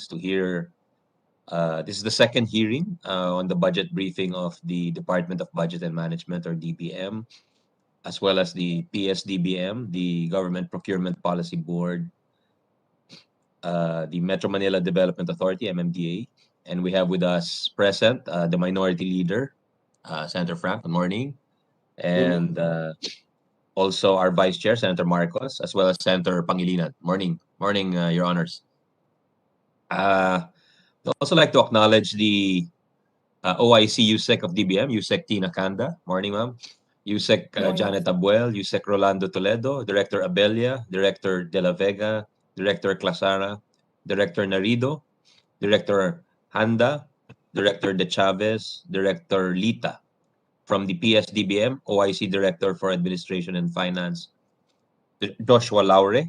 to hear. This is the second hearing on the budget briefing of the Department of Budget and Management, or DBM, as well as the Psdbm, the Government Procurement Policy Board, the Metro Manila Development Authority, MMDA, and we have with us present the Minority Leader, Senator Frank. Good morning. And also our Vice Chair, Senator Marcos, as well as Senator Pangilinan. Morning, Your Honors. I'd also like to acknowledge the OIC USEC of DBM, USEC Tina Kanda. Morning, ma'am. USEC Janet Abuel, USEC Rolando Toledo, Director Abelia, Director De La Vega, Director Clasara, Director Narido, Director Handa, Director De Chavez, Director Lita. From the PSDBM, OIC Director for Administration and Finance, Joshua Laure.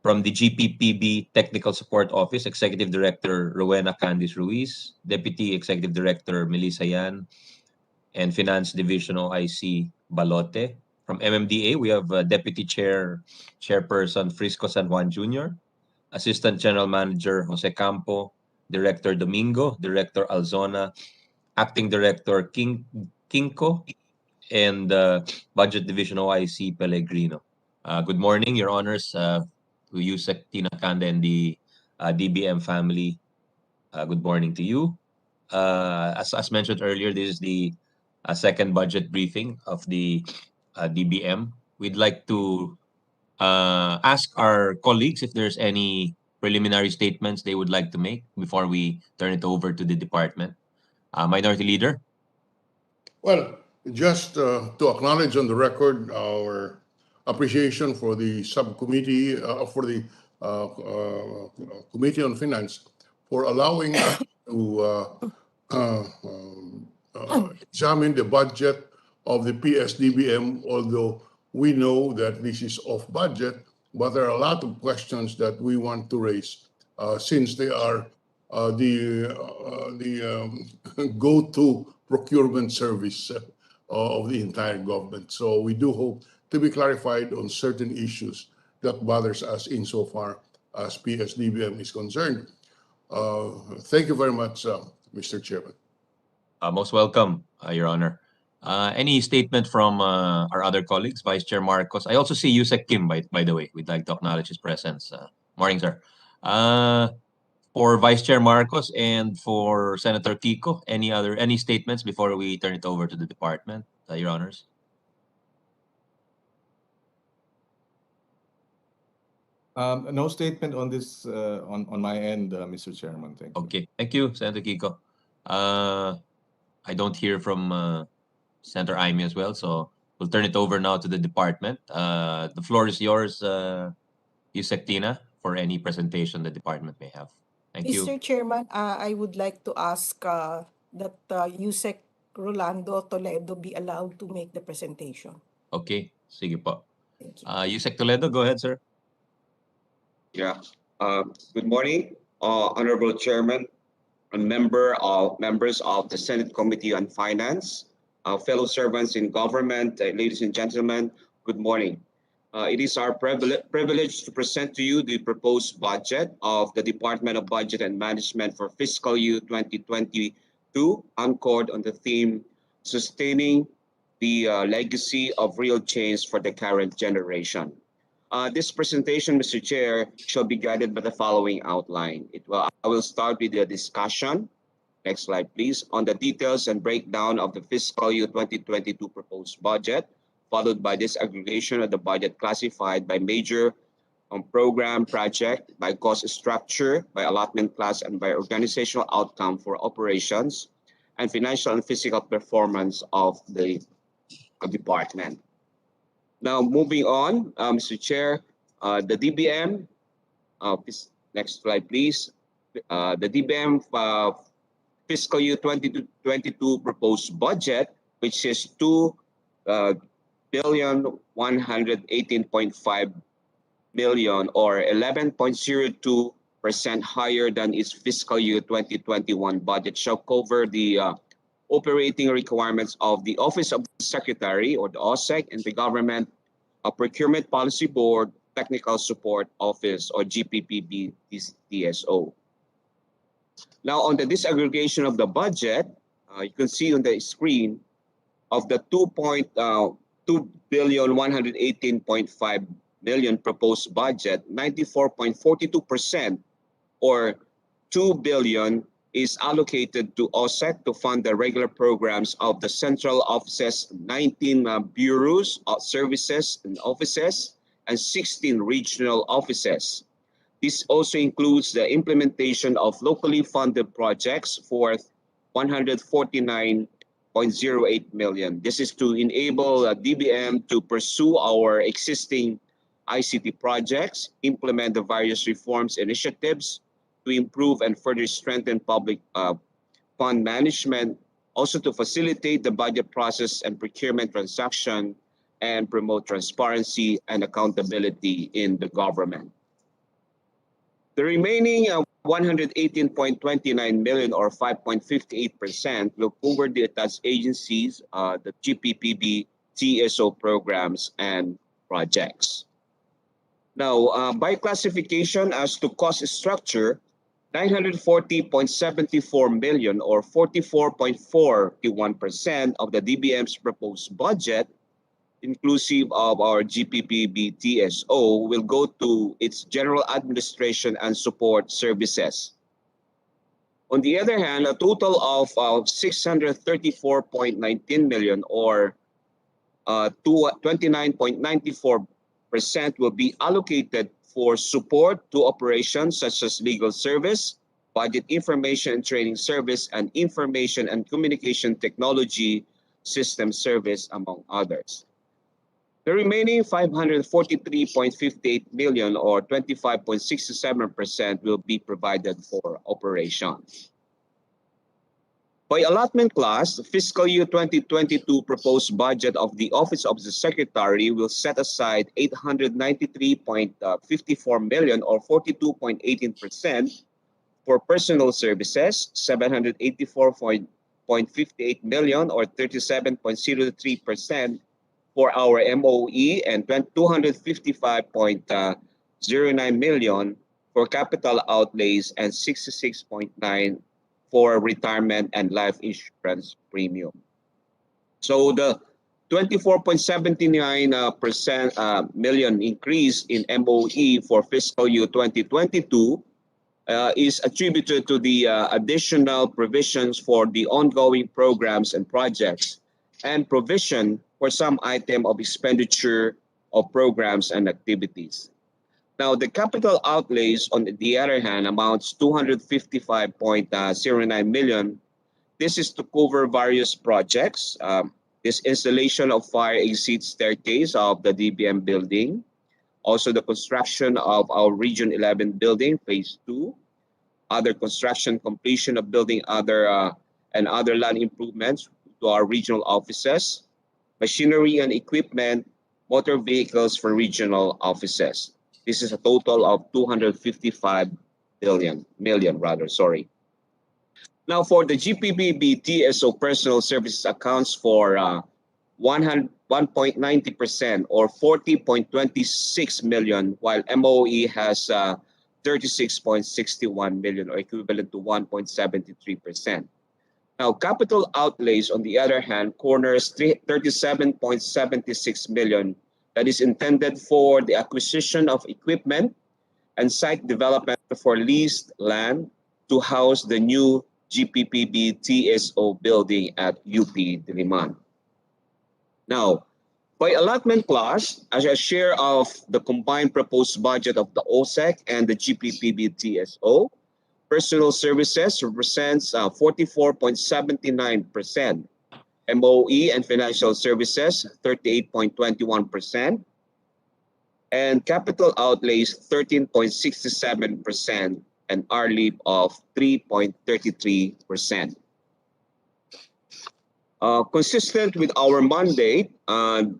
From the GPPB Technical Support Office, Executive Director Rowena Candice Ruiz, Deputy Executive Director Melissa Yan, and Finance Division OIC Balote. From MMDA, we have Deputy Chairperson Frisco San Juan Jr., Assistant General Manager Jose Campo, Director Domingo, Director Alzona, Acting Director Kinko, and Budget Division OIC Pellegrino. Good morning, Your Honors, to USEC Tina Kanda and the DBM family. Good morning to you. As mentioned earlier, this is the second budget briefing of the DBM. We'd like to ask our colleagues if there's any preliminary statements they would like to make before we turn it over to the department. Minority Leader. Well, just to acknowledge on the record our appreciation for the subcommittee, for the Committee on Finance, for allowing us to examine the budget of the PSDBM, although we know that this is off budget, but there are a lot of questions that we want to raise since they are the go-to procurement service of the entire government. So we do hope to be clarified on certain issues that bothers us insofar as PSDBM is concerned. Thank you very much, Mr. Chairman. Most welcome, Your Honor. Any statement from our other colleagues, Vice Chair Marcos? I also see Yusek Kim, by the way. We'd like to acknowledge his presence. Morning, sir. For Vice Chair Marcos and for Senator Kiko, any statements before we turn it over to the department, Your Honors? No statement on this on my end, Mr. Chairman. Thank you. Okay, thank you, Senator Kiko. I don't hear from Senator Aimee as well, so we'll turn it over now to the department. The floor is yours, Yusek Tina, for any presentation the department may have. Thank you. Mr. Chairman, I would like to ask that USEC Rolando Toledo be allowed to make the presentation. Okay, sige po. Thank you. USEC Toledo, go ahead, sir. Yeah. Good morning, Honorable Chairman and members of the Senate Committee on Finance, fellow servants in government, ladies and gentlemen, good morning. It is our privilege to present to you the proposed budget of the Department of Budget and Management for fiscal year 2022, anchored on the theme, Sustaining the Legacy of Real Change for the Current Generation. This presentation, Mr. Chair, shall be guided by the following outline. I will start with the discussion, next slide please, on the details and breakdown of the fiscal year 2022 proposed budget, followed by disaggregation of the budget classified by major program, project, by cost structure, by allotment class, and by organizational outcome for operations, and financial and physical performance of the department. Now, moving on, Mr. Chair, the DBM, next slide, please. The DBM fiscal year 2022 proposed budget, which is $2,118.5 million, or 11.02% higher than its fiscal year 2021 budget, shall cover the operating requirements of the Office of the Secretary, or the OSEC, and the Government Procurement Policy Board Technical Support Office, or GPPB TSO. Now, on the disaggregation of the budget, you can see on the screen of the 2,118.5 million proposed budget, 94.42% or 2 billion is allocated to OSEC to fund the regular programs of the central offices, 19 bureaus, services and offices, and 16 regional offices. This also includes the implementation of locally funded projects for 149.08 million. This is to enable DBM to pursue our existing ICT projects, implement the various reforms initiatives to improve and further strengthen public fund management, also to facilitate the budget process and procurement transaction, and promote transparency and accountability in the government. The remaining 118.29 million or 5.58% will cover the attached agencies, the GPPB, TSO programs, and projects. Now, by classification as to cost structure, 940.74 million or 44.41% of the DBM's proposed budget, inclusive of our GPPB TSO, will go to its general administration and support services. On the other hand, a total of 634.19 million or 29.94% will be allocated for support to operations such as legal service, budget information and training service, and information and communication technology system service, among others. The remaining 543.58 million or 25.67% will be provided for operations. By allotment class, the fiscal year 2022 proposed budget of the Office of the Secretary will set aside 893.54 million or 42.18% for personal services, 784.58 million or 37.03% for our MOE, and 255.09 million for capital outlays, and 66.9 for retirement and life insurance premium. So the 24.79% million increase in MOE for fiscal year 2022 is attributed to the additional provisions for the ongoing programs and projects, and provision for some item of expenditure of programs and activities. Now, the capital outlays, on the other hand, amounts 255.09 million. This is to cover various projects. This installation of fire exit staircase of the DBM building, also the construction of our Region 11 building, Phase 2, other construction completion of building and other land improvements to our regional offices, machinery and equipment, motor vehicles for regional offices. This is a total of 255 million. Now, for the GPPB TSO personal services accounts for 1.90% or 40.26 million, while MOE has 36.61 million or equivalent to 1.73%. Now, capital outlays, on the other hand, corners 37.76 million that is intended for the acquisition of equipment and site development for leased land to house the new GPPB TSO building at UP Diliman. Now, by allotment class, as a share of the combined proposed budget of the OSEC and the GPPB TSO, personal services represents 44.79%, MOE and financial services 38.21%, and capital outlays 13.67%, and RLEAP of 3.33%. Consistent with our mandate, the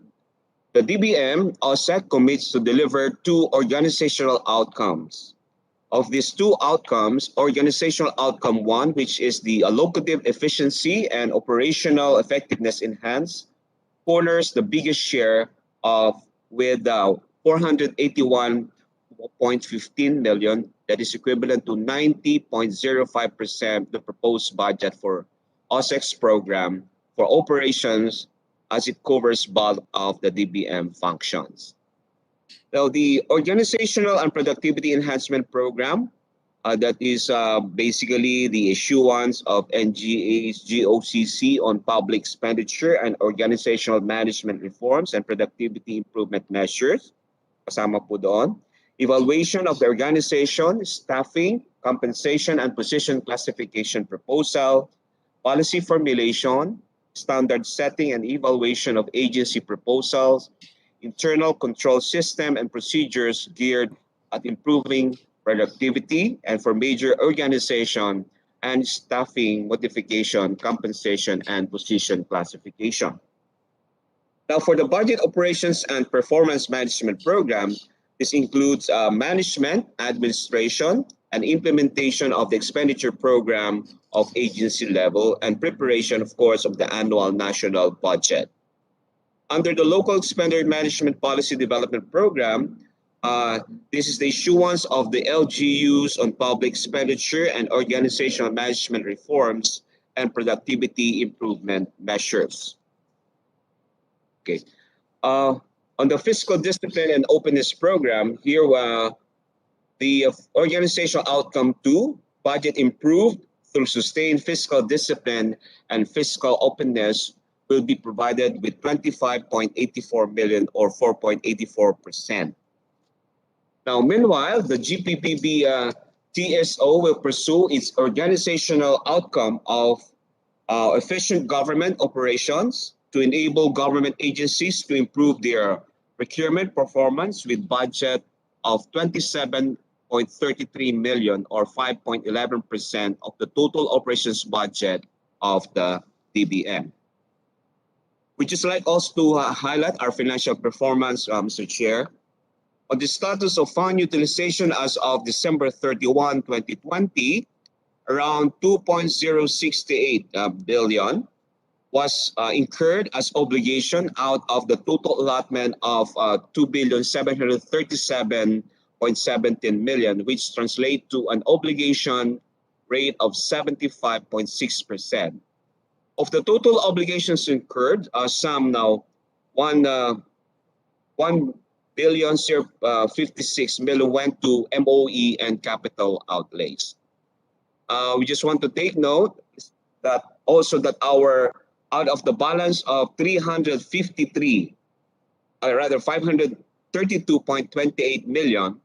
DBM OSEC commits to deliver 2 organizational outcomes. Of these 2 outcomes, organizational outcome 1, which is the allocative efficiency and operational effectiveness enhanced, corners the biggest share of with 481.15 million that is equivalent to 90.05% the proposed budget for OSEC's program for operations, as it covers bulk of the DBM functions. Now, the Organizational and Productivity Enhancement Program, that is basically the issuance of NGA's GOCC on public expenditure and organizational management reforms and productivity improvement measures. Kasama po doon. Evaluation of the organization, staffing, compensation, and position classification proposal, policy formulation, standard setting and evaluation of agency proposals, internal control system and procedures geared at improving productivity, and for major organization and staffing modification, compensation, and position classification. Now, for the Budget Operations and Performance Management Program, this includes management, administration, and implementation of the expenditure program of agency level and preparation, of course, of the annual national budget. Under the Local Expenditure Management Policy Development Program, this is the issuance of the LGUs on public expenditure and organizational management reforms and productivity improvement measures. Okay. On the Fiscal Discipline and Openness Program, here the organizational outcome 2, budget improved through sustained fiscal discipline and fiscal openness, will be provided with 25.84 million or 4.84%. Now, meanwhile, the GPPB TSO will pursue its organizational outcome of efficient government operations to enable government agencies to improve their procurement performance with budget of 27.33 million or 5.11% of the total operations budget of the DBM. We'd just like also to highlight our financial performance, Mr. Chair. On the status of fund utilization as of December 31, 2020, around 2.068 billion was incurred as obligation out of the total allotment of 2,737.17 million, which translates to an obligation rate of 75.6%. Of the total obligations incurred, some now 1,056 million went to MOE and capital outlays. We just want to take note that also that out of the balance of 532.28 million,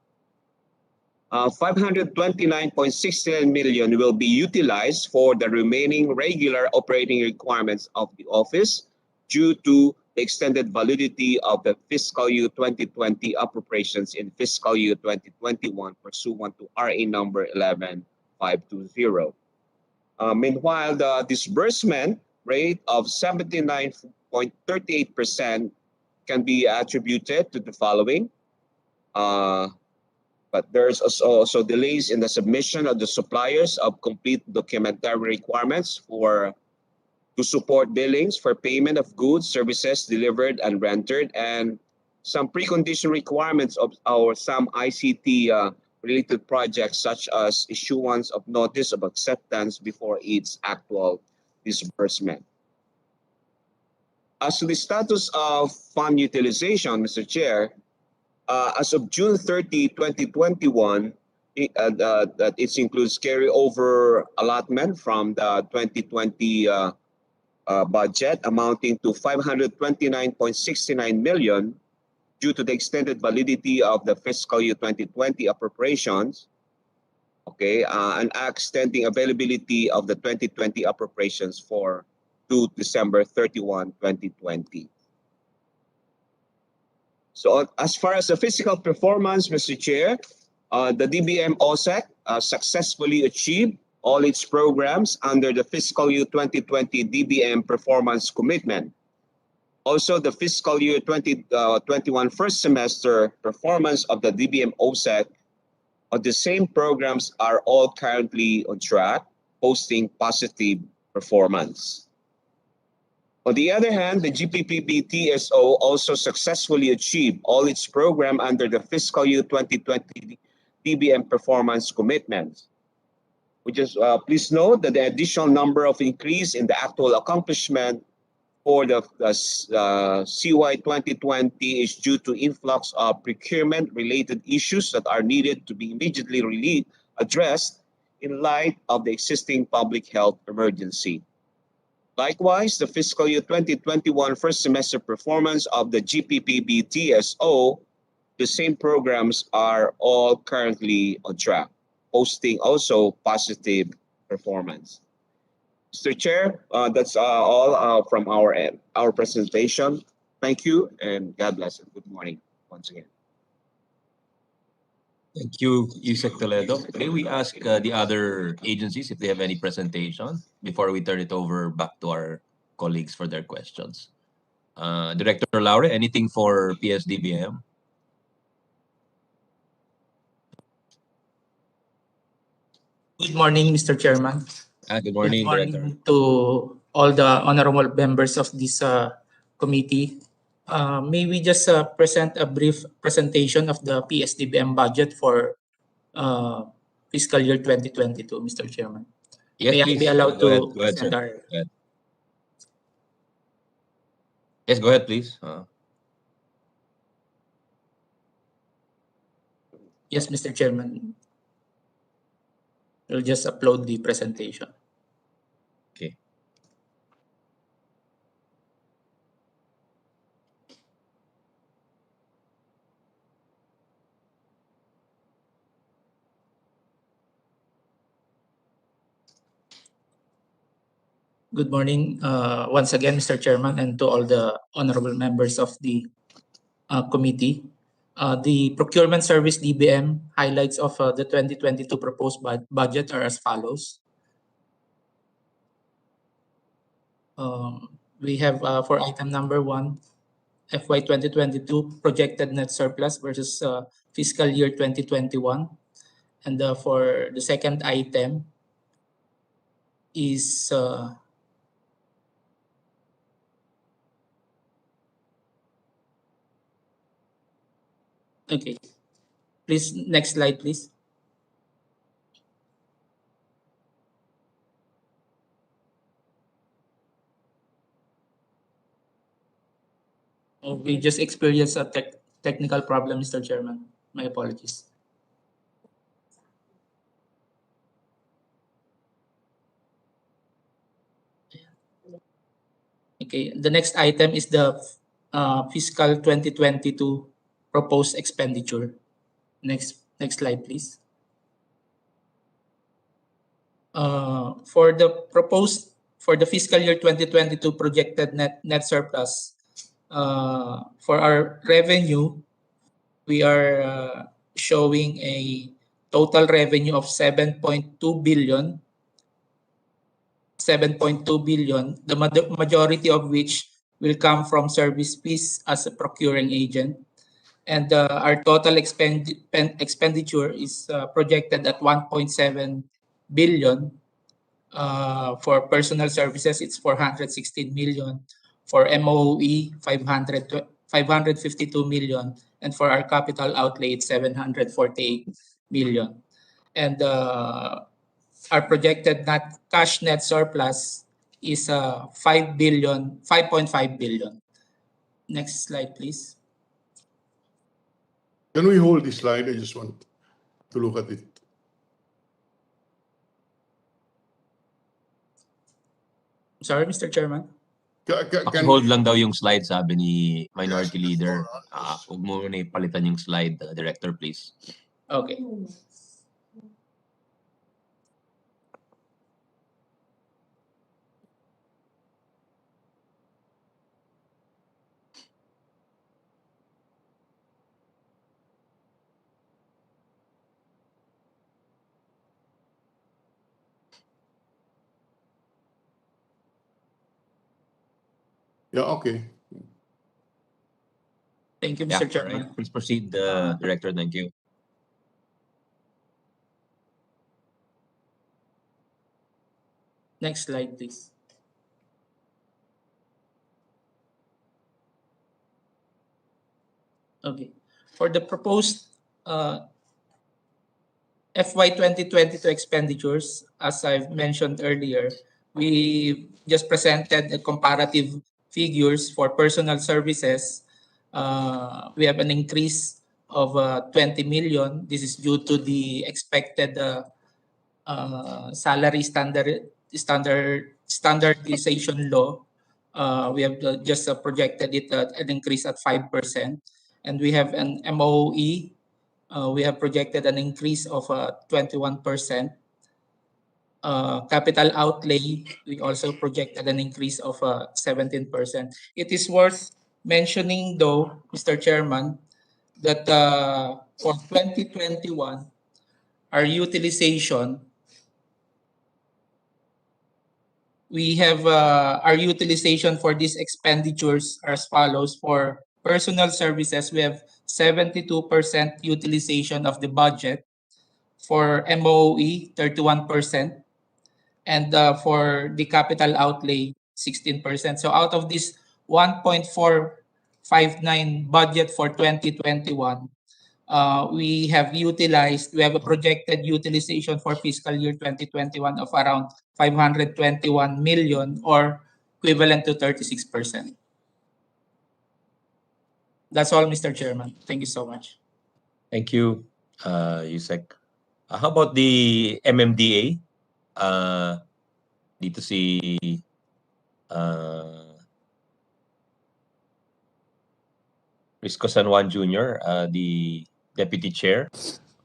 529.69 million will be utilized for the remaining regular operating requirements of the office due to the extended validity of the fiscal year 2020 appropriations in fiscal year 2021 pursuant to RA number 11520. Meanwhile, the disbursement rate of 79.38% can be attributed to the following. But there's also delays in the submission of the suppliers of complete documentary requirements to support billings for payment of goods, services delivered and rendered, and some precondition requirements of some ICT related projects, such as issuance of notice of acceptance before its actual disbursement. As to the status of fund utilization, Mr. Chair, as of June 30, 2021, that it includes carryover allotment from the 2020 budget amounting to 529.69 million due to the extended validity of the fiscal year 2020 appropriations, okay, and extending availability of the 2020 appropriations to December 31, 2020. So as far as the fiscal performance, Mr. Chair, the DBM OSEC successfully achieved all its programs under the fiscal year 2020 DBM performance commitment. Also, the fiscal year 2021 first semester performance of the DBM OSEC of the same programs are all currently on track, posting positive performance. On the other hand, the GPPB TSO also successfully achieved all its program under the fiscal year 2020 PSDBM performance commitments. Please note that the additional number of increase in the actual accomplishment for the CY 2020 is due to influx of procurement-related issues that are needed to be immediately addressed in light of the existing public health emergency. Likewise, the fiscal year 2021 first semester performance of the GPPB TSO, the same programs are all currently on track, posting also positive performance. Mr. Chair, that's all from our end, our presentation. Thank you and God bless and good morning once again. Thank you, Yusek Toledo. May we ask the other agencies if they have any presentation before we turn it over back to our colleagues for their questions. Director Laure, anything for PSDBM? Good morning, Mr. Chairman. Good morning, Good Director. morning to all the honorable members of this committee. May we just present a brief presentation of the PSDBM budget for fiscal year 2022, Mr. Chairman? Yes, May I please. be allowed Go ahead, to go ahead, sir. present our... Go ahead. Yes, go ahead, please. Yes, Mr. Chairman. We'll just upload the presentation. Okay. Good morning once again, Mr. Chairman, and to all the honorable members of the committee. The procurement service DBM highlights of the 2022 proposed budget are as follows. We have for item number 1, FY 2022 projected net surplus versus fiscal year 2021. And for the second item is okay. Please, next slide, please. We just experienced a technical problem, Mr. Chairman. My apologies. Okay, the next item is the fiscal 2022 proposed expenditure. Next slide, please. For the fiscal year 2022 projected net surplus, for our revenue, we are showing a total revenue of 7.2 billion. The majority of which will come from service fees as a procuring agent. And our total expenditure is projected at 1.7 billion. For personal services, it's 416 million. For MOE, 552 million. And for our capital outlay, it's 748 million. And our projected cash net surplus is 5.5 billion. Next slide, please. Can we hold this slide? I just want to look at it. Sorry, Mr. Chairman. Hold lang daw yung slide, sabi ni Minority Leader. Huwag mo na ipalitan yung slide, Director, please. Okay. Yeah, okay. Thank you, Mr. Chairman. Right. Please proceed, Director. Thank you. Next slide, please. Okay. For the proposed FY 2022 expenditures, as I've mentioned earlier, we just presented the comparative figures for personal services. We have an increase of 20 million. This is due to the expected salary standardization law. We have just projected it an increase at 5%. And we have an MOE. We have projected an increase of 21%. Capital outlay, we also projected an increase of 17%. It is worth mentioning, though, Mr. Chairman, that for 2021, our utilization, we have our utilization for these expenditures are as follows. For personal services, we have 72% utilization of the budget. For MOE, 31%. And for the capital outlay, 16%. So out of this 1.459 budget for 2021, we have a projected utilization for fiscal year 2021 of around 521 million, or equivalent to 36%. That's all, Mr. Chairman. Thank you so much. Thank you, Yusek. How about the MMDA? Dito si Risco San Juan Jr., the Deputy Chair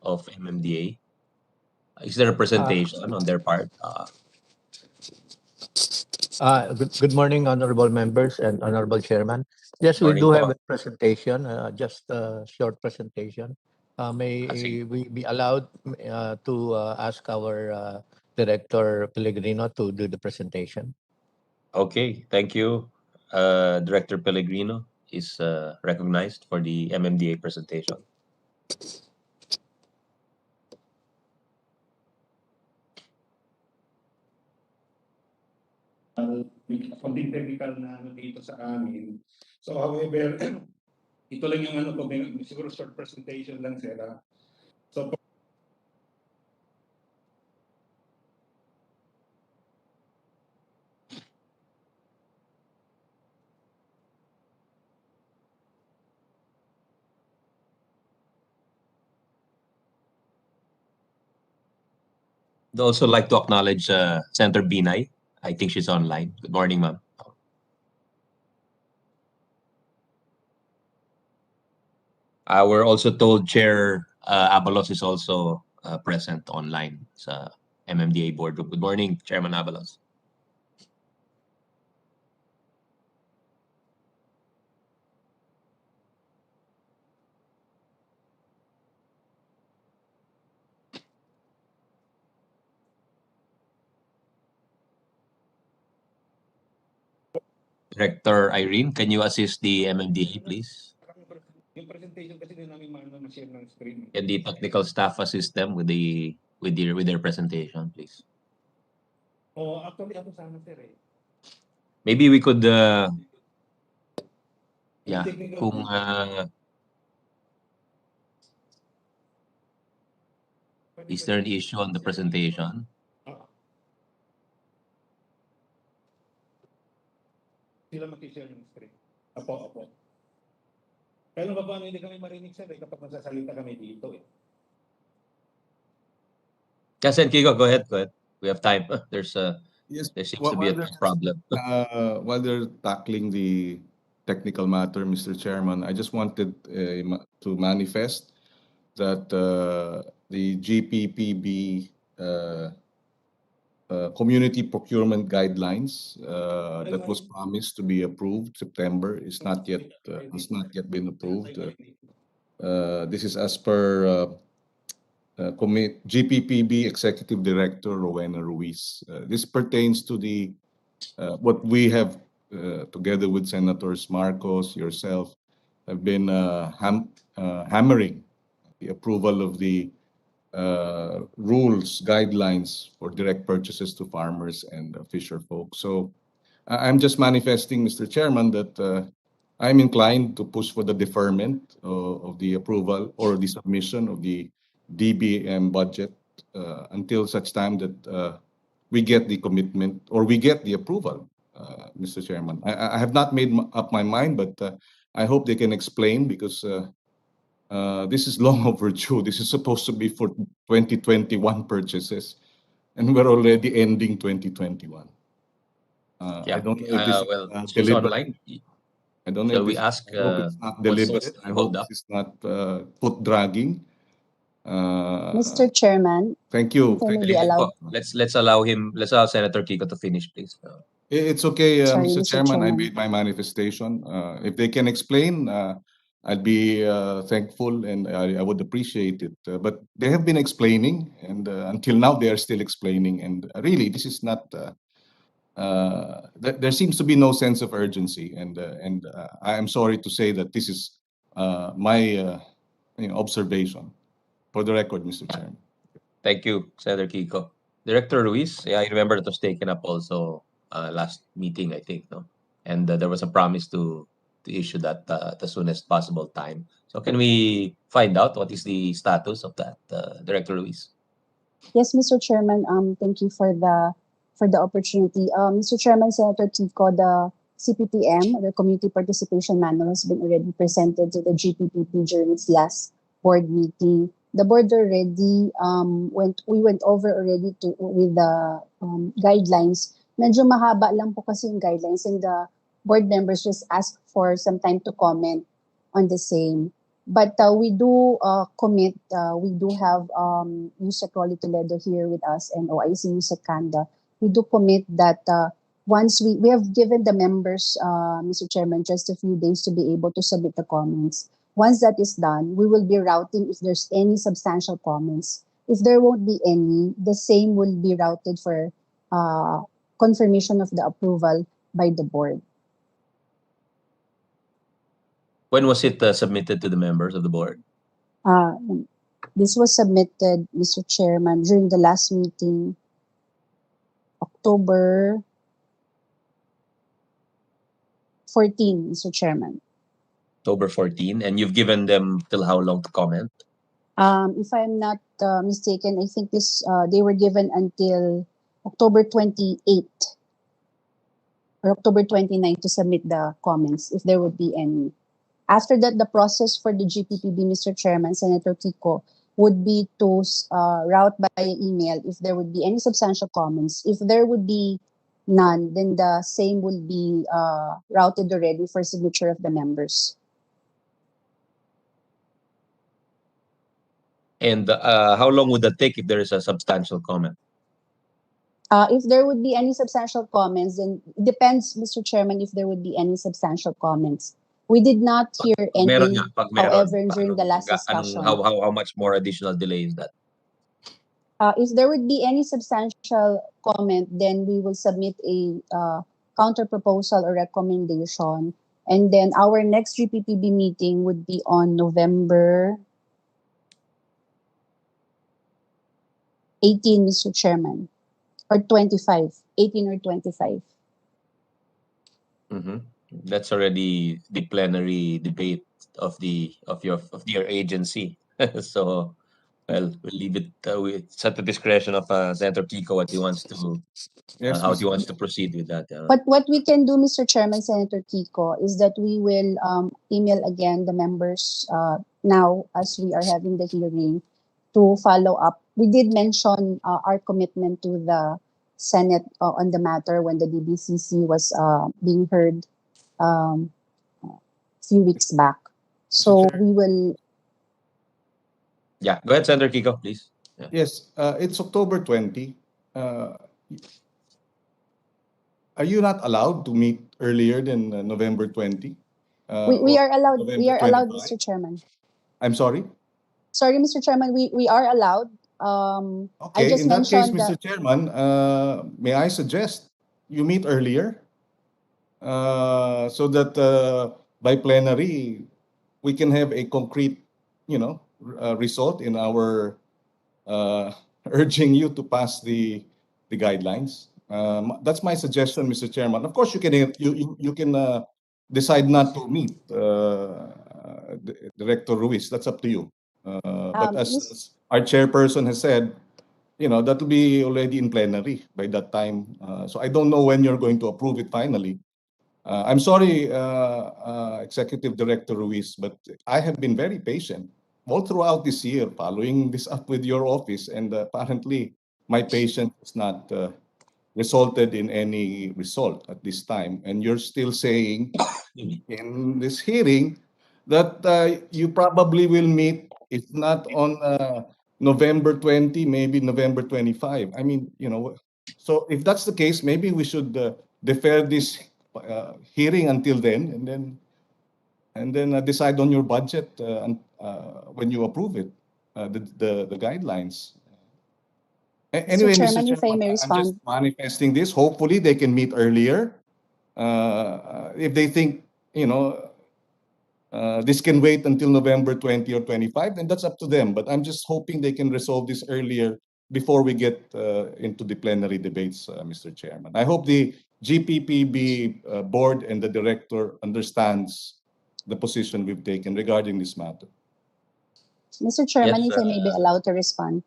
of MMDA. Is there a presentation on their part? Good morning, honorable members and honorable chairman. Yes, we Morning do po. have a presentation, just a short presentation. May Sige. we be allowed to ask our Director Pellegrino to do the presentation? Okay, thank you. Director Pellegrino is recognized for the MMDA presentation. Konting technical na ano dito sa amin. So however, ito lang yung ano ko, siguro short presentation lang sila. So I'd also like to acknowledge Senator Binay. I think she's online. Good morning, ma'am. We're also told Chair Abalos is also present online sa MMDA boardroom. Good morning, Chairman Abalos. Director Irene, can you assist the MMDA, please? yung presentation kasi din namin ma-share ng screen. Can the technical staff assist them with their presentation, please? Oh, actually ako sana sir eh. Maybe we could Yung yeah, technical kung is there an issue on the presentation? Sila mag-share ng screen. Apo. Kaya lang paano hindi kami marinig sir eh kapag magsasalita kami dito eh. Kasen Kiko, go ahead. We have time. Yes, There seems to be a problem. while they're tackling the technical matter, Mr. Chairman, I just wanted to manifest that the GPPB community procurement guidelines that was promised to be approved September has not yet been approved. This is as per GPPB Executive Director Rowena Ruiz. This pertains to the what we have together with Senators Marcos, yourself, have been hammering the approval of the rules, guidelines for direct purchases to farmers and fisher folk. So I'm just manifesting, Mr. Chairman, that I'm inclined to push for the deferment of the approval or the submission of the DBM budget until such time that we get the commitment or we get the approval, Mr. Chairman. I have not made up my mind, but I hope they can explain because this is long overdue. This is supposed to be for 2021 purchases, and we're already ending 2021. I don't know if this well, is she's deliberate. online. I don't know Shall if we this, ask I hope it's not what's deliberate. I hold hope up? this is not foot dragging. Mr. Chairman, Thank you. if I may Thank be you. allowed. Let's allow him. Let's allow Senator Kiko to finish, please. It's okay, Sorry, Mr. Mr. Chairman. I Chairman. made my manifestation. If they can explain, I'd be thankful and I would appreciate it. But they have been explaining, and until now they are still explaining. And really, this is not. There seems to be no sense of urgency, and I am sorry to say that this is my observation. For the record, Mr. Chairman. Thank you, Senator Kiko. Director Ruiz, yeah, I remember it was taken up also last meeting, I think, no? And there was a promise to issue that at the soonest possible time. So can we find out what is the status of that, Director Ruiz? Yes, Mr. Chairman. Thank you for the opportunity. Mr. Chairman, Senator Kiko, the CPPM, the Community Participation Manual, has been already presented to the GPPP during its last board meeting. The board already we went over already with the guidelines. Medyo mahaba lang po kasi yung guidelines, and the board members just asked for some time to comment on the same. But we do commit, we do have Yusek Rolly Toledo here with us and OIC Yusek Kanda. We do commit that once we have given the members, Mr. Chairman, just a few days to be able to submit the comments. Once that is done, we will be routing if there's any substantial comments. If there won't be any, the same will be routed for confirmation of the approval by the board. When was it submitted to the members of the board? This was submitted, Mr. Chairman, during the last meeting, October 14, Mr. Chairman. October 14, and you've given them till how long to comment? If I'm not mistaken, I think they were given until October 28 or October 29 to submit the comments, if there would be any. After that, the process for the GPPB, Mr. Chairman, Senator Kiko, would be to route by email if there would be any substantial comments. If there would be none, then the same will be routed already for signature of the members. And how long would that take if there is a substantial comment? If there would be any substantial comments, then it depends, Mr. Chairman, if there would be any substantial comments. We did not hear any, however, during the last discussion. How much more additional delay is that? If there would be any substantial comment, then we will submit a counter proposal or recommendation. And then our next GPPB meeting would be on November 18, Mr. Chairman, or 25, 18 or 25. Mm-hmm. That's already the plenary debate of your agency. So, well, we'll leave it. It's at the discretion of Senator Kiko what he wants to, Yes, how Mr. he wants to proceed with that. But what we can do, Mr. Chairman, Senator Kiko, is that we will email again the members now as we are having the hearing to follow up. We did mention our commitment to the Senate on the matter when the DBCC was being heard a few weeks back. So we will... Yeah, go ahead, Senator Kiko, please. Yeah. Yes, it's October 20. Are you not allowed to meet earlier than November 20? We are allowed. November We are allowed, 25? Mr. Chairman. I'm sorry? Sorry, Mr. Chairman. We are allowed. Okay, I just in that case, mentioned Mr. Chairman, may I suggest you meet earlier so that by plenary we can have a concrete, result in our urging you to pass the guidelines. That's my suggestion, Mr. Chairman. Of course, you can decide not to meet Director Ruiz. That's up to you. But as Miss- as our chairperson has said, that will be already in plenary by that time. So I don't know when you're going to approve it finally. I'm sorry, Executive Director Ruiz, but I have been very patient all throughout this year, following this up with your office, and apparently my patience has not resulted in any result at this time. And you're still saying in this hearing that you probably will meet, if not on November 20, maybe November 25. I mean, so if that's the case, maybe we should defer this hearing until then, and then decide on your budget when you approve it, the guidelines. Anyway, Mr. Chairman, if I Chairman, may I'm just respond. manifesting this. Hopefully, they can meet earlier. If they think, this can wait until November 20 or 25, then that's up to them. But I'm just hoping they can resolve this earlier before we get into the plenary debates, Mr. Chairman. I hope the GPPB board and the director understands the position we've taken regarding this matter. Mr. Chairman, Yes, if I may be allowed to respond.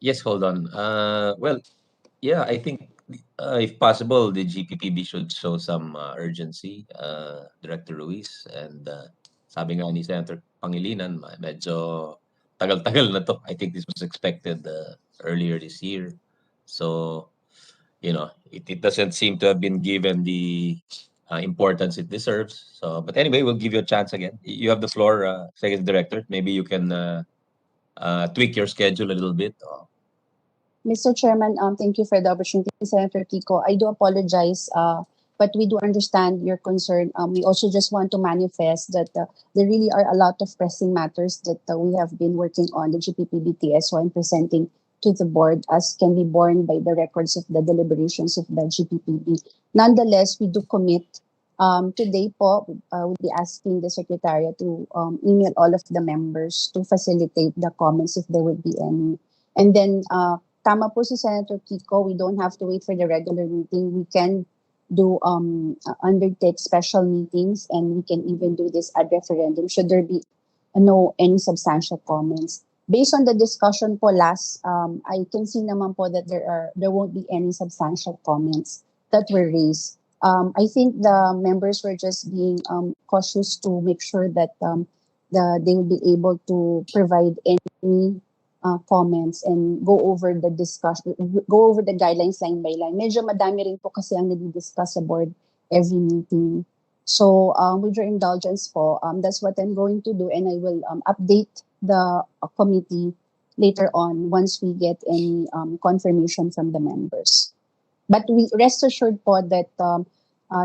Yes, hold on. Well, yeah, I think if possible, the GPPB should show some urgency, Director Ruiz. And sabi nga ni Senator Pangilinan, medyo tagal-tagal na to. I think this was expected earlier this year. So, it doesn't seem to have been given the importance it deserves. So, but anyway, we'll give you a chance again. You have the floor, Executive Director. Maybe you can tweak your schedule a little bit. Mr. Chairman, thank you for the opportunity, Senator Kiko. I do apologize, but we do understand your concern. We also just want to manifest that there really are a lot of pressing matters that we have been working on, the GPPBTSO, and presenting to the board, as can be borne by the records of the deliberations of the GPPB. Nonetheless, we do commit. Today po, we'll be asking the Secretariat to email all of the members to facilitate the comments if there would be any. And then, tama po si Senator Kiko, we don't have to wait for the regular meeting. We can do undertake special meetings, and we can even do this ad referendum should there be any substantial comments. Based on the discussion po last, I can see naman po that there won't be any substantial comments that were raised. I think the members were just being cautious to make sure that they will be able to provide any comments and go over the discussion, go over the guidelines line by line. Medyo madami rin po kasi ang nadi-discuss sa board every meeting. So with your indulgence po, that's what I'm going to do, and I will update the committee later on once we get any confirmation from the members. But we rest assured po that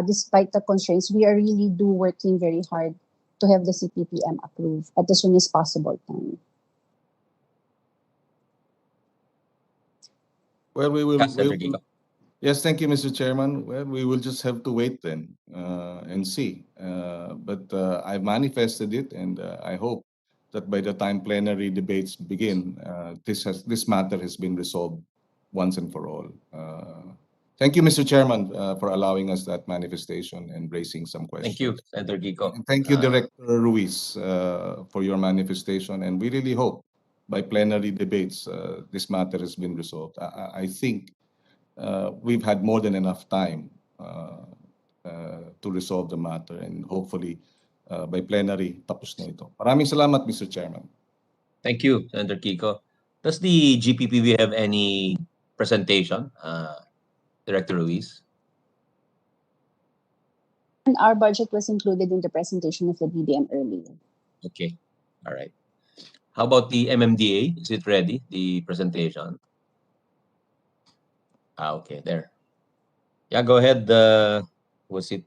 despite the constraints, we are really working very hard to have the CPPM approved at the soonest possible time. Well, Senator Kiko. Yes, thank you, Mr. Chairman. Well, we will just have to wait then and see. But I manifested it, and I hope that by the time plenary debates begin, this matter has been resolved once and for all. Thank you, Mr. Chairman, for allowing us that manifestation and raising some questions. Thank you, Senator Kiko. And thank you, Director Ruiz, for your manifestation. And we really hope by plenary debates, this matter has been resolved. I think we've had more than enough time to resolve the matter, and hopefully by plenary, tapos na ito. Maraming salamat, Mr. Chairman. Thank you, Senator Kiko. Does the GPPB have any presentation, Director Ruiz? And our budget was included in the presentation of the BBM earlier. Okay, all right. How about the MMDA? Is it ready, the presentation? Okay, there. Yeah, go ahead. Was it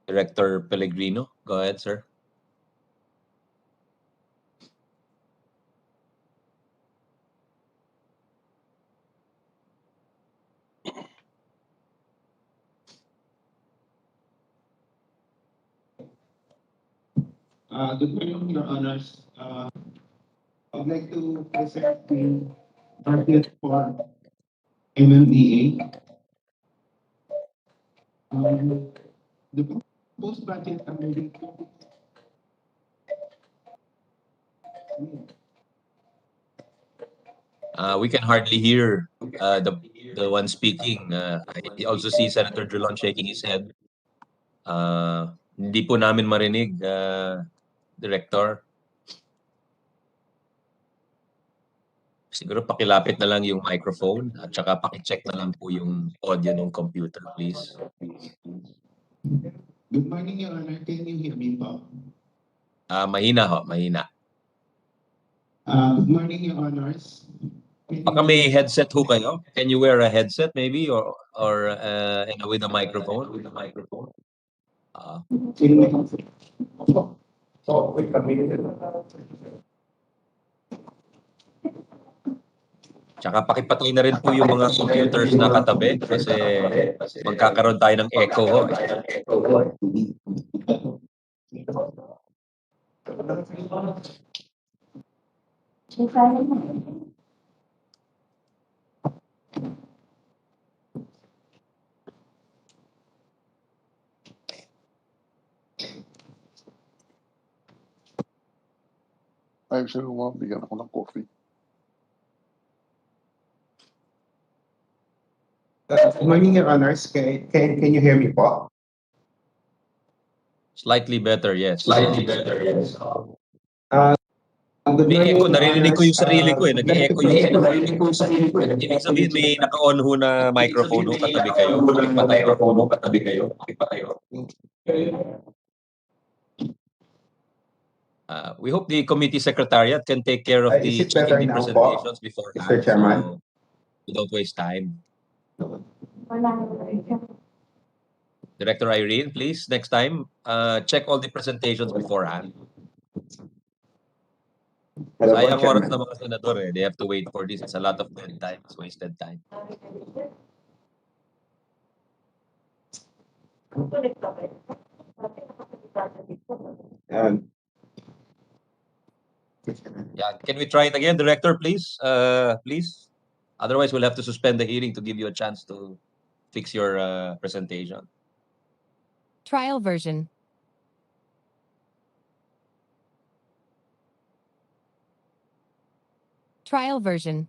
Director Pellegrino? Go ahead, sir. Good morning, Your Honors. I'd like to present the budget for MMDA. The proposed budget amending We can hardly hear the one speaking. I also see Senator Drilon shaking his head. Hindi po namin marinig, Director. Siguro pakilapit na lang yung microphone at saka pakicheck na lang po yung audio ng computer, please. Good morning, Your Honor. Can you hear me po? Mahina ho, mahina. Good morning, Your Honors. Baka may headset ho kayo. Can you wear a headset maybe or with a microphone? Wait a minute. Tsaka pakipatay na rin po yung mga computers na katabi kasi magkakaroon tayo ng echo ho. Ay, sir, bigyan ako ng coffee. Good morning, Your Honors. Can you hear me po? Slightly better, yes. Good May morning, echo, Your narinig ko yung Honors. sarili ko eh. Nag-echo yung sarili ko. Ibig sabihin may naka-on ho na microphone ho katabi kayo. We hope the committee secretariat can take care of Is the it better checking the now po, presentations beforehand. Mr. Chairman? So we don't waste time. Director Irene, please, next time, check all the presentations beforehand. Hello po, Sayang oras Chairman. ng mga senador eh. They have to wait for this. It's a lot of dead time. It's wasted time. Yeah, can we try it again, Director, please? Please. Otherwise, we'll have to suspend the hearing to give you a chance to fix your presentation. Trial version. Trial version.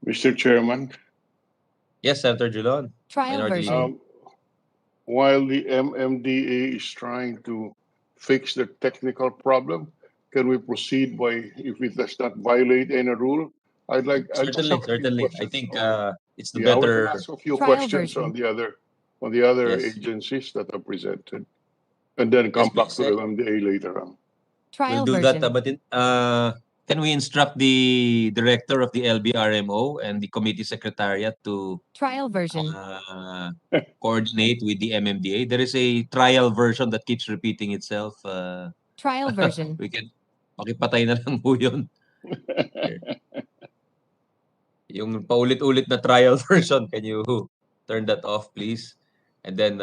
Mr. Chairman, Yes, Senator Drilon. Trial Minority version. Leader. while the MMDA is trying to fix the technical problem, can we proceed by, if it does not violate any rule? I just Certainly, have a few certainly. I questions think on- it's the Yeah, I would better. ask a few Trial questions version. on the other Yes. agencies that are presented, and then come back please. to the MDA later on. Trial We'll do version. that, but can we instruct the director of the LBRMO and the committee secretariat to Trial version. coordinate with the MMDA? There is a trial version that keeps repeating itself. Trial version. We can pakipatay na lang po yun. Yung paulit-ulit na trial version, can you turn that off, please? And then,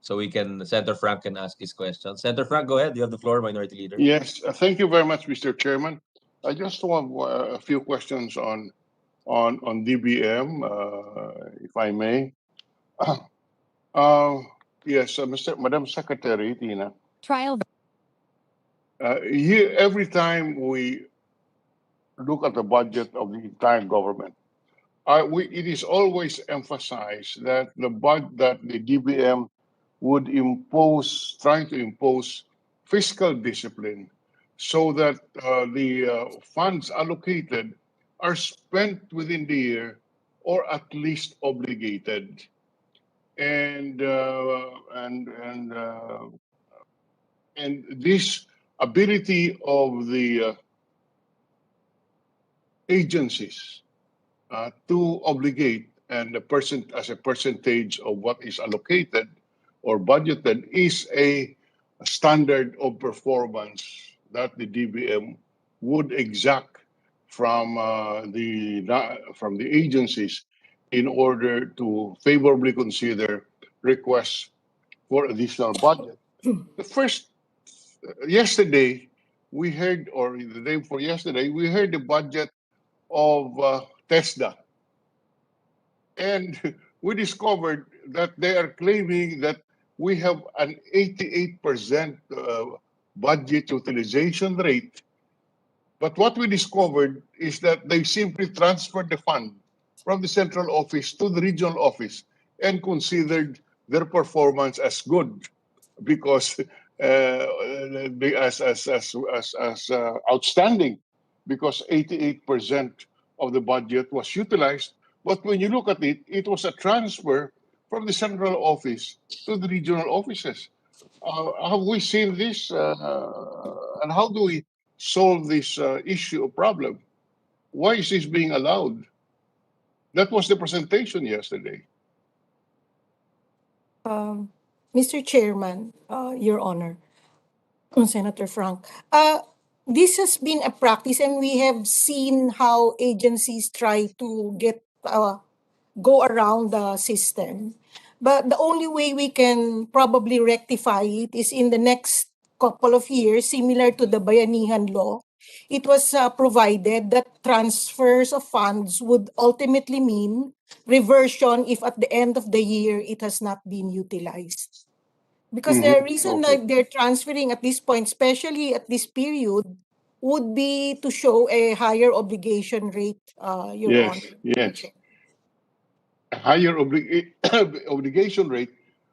so Senator Frank can ask his question. Senator Frank, go ahead. You have the floor, Minority Leader. Yes, thank you very much, Mr. Chairman. I just want a few questions on DBM, if I may. Yes, Madam Secretary Tina. Trial. Here, every time we look at the budget of the entire government, it is always emphasized that the DBM would trying to impose fiscal discipline so that the funds allocated are spent within the year or at least obligated. And this ability of the agencies to obligate and as a percentage of what is allocated or budgeted is a standard of performance that the DBM would exact from the agencies in order to favorably consider requests for additional budget. Yesterday, we heard, or the day before yesterday, we heard the budget of TESDA. And we discovered that they are claiming that we have an 88% budget utilization rate. But what we discovered is that they simply transferred the fund from the central office to the regional office and considered their performance as good because as outstanding because 88% of the budget was utilized. But when you look at it, it was a transfer from the central office to the regional offices. Have we seen this, and how do we solve this issue or problem? Why is this being allowed? That was the presentation yesterday. Mr. Chairman, Your Honor, Senator Frank, this has been a practice, and we have seen how agencies try to go around the system. But the only way we can probably rectify it is in the next couple of years, similar to the Bayanihan law. It was provided that transfers of funds would ultimately mean reversion if at the end of the year it has not been utilized. Because the reason Okay. that they're transferring at this point, especially at this period, would be to show a higher obligation rate, Your Yes, Honor. yes. A higher obligation rate,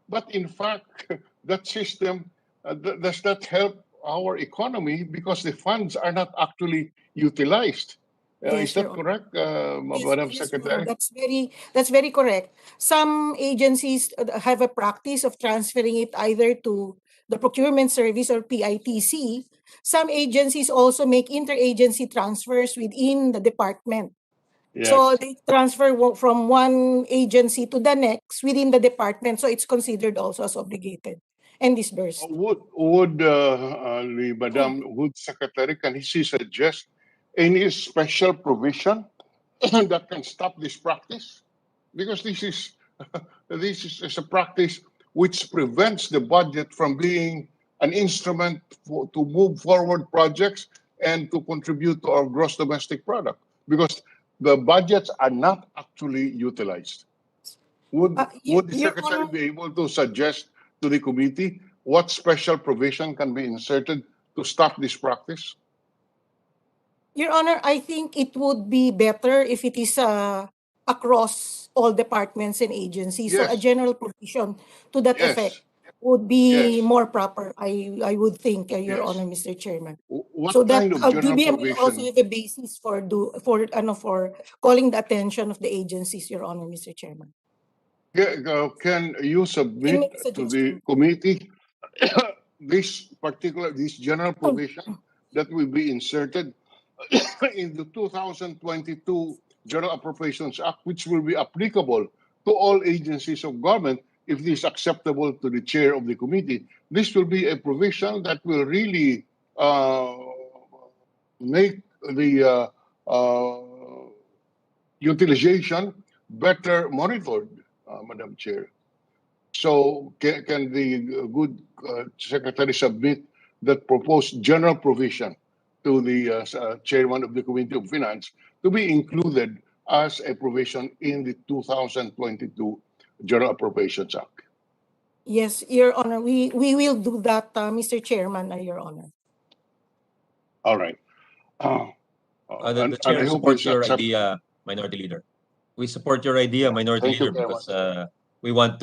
but in fact, that system does not help our economy because the funds are not actually utilized. Is Yes, Your that Honor. correct, Yes, Madam yes, Your Honor. Secretary? That's very correct. Some agencies have a practice of transferring it either to the procurement service or PITC. Some agencies also make interagency transfers within the department. So Yes. they transfer from one agency to the next within the department. So it's considered also as obligated and disbursed. Would the Madam Wood Secretary, can she suggest any special provision that can stop this practice? Because this is a practice which prevents the budget from being an instrument to move forward projects and to contribute to our gross domestic product. Because the budgets are not actually utilized. Would the Your Secretary Honor, be able to suggest to the committee what special provision can be inserted to stop this practice? Your Honor, I think it would be better if it is across all departments and agencies. So a Yes, general provision to that effect yes, would be yes, more proper, I would think, Your yes. Honor, Mr. Chairman. So What that kind of general DBM will also provision? have a basis for calling the attention of the agencies, Your Honor, Mr. Chairman. Can you Can submit make a to the suggestion. committee this general provision that will be inserted in the 2022 General Appropriations Act, which will be applicable to all agencies of government if this is acceptable to the chair of the committee. This will be a provision that will really make the utilization better monitored, Madam Chair. So can the good secretary submit that proposed general provision to the chairman of the Committee of Finance to be included as a provision in the 2022 General Appropriations Act? Yes, Your Honor, we will do that, Mr. Chairman, Your Honor. All right. The And I chair hope supports it's your accepted. idea, Minority Leader. We support your idea, Minority Thank you Leader, very because much. we want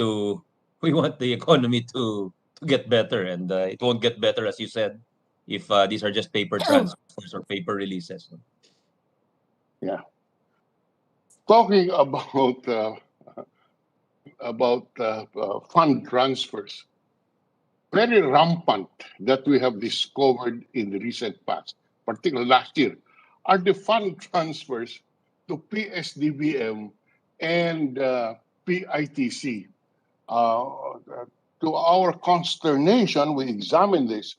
the economy to get better, and it won't get better, as you said, if these are just paper transfers or paper releases. Yeah. Talking about fund transfers, very rampant that we have discovered in the recent past, particularly last year, are the fund transfers to Psdbm and PITC. To our consternation, we examined this,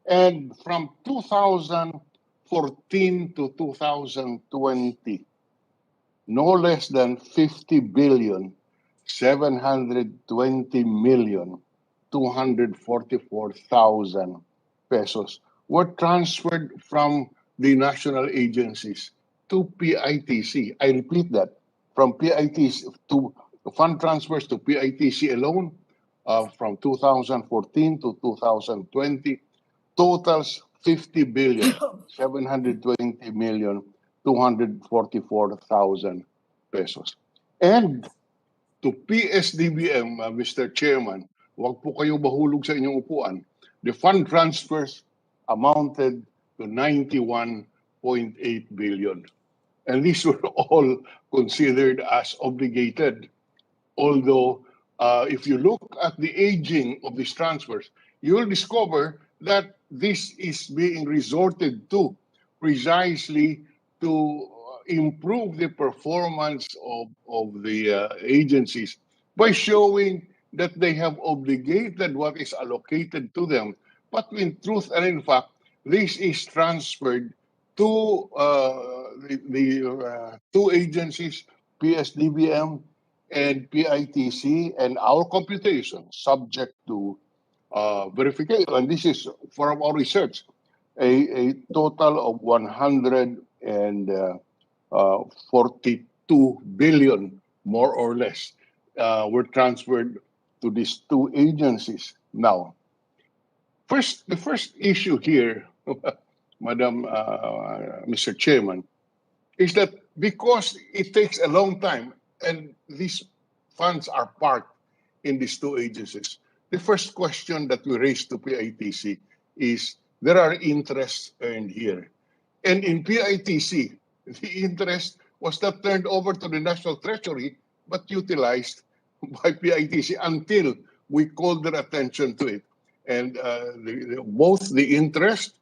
and from 2014 to 2020, no less than 50 billion, 720 million, 244,000 pesos were transferred from the national agencies to PITC. I repeat that, from PITC to fund transfers to PITC alone from 2014 to 2020, totals 50,720,244,000 pesos. And to Psdbm, Mr. Chairman, wag po kayo mahulog sa inyong upuan. The fund transfers amounted to 91.8 billion. And these were all considered as obligated. Although, if you look at the aging of these transfers, you will discover that this is being resorted to precisely to improve the performance of the agencies by showing that they have obligated what is allocated to them. But in truth and in fact, this is transferred to the two agencies, Psdbm and PITC, and our computation subject to verification. And this is from our research, a total of 142 billion, more or less, were transferred to these two agencies. Now, the first issue here, Madam, Mr. Chairman, is that because it takes a long time and these funds are parked in these two agencies, the first question that we raised to PITC is there are interests earned here. And in PITC, the interest was not turned over to the National Treasury, but utilized by PITC until we called their attention to it. And both the interest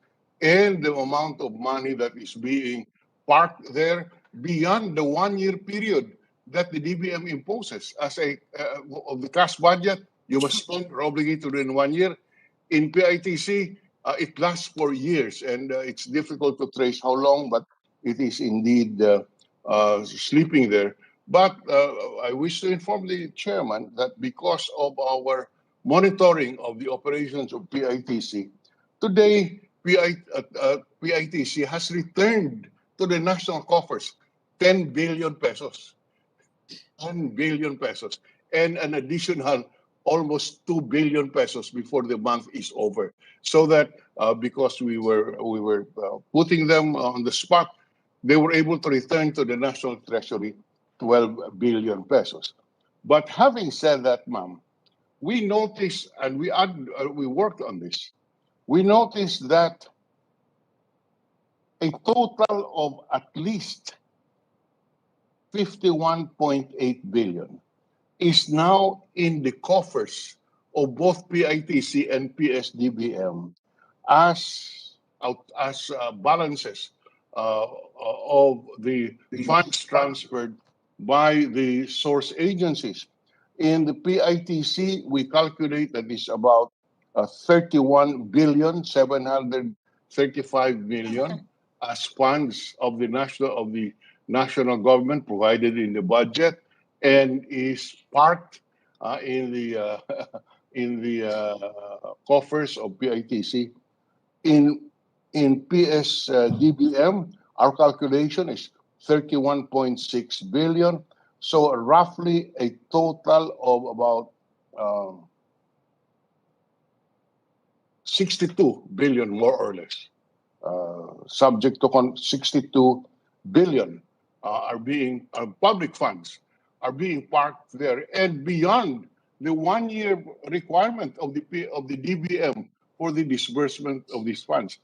and the amount of money that is being parked there beyond the 1-year period that the DBM imposes as a of the cash budget, you must spend or obligated in 1 year. In PITC, it lasts for years, and it's difficult to trace how long, but it is indeed sleeping there. But I wish to inform the chairman that because of our monitoring of the operations of PITC, today PITC has returned to the national coffers 10 billion pesos. 10 billion pesos. And an additional almost 2 billion pesos before the month is over. So that because we were putting them on the spot, they were able to return to the National Treasury 12 billion pesos. But having said that, ma'am, we noticed, and we worked on this, we noticed that a total of at least 51.8 billion is now in the coffers of both PITC and Psdbm as balances of the funds transferred by the source agencies. In the PITC, we calculate that it's about 31,735 million as funds of the national government provided in the budget, and is parked in the coffers of PITC. In Psdbm, our calculation is 31.6 billion, so roughly a total of about 62 billion, more or less. Subject to 62 billion public funds are being parked there, and beyond the 1-year requirement of the DBM for the disbursement of these funds.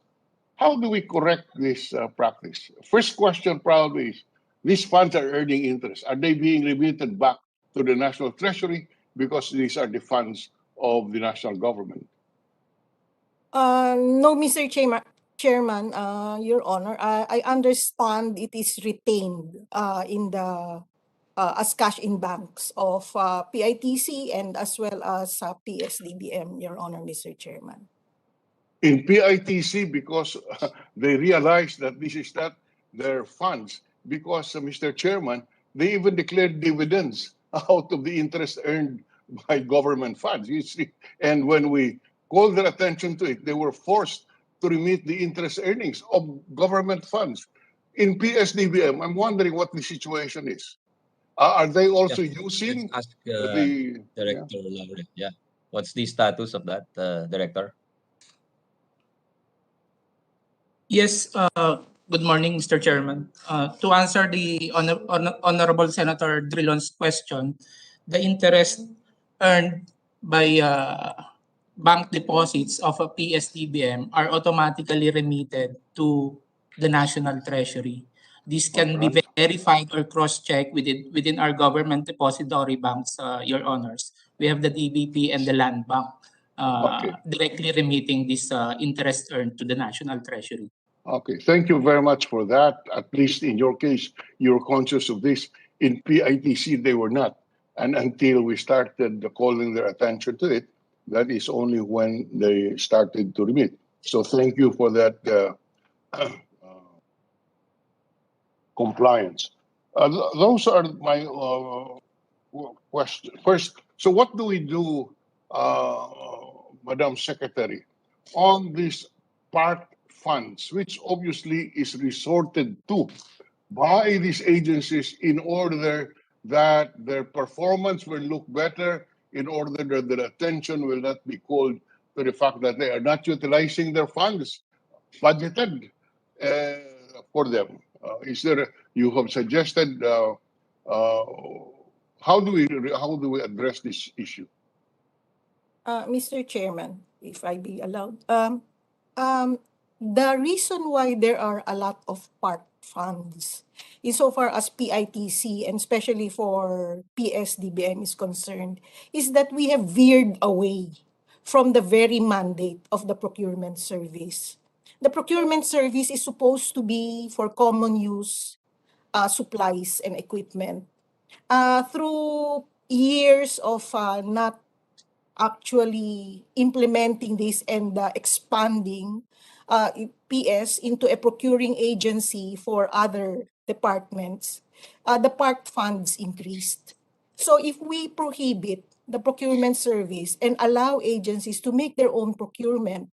How do we correct this practice? First question probably is, these funds are earning interest. Are they being remitted back to the National Treasury because these are the funds of the national government? No, Mr. Chairman, Your Honor, I understand it is retained in the as cash in banks of PITC and as well as Psdbm, Your Honor, Mr. Chairman. In PITC, because they realized that this is not their funds, because, Mr. Chairman, they even declared dividends out of the interest earned by government funds. You see, and when we called their attention to it, they were forced to remit the interest earnings of government funds. In Psdbm, I'm wondering what the situation is. Are they also using Ask the Director Laure. Yeah. What's the status of that, Director? Yes, good morning, Mr. Chairman. To answer the Honorable Senator Drilon's question, the interest earned by bank deposits of a Psdbm are automatically remitted to the National Treasury. This can be verified or cross-checked within our government depository banks, Your Honors. We have the DBP and the Land Bank Okay. directly remitting this interest earned to the National Treasury. Okay, thank you very much for that. At least in your case, you're conscious of this. In PITC, they were not. And until we started calling their attention to it, that is only when they started to remit. So thank you for that compliance. Those are my questions. First, so what do we do, Madam Secretary, on these part funds, which obviously is resorted to by these agencies in order that their performance will look better, in order that their attention will not be called to the fact that they are not utilizing their funds budgeted for them. You have suggested how do we address this issue? Mr. Chairman, if I be allowed, the reason why there are a lot of part funds, insofar as PITC and especially for Psdbm is concerned, is that we have veered away from the very mandate of the procurement service. The procurement service is supposed to be for common use supplies and equipment. Through years of not actually implementing this and expanding PS into a procuring agency for other departments, the part funds increased. So if we prohibit the procurement service and allow agencies to make their own procurement,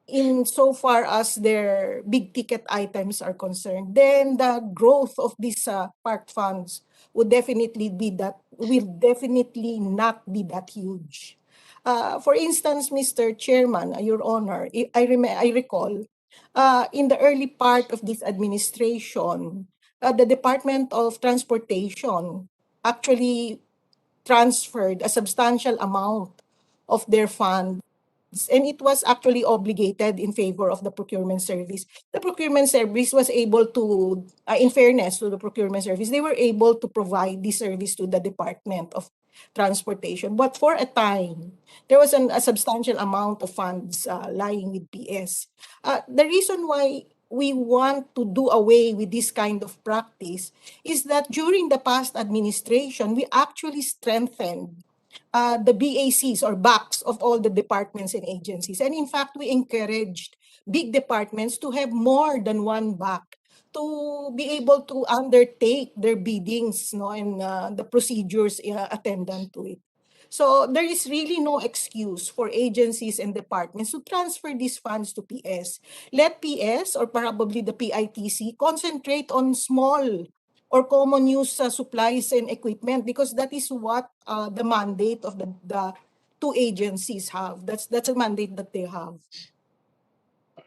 in so far as their big ticket items are concerned, then the growth of these part funds will definitely not be that huge. For instance, Mr. Chairman, Your Honor, I recall in the early part of this administration, the Department of Transportation actually transferred a substantial amount of their funds, and it was actually obligated in favor of the procurement service. The procurement service was able to, in fairness to the procurement service, they were able to provide this service to the Department of Transportation. But for a time, there was a substantial amount of funds lying with PS. The reason why we want to do away with this kind of practice is that during the past administration, we actually strengthened the BACs or backs of all the departments and agencies. And in fact, we encouraged big departments to have more than one back to be able to undertake their biddings, and the procedures attendant to it. So there is really no excuse for agencies and departments to transfer these funds to PS. Let PS or probably the PITC concentrate on small or common use supplies and equipment, because that is what the mandate of the two agencies have. That's a mandate that they have.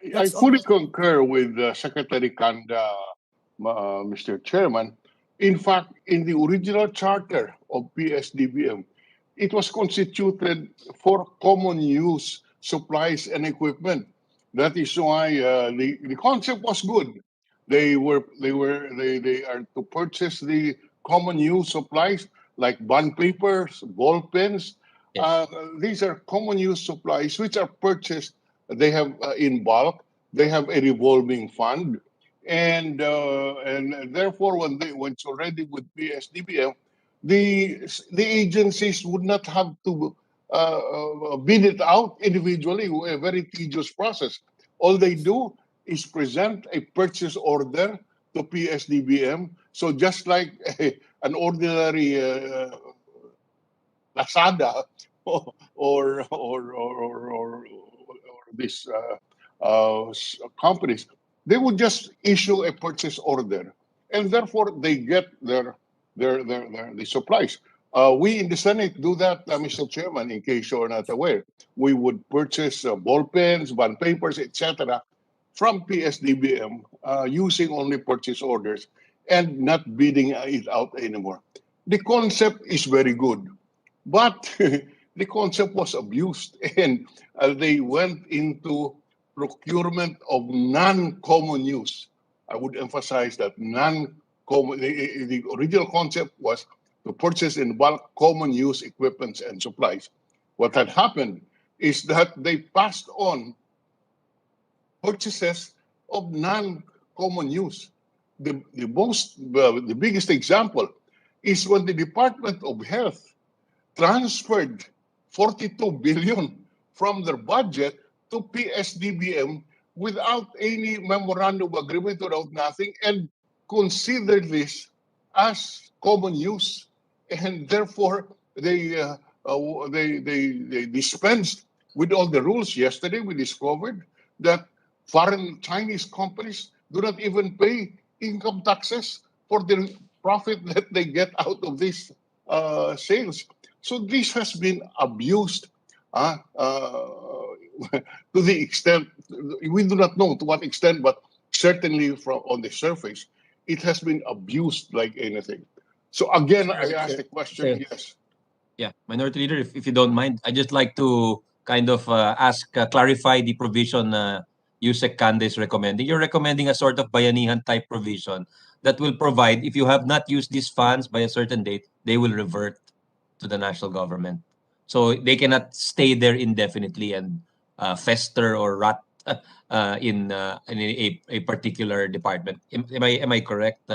I That's fully all. concur with Secretary Kanda, Mr. Chairman. In fact, in the original charter of PSDBM, it was constituted for common use supplies and equipment. That is why the concept was good. They are to purchase the common use supplies like bond papers, ball pens. Yes. These are common use supplies which are purchased. They have in bulk. They have a revolving fund, and therefore when it's already with PSDBM, the agencies would not have to bid it out individually, a very tedious process. All they do is present a purchase order to PSDBM. So just like an ordinary Lazada or these companies, they would just issue a purchase order, and therefore they get the supplies. We in the Senate do that, Mr. Chairman. In case you're not aware, we would purchase ball pens, bond papers, etc., from PSDBM using only purchase orders and not bidding it out anymore. The concept is very good, but the concept was abused, and they went into procurement of non-common use. I would emphasize that non-common. The original concept was to purchase in bulk common use equipments and supplies. What had happened is that they passed on purchases of non-common use. The biggest example is when the Department of Health transferred 42 billion from their budget to PSDBM without any memorandum of agreement, without nothing, and considered this as common use, and therefore they dispensed with all the rules. Yesterday, we discovered that foreign Chinese companies do not even pay income taxes for the profit that they get out of these sales. So this has been abused to the extent, we do not know to what extent, but certainly from on the surface, it has been abused like anything. So again, I ask the question, yes. Yeah, Minority Leader, if you don't mind, I'd just like to kind of clarify the provision Yusek Kande is recommending. You're recommending a sort of bayanihan type provision that will provide, if you have not used these funds by a certain date, they will revert to the national government. So they cannot stay there indefinitely and fester or rot in a particular department. Am I correct,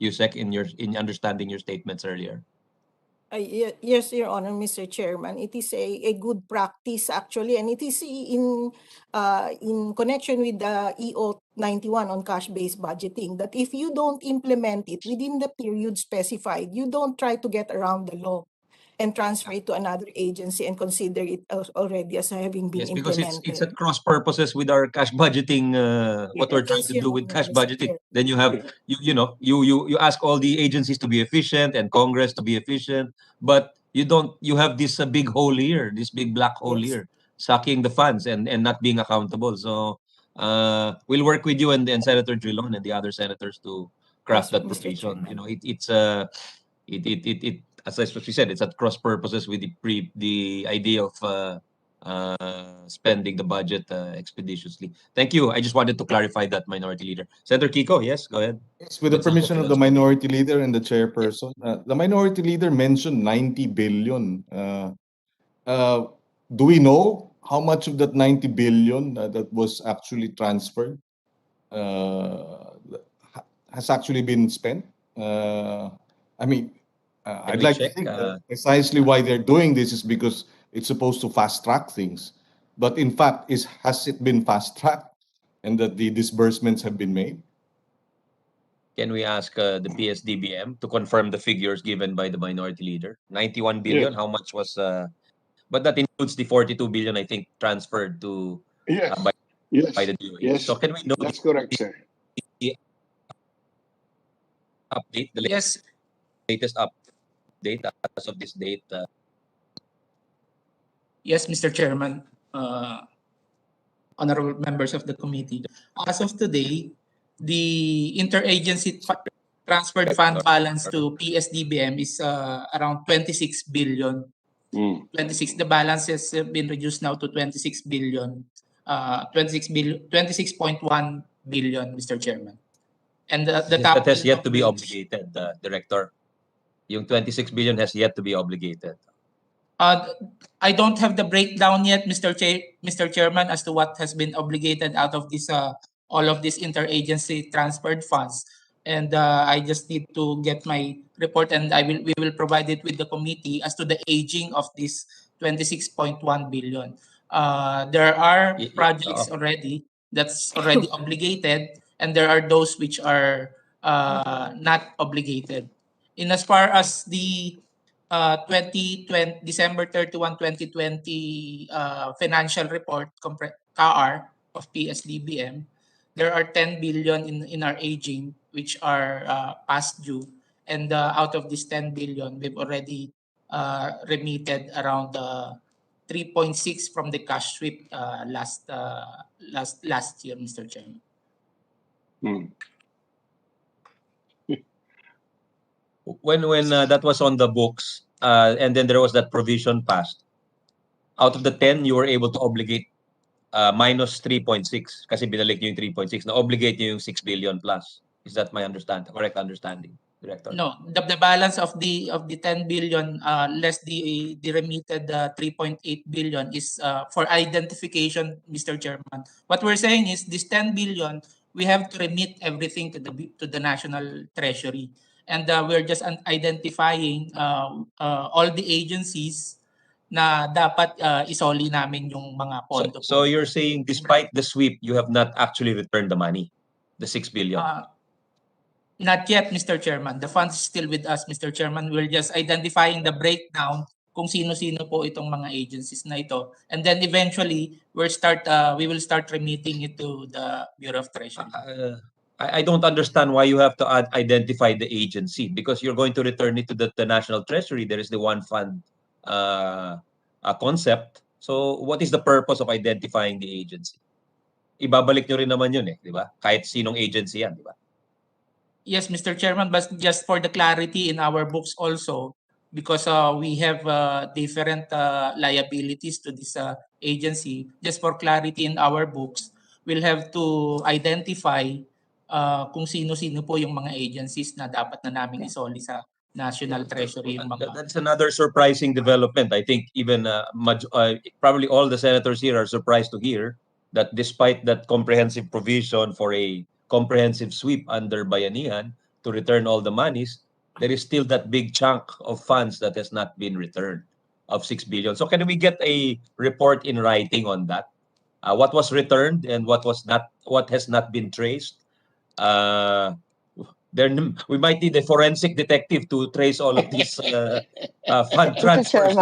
Yusek, in understanding your statements earlier? Yes, Your Honor, Mr. Chairman. It is a good practice actually, and it is in connection with the EO 91 on cash-based budgeting, that if you don't implement it within the period specified, you don't try to get around the law and transfer it to another agency and consider it already as having been Yes, because implemented. it's at cross purposes with our cash budgeting. What we're trying Yes, to do Your with Honor, cash Mr. budgeting. Chair. Then you have you ask all the agencies to be efficient and Congress to be efficient, but you have this big hole here, this big black hole Yes. here, sucking the funds and not being accountable. So we'll work with you and Senator Drilon and the other senators to craft Yes, that Mr. provision. Chairman. It as we said, it's at cross purposes with the idea of spending the budget expeditiously. Thank you. I just wanted to clarify that, Minority Leader. Senator Kiko, yes, go ahead. Yes, with the That's not permission of the what Minority Leader and the Chairperson, the Minority Leader mentioned 90 billion. Do we know how much of that 90 billion that was actually transferred has actually been spent? I mean, I'd we like to check? think that precisely why they're doing this is because it's supposed to fast track things. But in fact, has it been fast tracked and that the disbursements have been made? Can we ask the PSDBM to confirm the figures given by the Minority Leader? 91 billion, Yes. how much was but that includes the 42 billion, I think, transferred to Yes. by Yes. the DOH. Yes. So can we know That's correct, sir. the update, the Yes, latest update as of this date? yes, Mr. Chairman, honorable members of the committee. As of today, the interagency transferred fund balance to PSDBM is around 26 billion. 26. The balance has been reduced now to 26 billion. 26.1 billion, Mr. Chairman. And the top That has bill yet of to be which- obligated, Director. Yung 26 billion has yet to be obligated. I don't have the breakdown yet, Mr. Chairman, as to what has been obligated out of this all of these interagency transferred funds. And I just need to get my report, and we will provide it with the committee as to the aging of this 26.1 billion. There are projects already that's already obligated, and there are those which are not obligated. In as far as the 2020 December 31, 2020 financial report CAR of PSDBM, there are 10 billion in our aging which are past due, and out of this 10 billion we've already remitted around 3.6 from the cash sweep last year, Mr. Chairman. When that was on the books, and then there was that provision passed, out of the 10, you were able to obligate minus 3.6 kasi binalik niyo yung 3.6. Na-obligate niyo yung 6 billion plus. Is that my correct understanding, Director? No, the balance of the 10 billion less the remitted 3.8 billion is for identification, Mr. Chairman. What we're saying is this 10 billion, we have to remit everything to the National Treasury. And we're just identifying all the agencies na dapat isoli namin yung mga pondo. So you're saying despite the sweep, you have not actually returned the money, the 6 billion? Not yet, Mr. Chairman. The funds is still with us, Mr. Chairman. We're just identifying the breakdown kung sino-sino po itong mga agencies na ito. And then eventually, we will start remitting it to the Bureau of Treasury. I don't understand why you have to identify the agency, because you're going to return it to the National Treasury. There is the one fund concept. So what is the purpose of identifying the agency? Ibabalik nyo rin naman yun di ba? Kahit sinong agency yan, di ba? Yes, Mr. Chairman, but just for the clarity in our books also, because we have different liabilities to this agency, just for clarity in our books, we'll have to identify kung sino-sino po yung mga agencies na dapat na namin isoli sa National Treasury. Yung mga... That's another surprising development. I think even probably all the senators here are surprised to hear that despite that comprehensive provision for a comprehensive sweep under Bayanihan to return all the monies, there is still that big chunk of funds that has not been returned of 6 billion. So can we get a report in writing on that? What was returned and what has not been traced? We might need a forensic detective to trace all of these fund transfers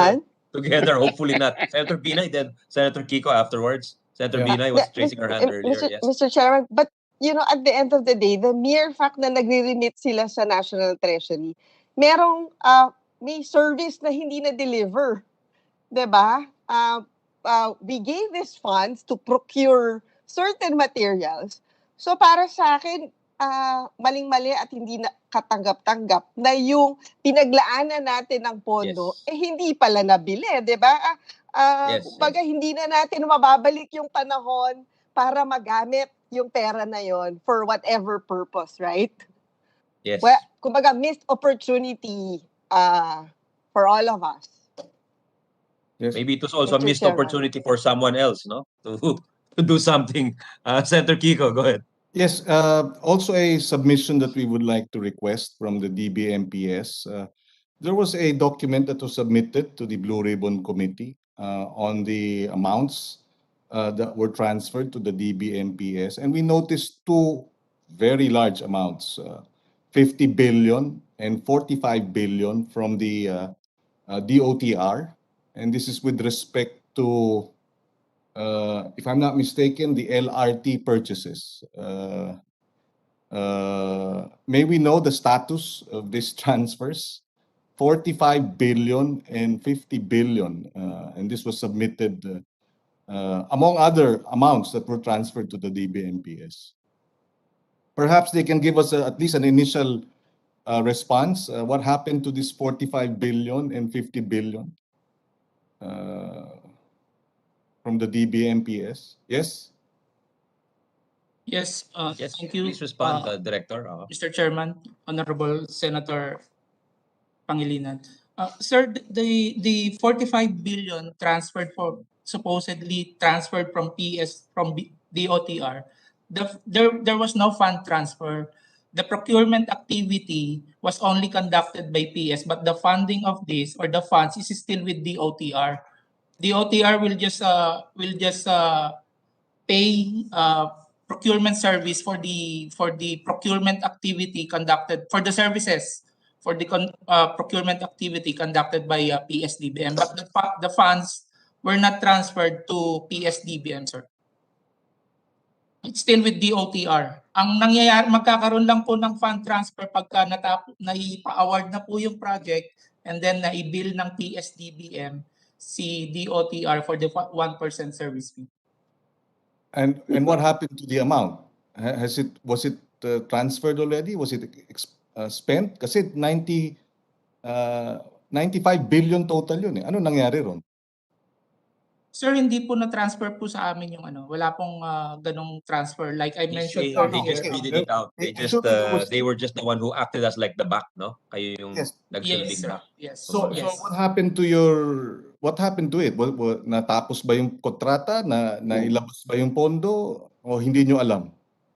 together. Hopefully not. Senator Binay, then Senator Kiko afterwards. Senator Binay was raising her hand earlier. Yes. Mr. Chairman, but at the end of the day, the mere fact na nagre-remit sila sa National Treasury, may service na hindi na-deliver. Diba? We gave these funds to procure certain materials. So para sa akin, maling-mali at hindi na katanggap-tanggap na yung pinaglaanan natin ng pondo, hindi pala nabili. Diba? Baga hindi na natin mababalik yung panahon para magamit yung pera na yon for whatever purpose, right? Yes. Well, kumbaga missed opportunity for all of us. Yes. Maybe it was also a missed opportunity for someone else, no? To do something. Senator Kiko, go ahead. Yes, also a submission that we would like to request from the DBMPS. There was a document that was submitted to the Blue Ribbon Committee on the amounts that were transferred to the DBMPS, and we noticed two very large amounts, 50 billion and 45 billion from the DOTR, and this is with respect to, if I'm not mistaken, the LRT purchases. May we know the status of these transfers? 45 billion and 50 billion, and this was submitted among other amounts that were transferred to the DBMPS. Perhaps they can give us at least an initial response. What happened to this 45 billion and 50 billion from the DBMPS? Yes? Yes, thank you. Please respond, Director. Mr. Chairman, Honorable Senator Pangilinan. Sir, the 45 billion supposedly transferred from DOTR, there was no fund transfer. The procurement activity was only conducted by PS, but the funding of this or the funds is still with DOTR. DOTR will just pay procurement service for the procurement activity conducted for the services for the procurement activity conducted by Psdbm, but the funds were not transferred to Psdbm, sir. It's still with DOTR. Ang nangyayari, magkakaroon lang po ng fund transfer pagka naipa-award na po yung project and then naibill ng Psdbm si DOTR for the 1% service fee. And what happened to the amount? Was it transferred already? Was it spent? Kasi 95 billion total yun eh. Ano nangyari ron? Sir, hindi po na-transfer po sa amin yung ano. Wala pong ganong transfer. Like I mentioned They just earlier. readed it out. They were just the one who acted as like the back, no? Kayo yung Yes. nagsilbing Yes, sir. back. Yes. So yes. what happened to it? Natapos ba yung kontrata? Nailabas ba yung pondo? O hindi nyo alam?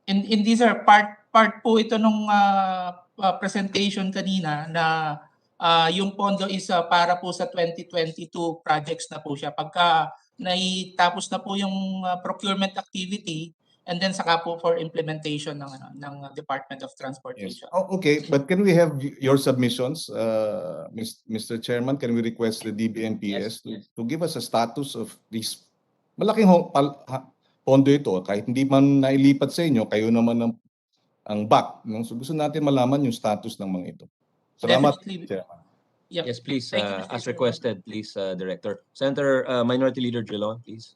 Hindi sir, part po ito nung presentation kanina na yung pondo is para po sa 2022 projects na po siya. Pagka naitapos na po yung procurement activity, and then saka po for implementation ng Department of Transportation. Yes. Oh, okay, but can we have your submissions, Mr. Chairman? Can we request the DBMPS to give us a status of this malaking pondo ito? Kahit hindi man nailipat sa inyo, kayo naman ang back. No? So gusto natin malaman yung status ng mga ito. Salamat, Definitely. Chairman. Yep. Yes, please, Thank you, Mr. as Chairman. requested, please, Director. Senator Minority Leader Drilon, please.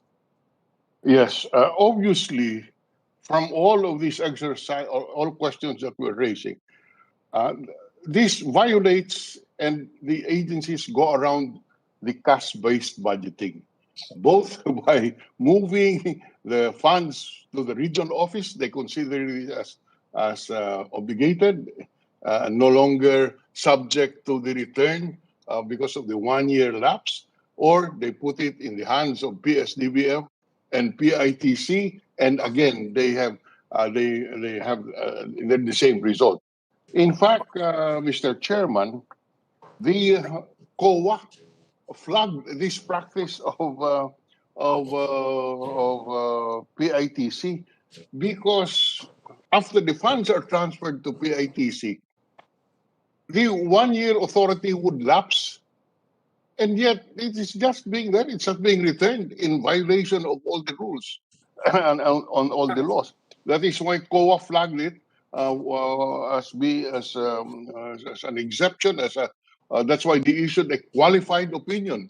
Yes, obviously, from all of these exercise, all questions that we're raising, this violates and the agencies go around the cash-based budgeting, both by moving the funds to the regional office. They consider it as obligated, no longer subject to the return because of the 1-year lapse, or they put it in the hands of Psdbm and PITC, and again they have the same result. In fact, Mr. Chairman, the COA flagged this practice of PITC because after the funds are transferred to PITC, the 1-year authority would lapse, and yet it is just being there. It's just being returned in violation of all the rules and on all the laws. That is why COA flagged it as an exception. That's why they issued a qualified opinion,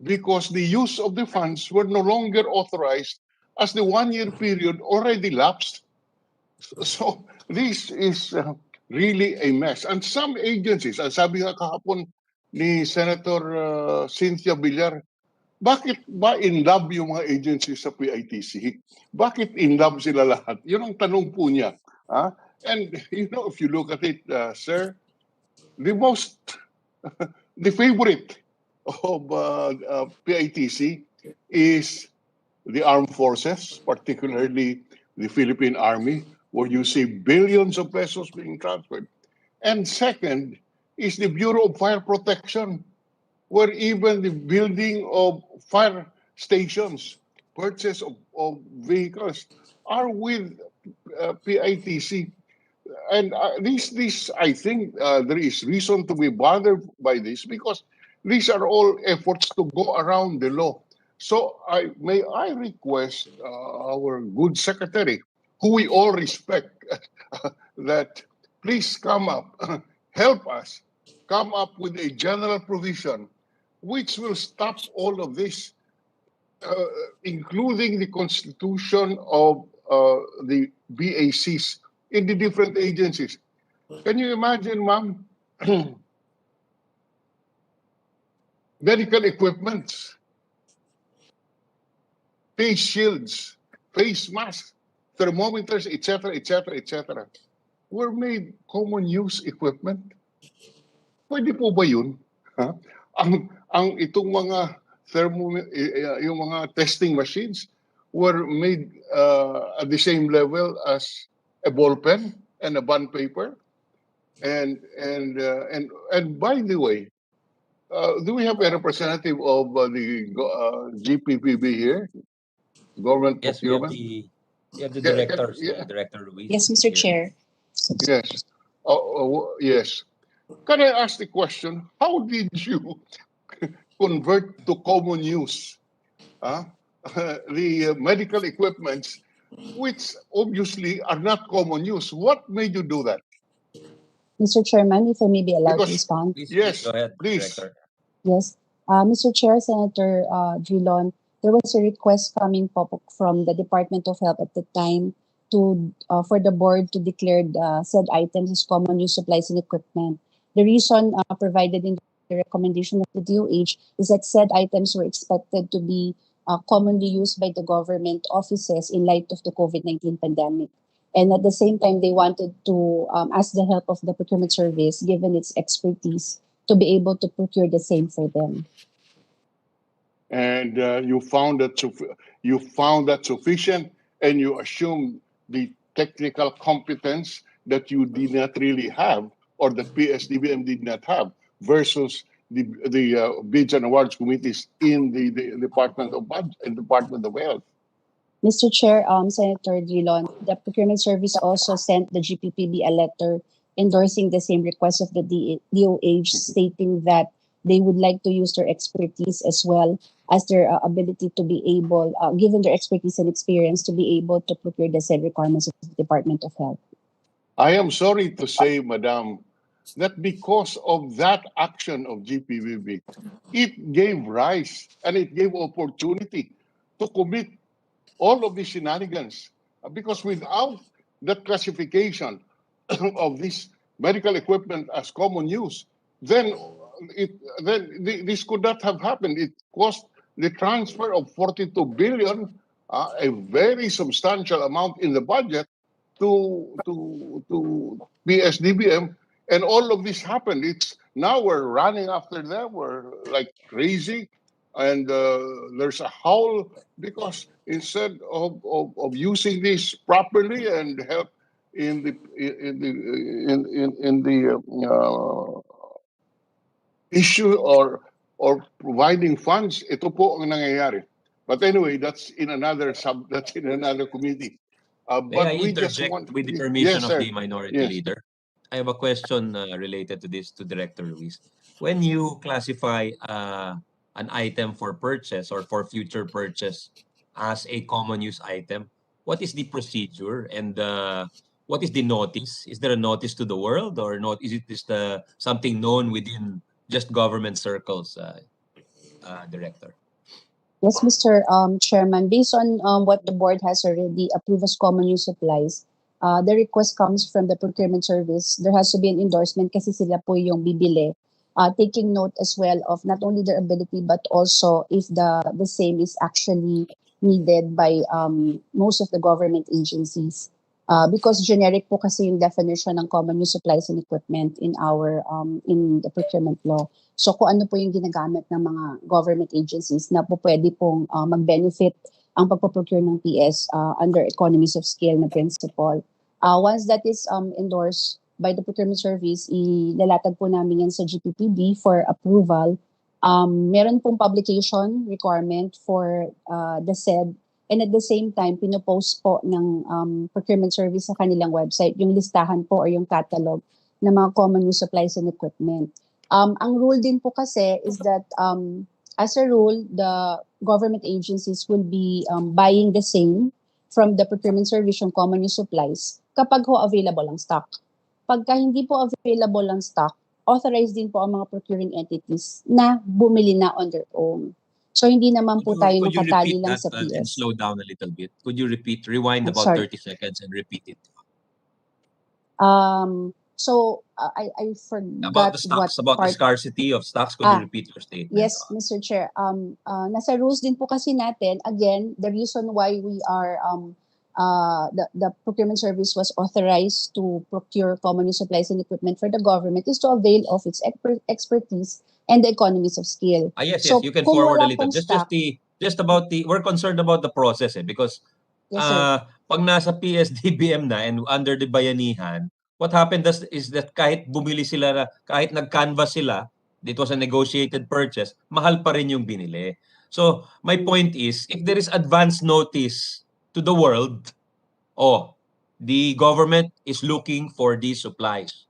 because the use of the funds were no longer authorized as the 1-year period already lapsed. So this is really a mess. And some agencies, ang sabi nga kahapon ni Senator Cynthia Villar, bakit ba in love yung mga agencies sa PITC? Bakit in love sila lahat? Yun ang tanong po niya. And if you look at it, sir, the favorite of PITC is the armed forces, particularly the Philippine Army, where you see billions of pesos being transferred. And second is the Bureau of Fire Protection, where even the building of fire stations, purchase of vehicles are with PITC. And this, I think there is reason to be bothered by this, because these are all efforts to go around the law. So may I request our good secretary, who we all respect, that please come up, help us come up with a general provision which will stop all of this, including the constitution of the BACs in the different agencies. Can you imagine, ma'am? Medical equipments, face shields, face masks, thermometers, etc., etc., etc., were made common use equipment. Pwede po ba yun? Ang itong mga yung mga testing machines were made at the same level as a ball pen and a bond paper. And by the way, do we have a representative of the GPPB here? Government Yes, Procurement? we have the directors, Director Ruiz. Yes, Mr. Chair. Yes. Yes. Can I ask the question, how did you convert to common use the medical equipments, which obviously are not common use? What made you do that? Mr. Chairman, if I may be allowed to respond. Yes, go ahead, please. Director. Yes. Mr. Chair, Senator Drilon, there was a request coming from the Department of Health at the time for the board to declare said items as common use supplies and equipment. The reason provided in the recommendation of the DOH is that said items were expected to be commonly used by the government offices in light of the COVID-19 pandemic. And at the same time, they wanted to ask the help of the procurement service, given its expertise, to be able to procure the same for them. And you found that sufficient, and you assumed the technical competence that you did not really have, or that Psdbm did not have, versus the bids and awards committees in the Department of Budget and Department of Health. Mr. Chair, Senator Drilon, the procurement service also sent the GPPB a letter endorsing the same request of the DOH, stating that they would like to use their expertise as well as their ability to be able, given their expertise and experience, to be able to procure the said requirements of the Department of Health. I am sorry to say, Madam, that because of that action of GPPB, it gave rise and it gave opportunity to commit all of these shenanigans. Because without that classification of this medical equipment as common use, then this could not have happened. It caused the transfer of 42 billion, a very substantial amount in the budget, to Psdbm, and all of this happened. It's now we're running after them. We're like crazy, and there's a howl because instead of using this properly and help in the issue or providing funds, ito po ang nangyayari. But anyway, that's in another committee. May I we just interject want, with the permission yes, of sir. the minority Yes. leader? I have a question related to this to Director Luis. When you classify an item for purchase or for future purchase as a common use item, what is the procedure and what is the notice? Is there a notice to the world, or not? Is it just something known within just government circles, Director? Yes, Mr. Chairman, based on what the board has already approved as common use supplies, the request comes from the procurement service. There has to be an endorsement kasi sila po yung bibili. Taking note as well of not only their ability but also if the same is actually needed by most of the government agencies. Because generic po kasi yung definition ng common use supplies and equipment in our in the procurement law. So kung ano po yung ginagamit ng mga government agencies na po pwede pong mag-benefit ang pagpaprocure ng PS under economies of scale na principle. Once that is endorsed by the procurement service, ilalatag po namin yan sa GPPB for approval. Meron pong publication requirement for the said, and at the same time, pinopost po ng procurement service sa kanilang website yung listahan po or yung catalog ng mga common use supplies and equipment. Ang rule din po kasi is that as a rule, the government agencies will be buying the same from the procurement service yung common use supplies kapag ho available ang stock. Pagka hindi po available ang stock, authorized din po ang mga procuring entities na bumili na on their own. So hindi naman po tayo nakatali lang sa PS. And slow down a little bit? Could you rewind about 30 seconds and repeat it? So I forgot about the stocks, about the scarcity of stocks. Could you repeat your statement? Yes, Mr. Chair. Nasa rules din po kasi natin, again, the reason why we are the procurement service was authorized to procure common use supplies and equipment for the government is to avail of its expertise and the economies of scale. Yes, so, you can forward a little. Just about we're concerned about the process because yes, pag nasa Psdbm na and under the bayanihan, what happened is that kahit bumili sila, kahit nag-canvas sila, it was a negotiated purchase, mahal pa rin yung binili. So, my point is, if there is advance notice to the world, the government is looking for these supplies.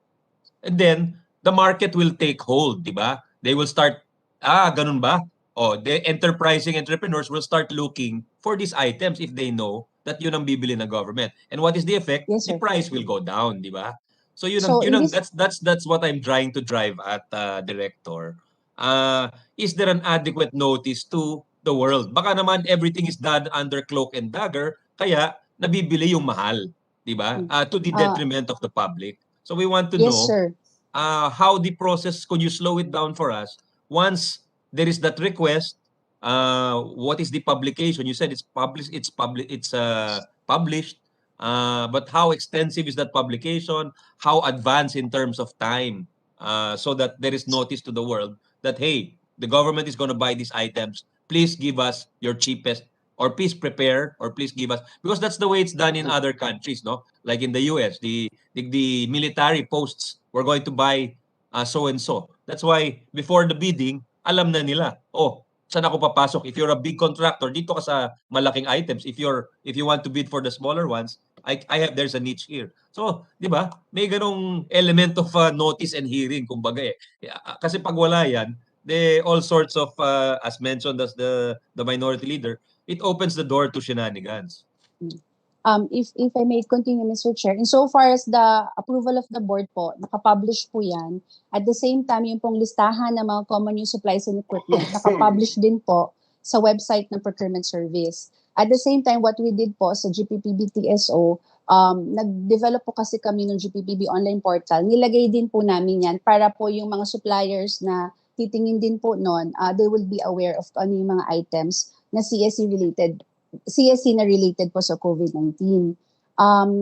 And then, the market will take hold, di ba? They will start, ganun ba? The enterprising entrepreneurs will start looking for these items if they know that yun ang bibili ng government. And what is the effect? Yes, the price will go down, di ba? So that's what I'm trying to drive at, Director. Is there an adequate notice to the world? Baka naman everything is done under cloak and dagger, kaya nabibili yung mahal, di ba? To the detriment of the public. So we want to Yes, know sir. how the process, could you slow it down for us? Once there is that request, what is the publication? You said it's published, published. But how extensive is that publication? How advanced in terms of time? So that there is notice to the world that, hey, the government is going to buy these items. Please give us your cheapest, or please prepare, or please give us, because that's the way it's done in other countries, no? Like in the US, the military posts, we're going to buy so and so. That's why before the bidding, alam na nila, oh, saan ako papasok? If you're a big contractor, dito ka sa malaking items. If you want to bid for the smaller ones, there's a niche here. So, di ba? May ganong element of notice and hearing, kumbaga eh. Kasi pag wala yan, all sorts of, as mentioned as the minority leader, it opens the door to shenanigans. If I may continue, Mr. Chair, insofar as the approval of the board po, nakapublish po yan. At the same time, yung pong listahan ng mga common use supplies and equipment, nakapublish din po sa website ng procurement service. At the same time, what we did po sa GPPB TSO, nag-develop po kasi kami ng GPPB online portal. Nilagay din po namin yan para po yung mga suppliers na titingin din po noon, they will be aware of ano yung mga items na CSC na related po sa COVID-19.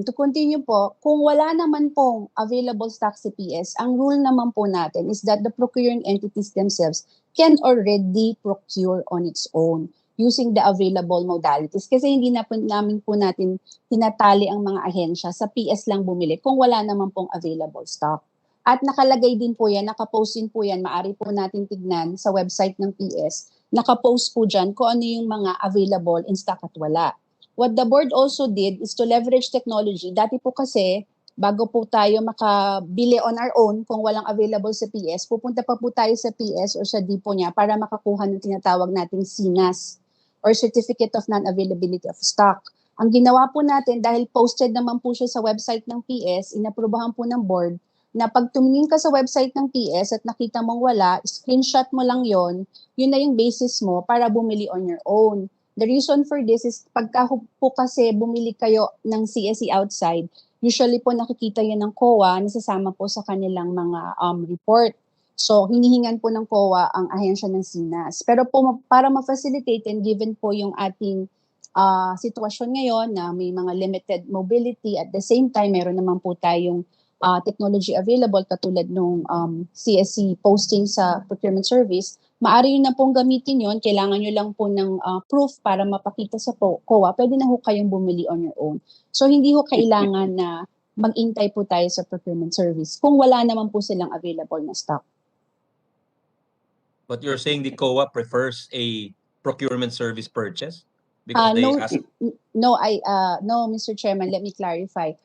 To continue po, kung wala naman pong available stock sa PS, ang rule naman po natin is that the procuring entities themselves can already procure on its own using the available modalities. Kasi hindi na po namin po natin tinatali ang mga ahensya, sa PS lang bumili kung wala naman pong available stock. At nakalagay din po yan, nakapost din po yan, maaari po natin tignan sa website ng PS, nakapost po dyan kung ano yung mga available in stock at wala. What the board also did is to leverage technology. Dati po kasi, bago po tayo makabili on our own kung walang available sa PS, pupunta pa po tayo sa PS or sa depot niya para makakuha ng tinatawag nating SINAS or Certificate of Non-Availability of Stock. Ang ginawa po natin, dahil posted naman po siya sa website ng PS, inaprubahan po ng board, na pag tumingin ka sa website ng PS at nakita mong wala, screenshot mo lang yun na yung basis mo para bumili on your own. The reason for this is pagka po kasi bumili kayo ng CSE outside, usually po nakikita yan ng COA, nasasama po sa kanilang mga report. So, hinihingan po ng COA ang ahensya ng SINAS. Pero po, para ma-facilitate and given po yung ating sitwasyon ngayon na may mga limited mobility, at the same time, meron naman po tayong technology available katulad nung CSC posting sa procurement service, maaari yun na pong gamitin yon. Kailangan nyo lang po ng proof para mapakita sa COA. Pwede na ho kayong bumili on your own. So hindi ho kailangan na mag-intay po tayo sa procurement service kung wala naman po silang available na stock. But you're saying the COA prefers a procurement service purchase? Because no, Mr. Chairman, let me clarify.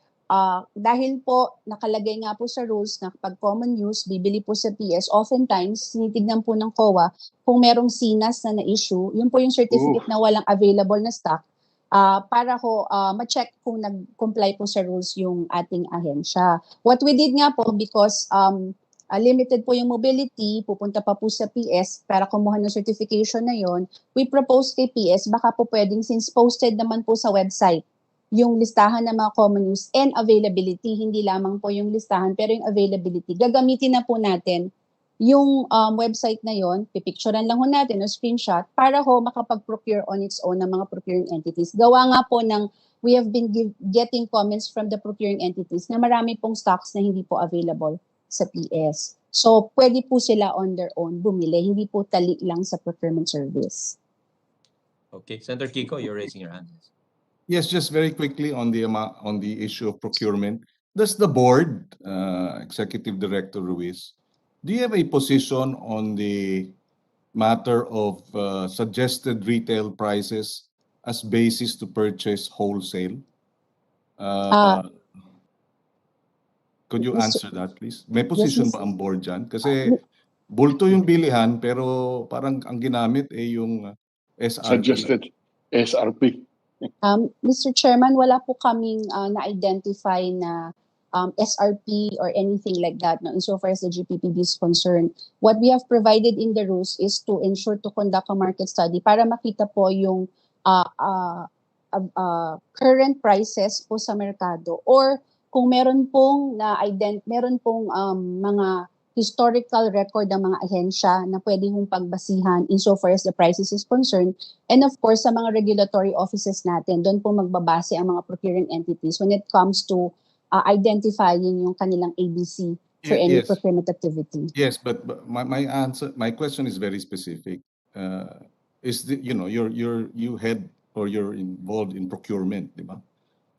Dahil po nakalagay nga po sa rules na pag common use, bibili po sa PS, oftentimes sinitignan po ng COA kung merong SINAS na na-issue, yun po yung certificate na walang available na stock, para ho ma-check kung nag-comply po sa rules yung ating ahensya. What we did nga po, because limited po yung mobility, pupunta pa po sa PS para kumuha ng certification na yon, we proposed kay PS, baka po pwedeng, since posted naman po sa website, yung listahan ng mga common use and availability, hindi lamang po yung listahan, pero yung availability. Gagamitin na po natin yung website na yon, pipicturean lang ho natin o screenshot para ho makapag-procure on its own ng mga procuring entities. Gawa nga po ng, we have been getting comments from the procuring entities na marami pong stocks na hindi po available sa PS. So, pwede po sila on their own bumili, hindi po tali lang sa procurement service. Okay, Senator Kiko, you're raising your hand. Yes, just very quickly on the issue of procurement. Does the board, Executive Director Ruiz, do you have a position on the matter of suggested retail prices as basis to purchase wholesale? Could you answer that, please? May position ba ang board dyan? Kasi bulto yung bilihan, pero parang ang ginamit ay yung SRP. Suggested SRP. Mr. Chairman, wala po kaming na-identify na SRP or anything like that, no, insofar as the GPPB is concerned. What we have provided in the rules is to ensure to conduct a market study para makita po yung current prices po sa merkado, or kung meron pong mga historical record ng mga ahensya na pwede hong pagbasihan insofar as the prices is concerned. And of course, sa mga regulatory offices natin, doon po magbabase ang mga procuring entities when it comes to identifying yung kanilang ABC for any Yes. procurement activity. Yes, but my question is very specific. Is the, you head or you're involved in procurement, di ba?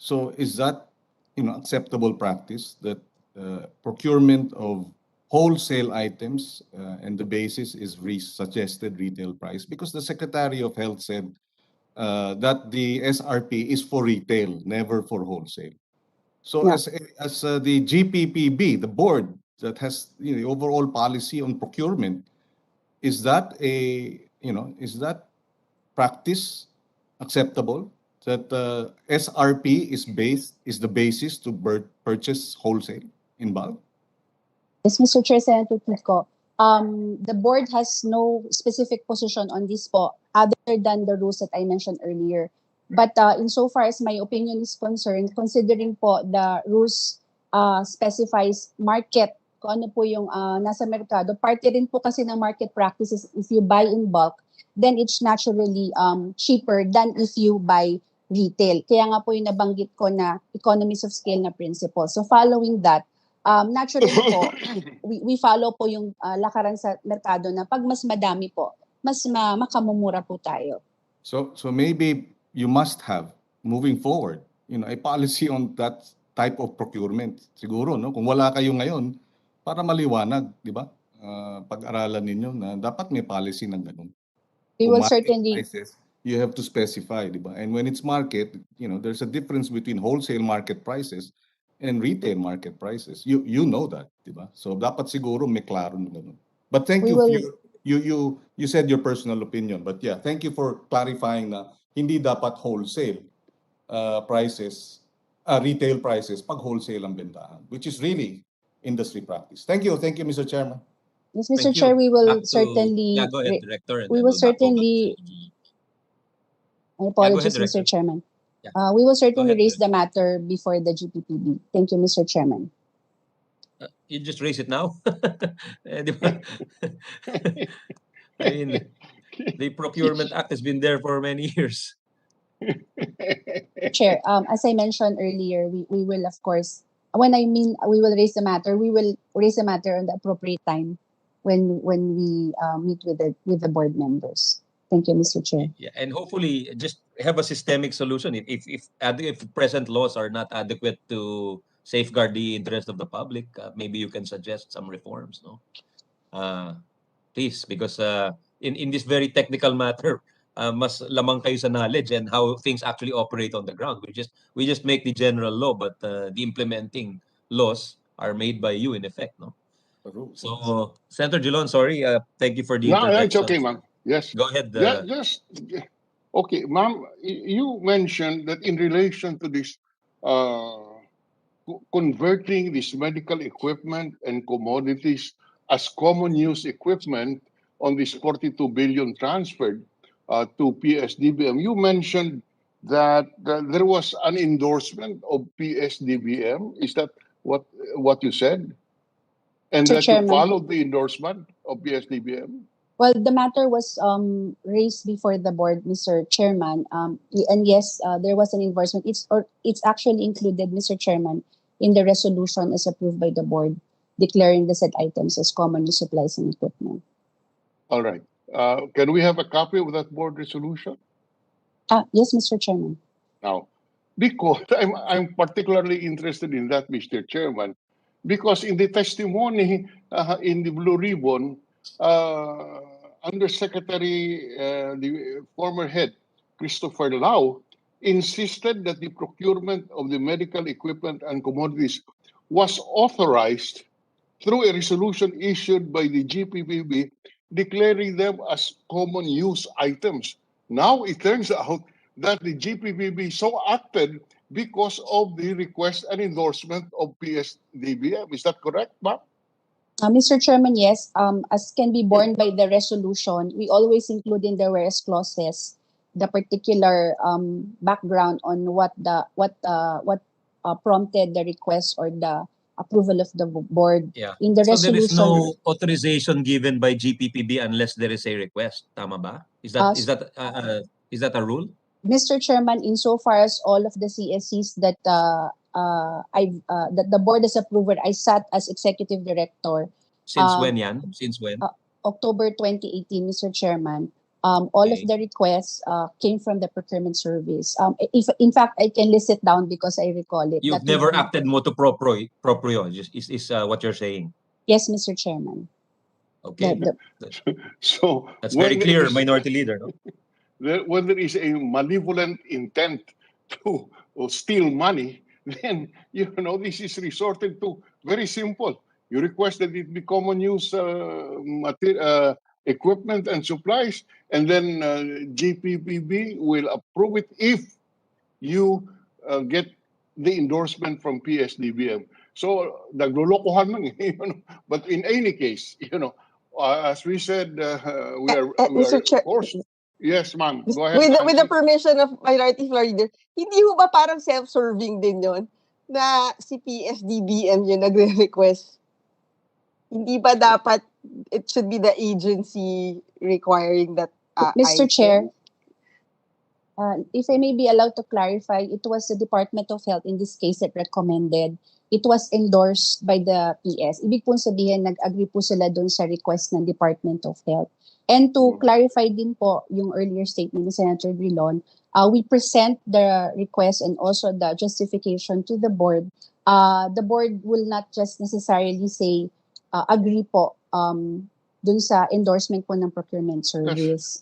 So is that acceptable practice that procurement of wholesale items and the basis is suggested retail price? Because the Secretary of Health said that the SRP is for retail, never for wholesale. So Yeah. as the GPPB, the board that has the overall policy on procurement, is that is that practice acceptable? That SRP is the basis to purchase wholesale in bulk? Yes, Mr. Chair, Senator Kiko. The board has no specific position on this po, other than the rules that I mentioned earlier. But insofar as my opinion is concerned, considering po the rules specifies market, kung ano po yung nasa merkado, parte rin po kasi ng market practices, if you buy in bulk, then it's naturally cheaper than if you buy retail. Kaya nga po yung nabanggit ko na economies of scale na principle. So following that, naturally po, we follow po yung lakaran sa merkado na pag mas madami po, mas makamumura po tayo. So maybe you must have, moving forward, a policy on that type of procurement. Siguro, no? Kung wala kayo ngayon, para maliwanag, di ba? Pag-aralan ninyo na dapat may policy ng ganun. We Kung will market certainly... prices, you have to specify, di ba? And when it's market, there's a difference between wholesale market prices and retail market prices. You know that, di ba? So dapat siguro may klaro na ganun. But thank you for you said your personal opinion, but yeah, thank you for clarifying na hindi dapat wholesale prices, retail prices pag wholesale ang bentahan, which is really industry practice. Thank you, Mr. Chairman. Yes, Mr. Thank Chair, you. we will Back to- certainly... Yeah, go ahead, Director. and we then will we'll back over to certainly... Senator. I apologize, Director. Mr. Chairman. Yeah. We will certainly ahead, raise the matter before the GPPB. Thank you, Mr. Chairman. You just raise it now? Di ba? I mean, the Procurement Act has been there for many years. Chair, as I mentioned earlier, we will, of course, when I mean we will raise the matter, we will raise the matter on the appropriate time when we meet with the board members. Thank you, Mr. Chair. Yeah, and hopefully just have a systemic solution. If present laws are not adequate to safeguard the interest of the public, maybe you can suggest some reforms, no? Please, because in this very technical matter, mas lamang kayo sa knowledge and how things actually operate on the ground. We just make the general law, but the implementing laws are made by you in effect, no? So, Senator Gilon, sorry, thank you for the No, interjection. it's okay, ma'am. Yes. Go ahead. Okay, ma'am, you mentioned that in relation to this converting this medical equipment and commodities as common use equipment on this 42 billion transferred to Psdbm, you mentioned that there was an endorsement of Psdbm. Is that what you said? And Mr. that Chairman. you followed the endorsement of Psdbm? Well, the matter was raised before the board, Mr. Chairman, and yes, there was an endorsement. It's actually included, Mr. Chairman, in the resolution as approved by the board, declaring the said items as common use supplies and equipment. All right. Can we have a copy of that board resolution? Yes, Mr. Chairman. Now, because I'm particularly interested in that, Mr. Chairman, because in the testimony in the Blue Ribbon, Undersecretary, the former head, Christopher Lau, insisted that the procurement of the medical equipment and commodities was authorized through a resolution issued by the GPPB declaring them as common use items. Now it turns out that the GPPB so acted because of the request and endorsement of Psdbm. Is that correct, ma'am? Mr. Chairman, yes. As can be borne by the resolution, we always include in the whereas clauses the particular background on what prompted the request or the approval of the board. Yeah. In the So there is resolution, no authorization given by GPPB unless there is a request. Tama ba? Is that a rule? Mr. Chairman, insofar as all of the CSCs that that the board has approved, I sat as executive director. Since when yan? Since when? October 2018, Mr. Chairman. All of Okay. the requests came from the procurement service. If in fact I can list it down because I recall it. You've That would never be- acted motu proprio, is what you're saying. Yes, Mr. Chairman. Okay. So That's very when there clear, is- Minority Leader. No? when there is a malevolent intent to steal money, then this is resorted to very simple. You request that it be common use equipment and supplies, and then GPPB will approve it if you get the endorsement from Psdbm. So naglolokohan lang eh, But in any case, as we said, we are Mr. Chair, forced. Yes, ma'am. Go ahead. with the Nancy. permission of Minority Floor Leader, hindi ho ba parang self-serving din yun na si Psdbm yung nagre-request? Hindi ba dapat it should be the agency requiring that Mr. item? Chair, if I may be allowed to clarify, it was the Department of Health in this case that recommended. It was endorsed by the PS. Ibig po sabihin, nag-agree po sila dun sa request ng Department of Health. And to clarify din po yung earlier statement ni Senator Drilon, we present the request and also the justification to the board. The board will not just necessarily say, agree po dun sa endorsement po ng procurement service.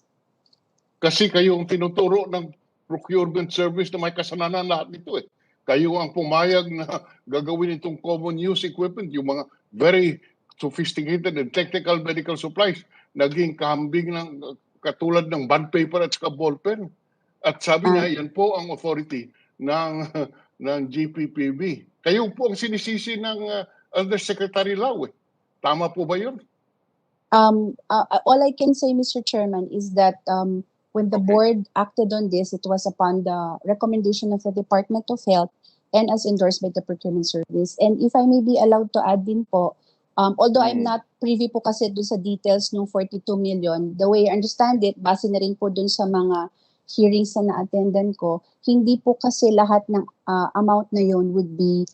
Kasi kayo ang tinuturo ng procurement service na may kasalanan lahat nito eh. Kayo ang pumayag na gagawin itong common use equipment, yung mga very sophisticated and technical medical supplies, naging kahambing ng katulad ng bond paper at saka ballpen. At sabi niya, yan po ang authority ng GPPB. Kayo po ang sinisisi ng Undersecretary Lau eh. Tama po ba yun? All I can say, Mr. Chairman, is that when the board acted on this, it was upon the recommendation of the Department of Health and as endorsed by the procurement service. And if I may be allowed to add din po, although I'm not privy po kasi dun sa details ng 42 million, the way I understand it, base na rin po dun sa mga hearings na na-attendan ko, hindi po kasi lahat ng amount na yun would be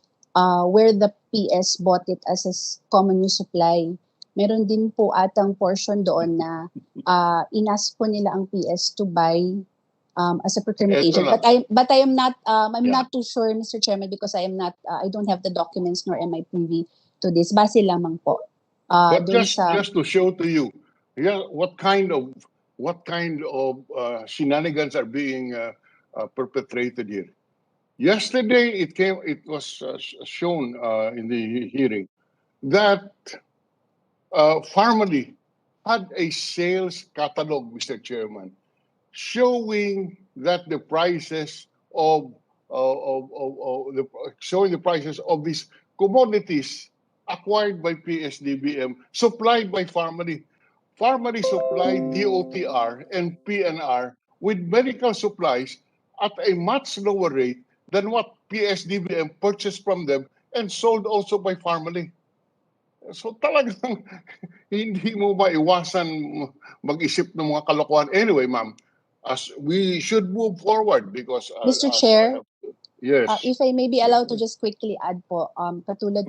where the PS bought it as a common use supply. Meron din po atang portion doon na inas po nila ang PS to buy as a procurement Eto agent. lang. But I am not I'm Yeah. not too sure, Mr. Chairman, because I am not I don't have the documents nor am I privy to this. Base lamang po. But Dun just to show to you, what kind of shenanigans are being perpetrated here. Yesterday, it was shown in the hearing that Pharmaly had a sales catalog, Mr. Chairman, showing that the prices of these commodities acquired by Psdbm, supplied by Pharmaly. Pharmaly supplied DOTR and PNR with medical supplies at a much lower rate than what Psdbm purchased from them and sold also by Pharmaly. So talagang hindi mo maiwasan mag-isip ng mga kalokohan. Anyway, ma'am, as we should move forward because Mr. Chair, yes. if I may be allowed to just quickly add po, katulad,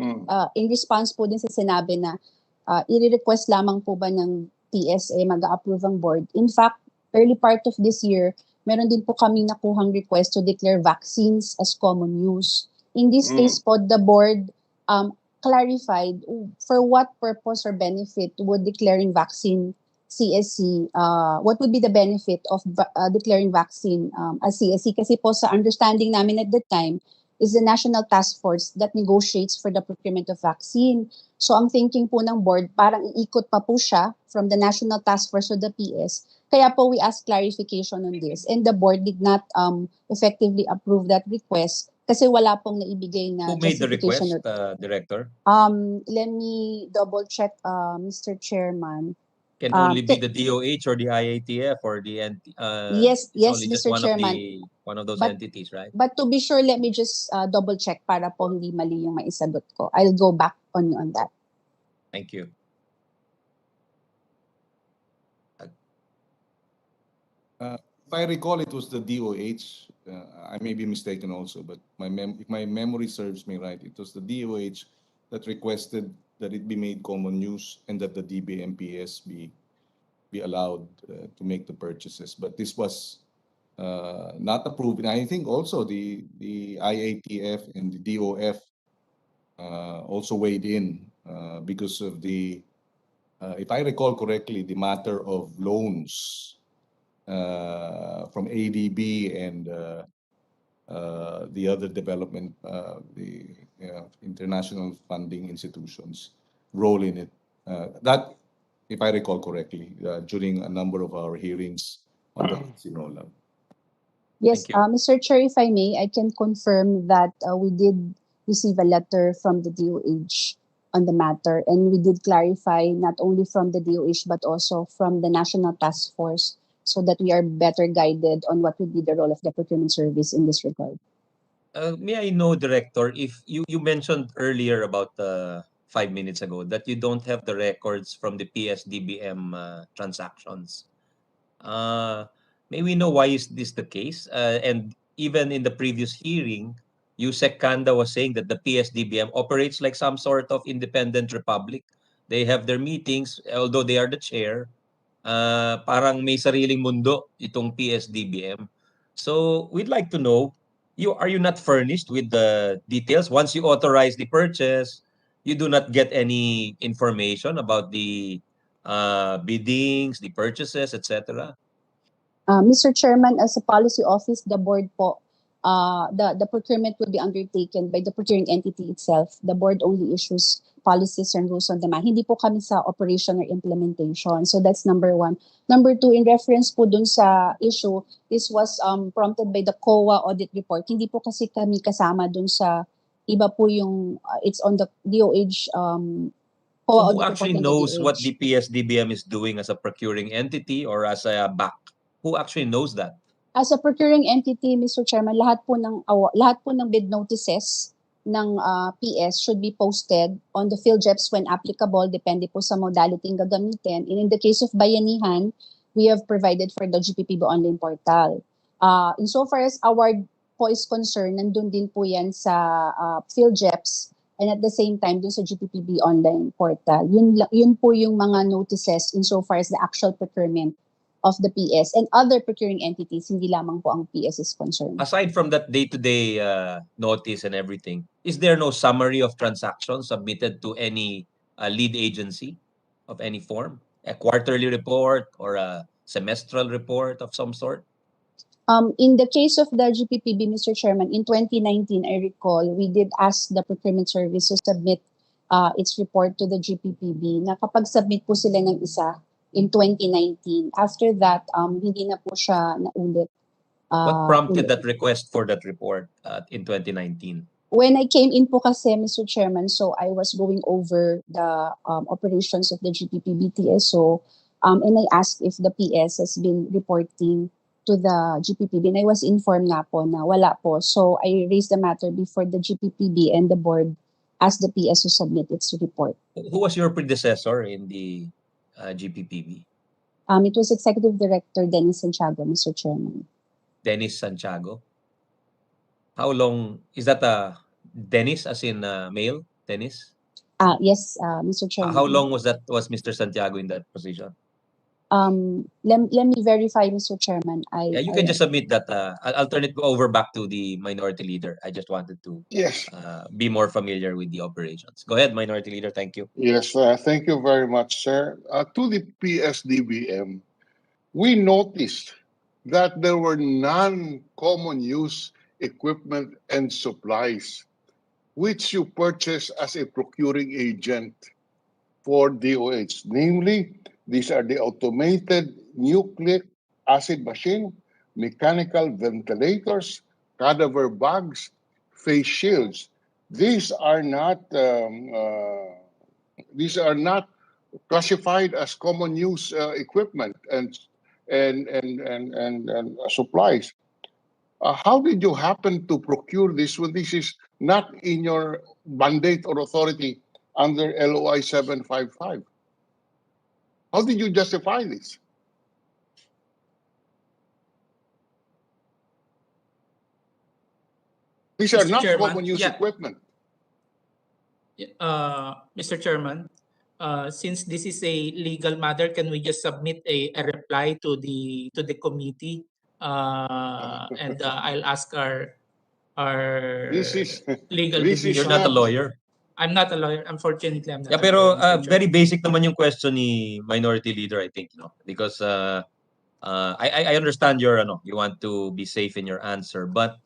in response po din sa sinabi na i-request lamang po ba ng PSA mag-approve ang board. In fact, early part of this year, meron din po kaming nakuhang request to declare vaccines as common use. In this case po, the board clarified for what purpose or benefit would declaring vaccine CSC, what would be the benefit of declaring vaccine as CSC? Kasi po sa understanding namin at the time is the National Task Force that negotiates for the procurement of vaccine. So ang thinking po ng board, parang iikot pa po siya from the National Task Force to the PS. Kaya po we asked clarification on this and the board did not effectively approve that request kasi wala pong naibigay na Who made the request, justification. Director? Let me double check, Mr. Chairman. Can only be Ca- the DOH or the IATF or the Yes, it's yes, only just Mr. Chairman. one of those But entities, right? but to be sure, let me just double check para po hindi mali yung maisagot ko. I'll go back on you on that. Thank you. If I recall, it was the DOH. I may be mistaken also, but if my memory serves me right, it was the DOH that requested that it be made common use and that the DBMPS be allowed to make the purchases. But this was not approved. And I think also the IATF and the DOF also weighed in because of the, if I recall correctly, the matter of loans from ADB and the other development, the international funding institutions role in it. That, if I recall correctly, during a number of our hearings on the Sinola. Yes, Thank you. Mr. Chair, if I may, I can confirm that we did receive a letter from the DOH on the matter, and we did clarify not only from the DOH but also from the National Task Force so that we are better guided on what would be the role of the procurement service in this regard. May I know, Director, if you mentioned earlier about 5 minutes ago that you don't have the records from the Psdbm transactions. May we know why is this the case? And even in the previous hearing, Yusek Kanda was saying that the Psdbm operates like some sort of independent republic. They have their meetings, although they are the chair. Parang may sariling mundo itong Psdbm. So we'd like to know, are you not furnished with the details? Once you authorize the purchase, you do not get any information about the biddings, the purchases, etc. Mr. Chairman, as a policy office, the board po, the procurement will be undertaken by the procuring entity itself. The board only issues policies and rules on demand. Hindi po kami sa operation or implementation. So that's number one. Number two, in reference po dun sa issue, this was prompted by the COA audit report. Hindi po kasi kami kasama dun sa iba po yung, it's on the DOH COA So who audit actually report ng knows DOH. what the Psdbm is doing as a procuring entity or as a back? Who actually knows that? As a procuring entity, Mr. Chairman, lahat po ng bid notices ng PS should be posted on the PhilJeps when applicable, depende po sa modality ng gagamitin. And in the case of Bayanihan, we have provided for the GPPB online portal. Insofar as award po is concerned, nandun din po yan sa PhilJeps and at the same time dun sa GPPB online portal. Yun po yung mga notices insofar as the actual procurement of the PS and other procuring entities, hindi lamang po ang PS is concerned. Aside from that day-to-day notice and everything, is there no summary of transactions submitted to any lead agency of any form? A quarterly report or a semestral report of some sort? In the case of the GPPB, Mr. Chairman, in 2019, I recall, we did ask the procurement service to submit its report to the GPPB. Nakapag-submit po sila ng isa in 2019. After that, hindi na po siya naulit. What prompted that request for that report in 2019? When I came in po kasi, Mr. Chairman, so I was going over the operations of the GPPB TSO, and I asked if the PS has been reporting to the GPPB, and I was informed na po na wala po. So I raised the matter before the GPPB, and the board asked the PS to submit its report. Who was your predecessor in the GPPB? It was Executive Director Dennis Santiago, Mr. Chairman. Dennis Santiago. How long is that? Dennis, as in male, Dennis? Yes, Mr. Chairman. How long was Mr. Santiago in that position? Let me verify, Mr. Chairman. Yeah, you can just submit that. I'll turn it over back to the minority leader. I just wanted to be more familiar with the operations. Go ahead, minority leader. Thank you. Yes, thank you very much, sir. To the Psdbm, we noticed that there were non-common use equipment and supplies which you purchase as a procuring agent for DOH. Namely, these are the automated nucleic acid machine, mechanical ventilators, cadaver bags, face shields. These are not classified as common use equipment and supplies. How did you happen to procure this when this is not in your mandate or authority under LOI 755? How did you justify this? These are Mr. not Chairman, common use yeah. equipment. Mr. Chairman, since this is a legal matter, can we just submit a reply to the committee? And I'll ask our This is legal this division. is You're not a lawyer. I'm not a lawyer. Unfortunately, I'm not. Yeah, a pero lawyer, Mr. very Chairman. basic naman yung question ni Minority Leader, I think, no? Because I understand your you want to be safe in your answer, but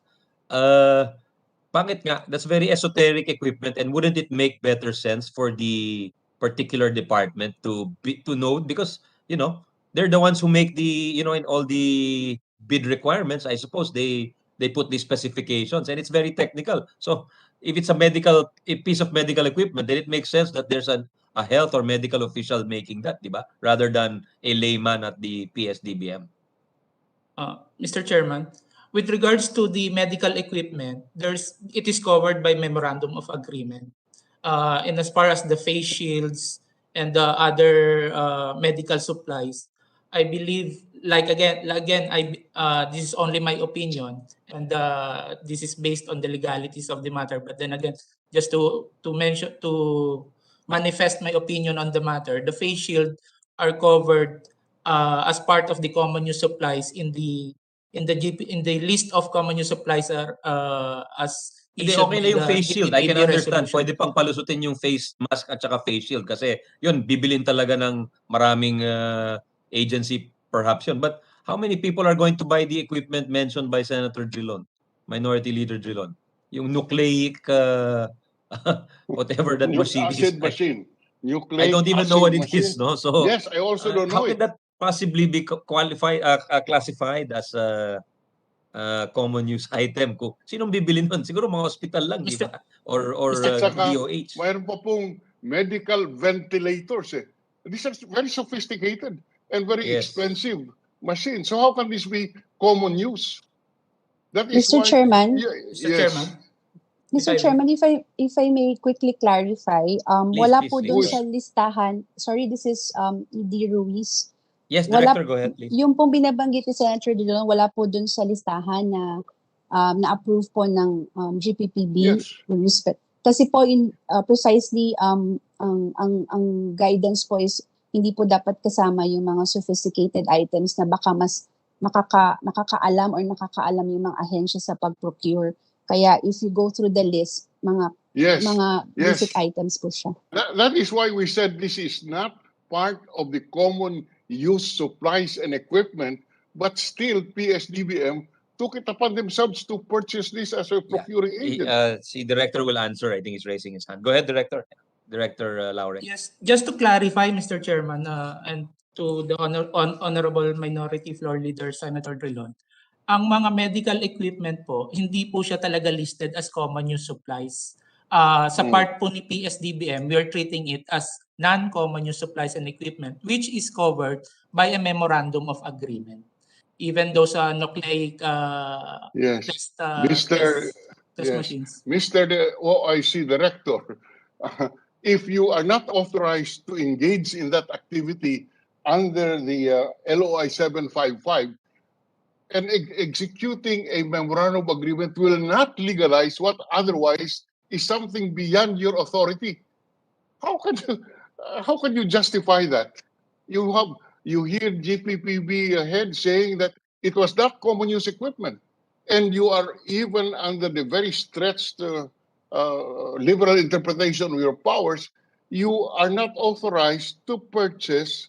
bakit nga? That's very esoteric equipment, and wouldn't it make better sense for the particular department to know, because they're the ones who make the in all the bid requirements. I suppose they put the specifications, and it's very technical. So if it's a piece of medical equipment, then it makes sense that there's a health or medical official making that, diba? Rather than a layman at the Psdbm. Mr. Chairman, with regards to the medical equipment, it is covered by memorandum of agreement. And as far as the face shields and the other medical supplies, I believe, again, this is only my opinion, and this is based on the legalities of the matter. But then again, just to manifest my opinion on the matter, the face shield are covered as part of the common use supplies in the list of common use supplies are as Hindi, issued okay by na yung the face shield. I can GPPB understand. resolution. Pwede pang palusutin yung face mask at saka face shield kasi yun, bibilin talaga ng maraming agency perhaps yun. But how many people are going to buy the equipment mentioned by Senator Drilon, Minority Leader Drilon? Yung nucleic whatever that machine is. Acid machine. I Nucleic don't even know what it is, no? So yes, I also don't know how can that possibly be classified as common use item? Ko sinong bibili nun? Siguro mga hospital lang, di ba? Or DOH. Mayroon pa pong medical ventilators eh. These are very sophisticated and very expensive machines. So how can this be common use? That is Mr. why, Chairman. Mr. Chairman. Mr. Chairman, if I may quickly clarify, wala po dun sa listahan. Sorry, this is ED Ruiz. Yes, Director, go ahead, please. Yung pong binabanggit ni Senator Drilon, wala po dun sa listahan na na-approve po ng GPPB. Yes. With respect. Kasi po precisely ang guidance po is hindi po dapat kasama yung mga sophisticated items na baka mas nakakaalam or nakakaalam yung mga ahensya sa pag-procure. Kaya if you go through the list, mga basic items po siya. That is why we said this is not part of the common use supplies and equipment, but still Psdbm took it upon themselves to purchase this as a procuring agent. Si Director will answer. I think he's raising his hand. Go ahead, Director. Director Laure. Yes, just to clarify, Mr. Chairman, and to the Honorable Minority Floor Leader, Senator Drilon, ang mga medical equipment po, hindi po siya talaga listed as common use supplies. Sa part po ni Psdbm, we are treating it as non-common use supplies and equipment, which is covered by a memorandum of agreement. Even those nucleic test machines. Mr. OIC Director, if you are not authorized to engage in that activity under the LOI 755, and executing a memorandum of agreement will not legalize what otherwise is something beyond your authority. How can you justify that? You hear GPPB head saying that it was not common use equipment, and you are even under the very stretched liberal interpretation of your powers. You are not authorized to purchase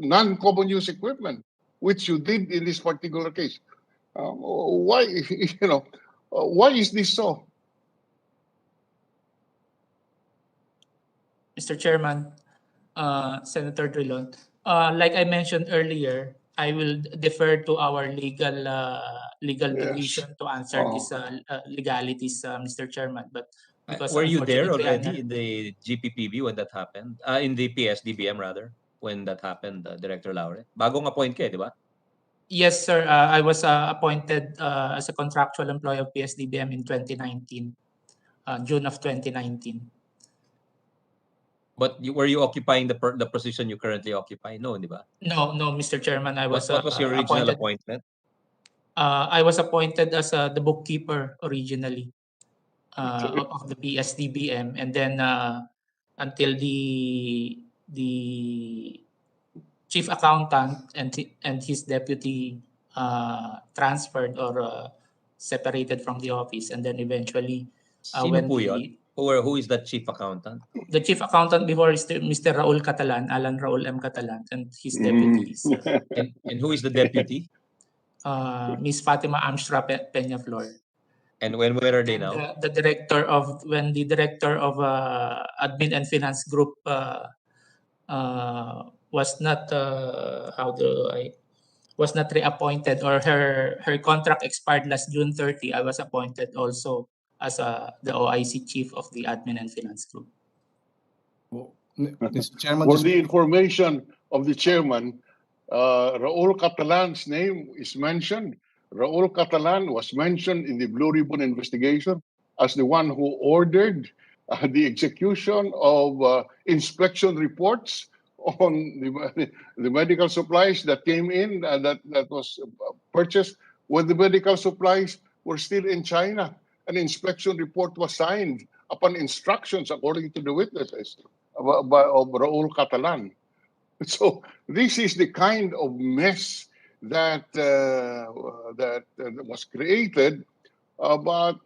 non-common use equipment, which you did in this particular case. Why, why is this so? Mr. Chairman, Senator Drilon, like I mentioned earlier, I will defer to our legal division to answer these legalities, Mr. Chairman. But because Were you there unfortunately, already in the GPPB when that happened? In the PSDBM rather, when that happened, Director Laure? Bagong appoint ka, di ba? yes, sir. I was appointed as a contractual employee of PSDBM in 2019, June of 2019. But were you occupying the position you currently occupy? No, di ba? No, Mr. Chairman, I was What was your original appointed. appointment? I was appointed as the bookkeeper originally of the PSDBM, and then until the chief accountant and his deputy transferred or separated from the office, and then eventually Sino when po yun? Who is that chief accountant? the chief accountant before is Mr. Raul Catalan, Alan Raul M. Catalan, and his deputy is And who is the deputy? Miss Fatima Amstra Peñaflor. And where are they And now? the director of admin and finance group was not was not reappointed, or her contract expired last June 30. I was appointed also as the OIC chief of the admin and finance group. Mr. Chairman, For just the information of the chairman, Raul Catalan's name is mentioned. Raul Catalan was mentioned in the Blue Ribbon investigation as the one who ordered the execution of inspection reports on the medical supplies that came in, that was purchased when the medical supplies were still in China. An inspection report was signed upon instructions, according to the witnesses, of Raul Catalan. So this is the kind of mess that was created. But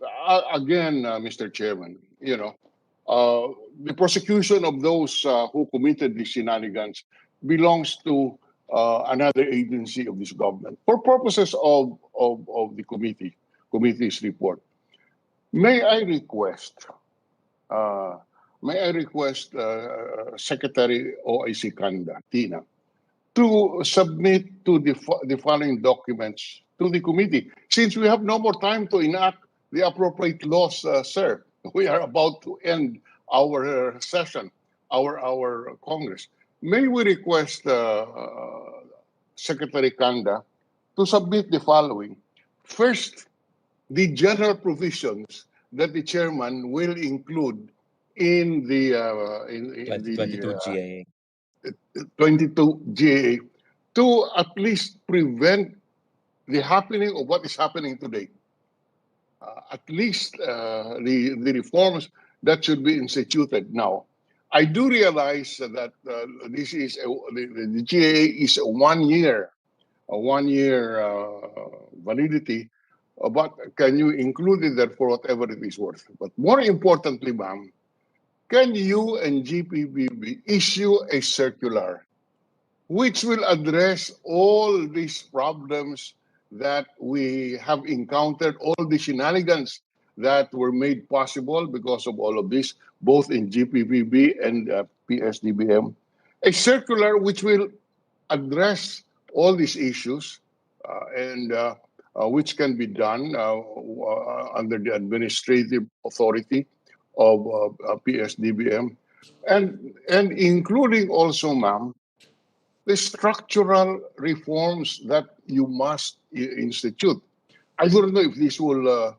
again, Mr. Chairman, the prosecution of those who committed these shenanigans belongs to another agency of this government for purposes of the committee's report. May I request Secretary OIC Kanda, Tina, to submit to the following documents to the committee. Since we have no more time to enact the appropriate laws, sir, we are about to end our session, our Congress. May we request Secretary Kanda to submit the following. First, the general provisions that the chairman will include in the 2022 GIA. 22 GAA to at least prevent the happening of what is happening today. At least the reforms that should be instituted now. I do realize that this is the GAA is a 1 year validity, but can you include it there for whatever it is worth? But more importantly, ma'am, can you and GPPB issue a circular which will address all these problems that we have encountered, all the shenanigans that were made possible because of all of this, both in GPPB and PSDBM? A circular which will address all these issues and which can be done under the administrative authority of PSDBM, and including also, ma'am, the structural reforms that you must institute. I don't know if this will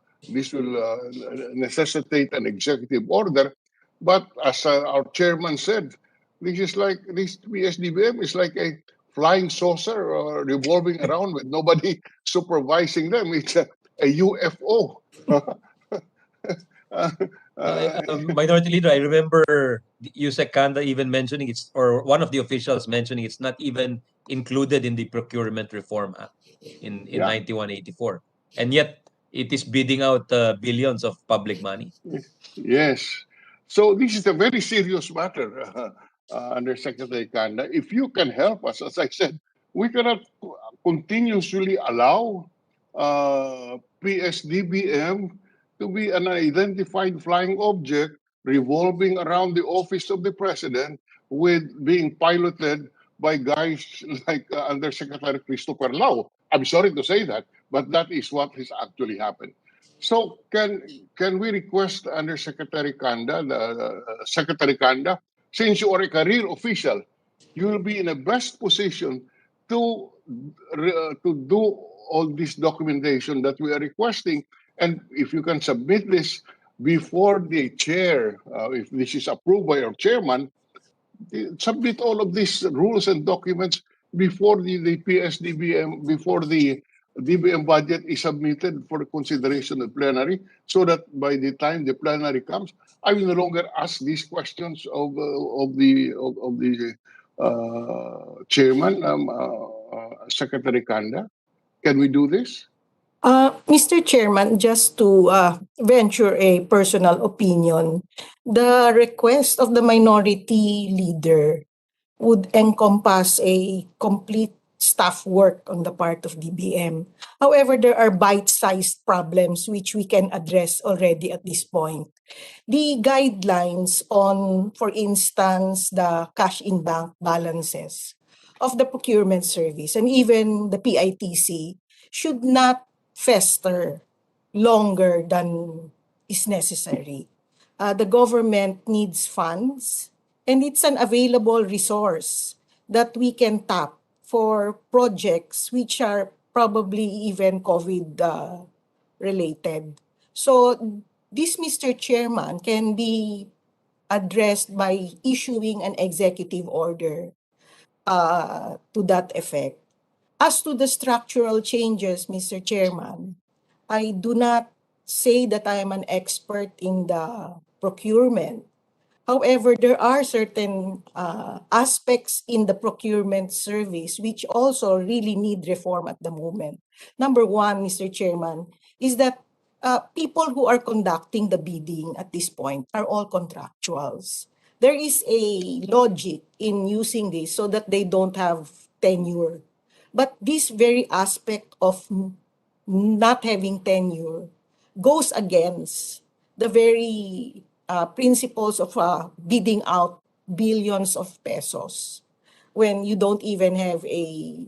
necessitate an executive order, but as our chairman said, this PSDBM is like a flying saucer revolving around with nobody supervising them. It's a UFO. Minority Leader, I remember Yusek Kanda even mentioning or one of the officials mentioning it's not even included in the Procurement Reform Act in 9184. And yet, it is bidding out billions of public money. Yes. So this is a very serious matter, Undersecretary Kanda. If you can help us, as I said, we cannot continuously allow PSDBM to be an identified flying object revolving around the office of the president with being piloted by guys like Undersecretary Christopher Lau. I'm sorry to say that, but that is what has actually happened. So can we request Undersecretary Kanda, Secretary Kanda, since you are a career official, you will be in the best position to do all this documentation that we are requesting, and if you can submit this before the chair, if this is approved by our chairman, submit all of these rules and documents before the PSDBM, before the DBM budget is submitted for consideration of plenary, so that by the time the plenary comes, I will no longer ask these questions of the chairman, Secretary Kanda. Can we do this? Mr. Chairman, just to venture a personal opinion, the request of the minority leader would encompass a complete staff work on the part of DBM. However, there are bite-sized problems which we can address already at this point. The guidelines on, for instance, the cash in bank balances of the procurement service and even the PITC should not fester longer than is necessary. The government needs funds, and it's an available resource that we can tap for projects which are probably even COVID related. So this, Mr. Chairman, can be addressed by issuing an executive order to that effect. As to the structural changes, Mr. Chairman, I do not say that I am an expert in the procurement. However, there are certain aspects in the procurement service which also really need reform at the moment. Number one, Mr. Chairman, is that people who are conducting the bidding at this point are all contractuals. There is a logic in using this so that they don't have tenure. But this very aspect of not having tenure goes against the very principles of bidding out billions of pesos when you don't even have a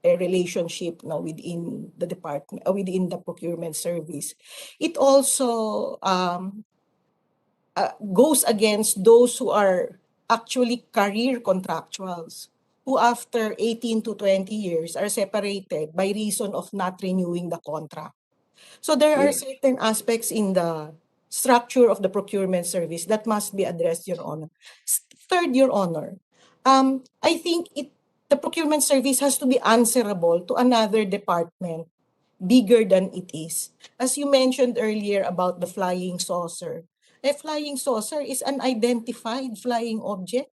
relationship now within the department, within the procurement service. It also goes against those who are actually career contractuals, who after 18 to 20 years are separated by reason of not renewing the contract. So there are certain aspects in the structure of the procurement service that must be addressed, Your Honor. Third, Your Honor, I think the procurement service has to be answerable to another department bigger than it is. As you mentioned earlier about the flying saucer, a flying saucer is an identified flying object.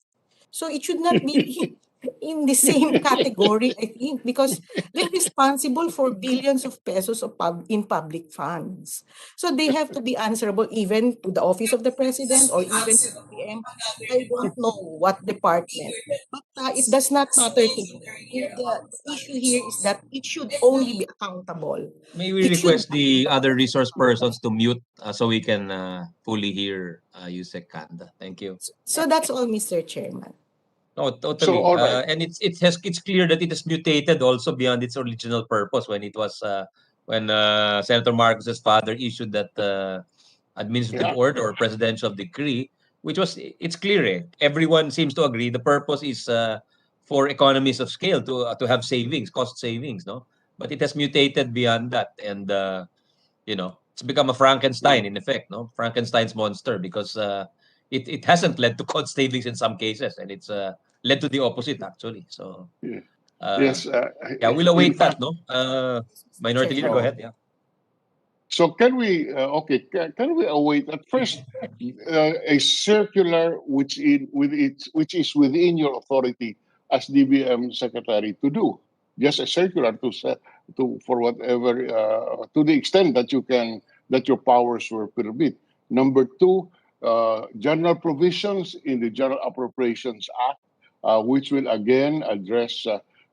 So it should not be in the same category, I think, because they're responsible for billions of pesos in public funds. So they have to be answerable even to the office of the president or even to the PM. I don't know what department, but it does not matter to me. The issue here is that it should only be accountable. May we It should request the other resource persons to mute so we can fully hear Yusek Kanda. Thank you. So that's all, Mr. Chairman. No, totally. So, all right. And it's clear that it is mutated also beyond its original purpose when it was when Senator Marcos's father issued that administrative order or presidential decree, which was it's clear. Everyone seems to agree the purpose is for economies of scale to have savings, cost savings, no? But it has mutated beyond that, and it's become a Frankenstein in effect, no? Frankenstein's monster, because it hasn't led to cost savings in some cases, and it's led to the opposite actually. So Yes. yeah, we'll await in fact, that, no? Minority leader, go ahead. Yeah. So can we can we await at first a circular which is within your authority as DBM secretary to do, just a circular to for whatever to the extent that you can, that your powers will permit. Number two, general provisions in the General Appropriations Act, which will again address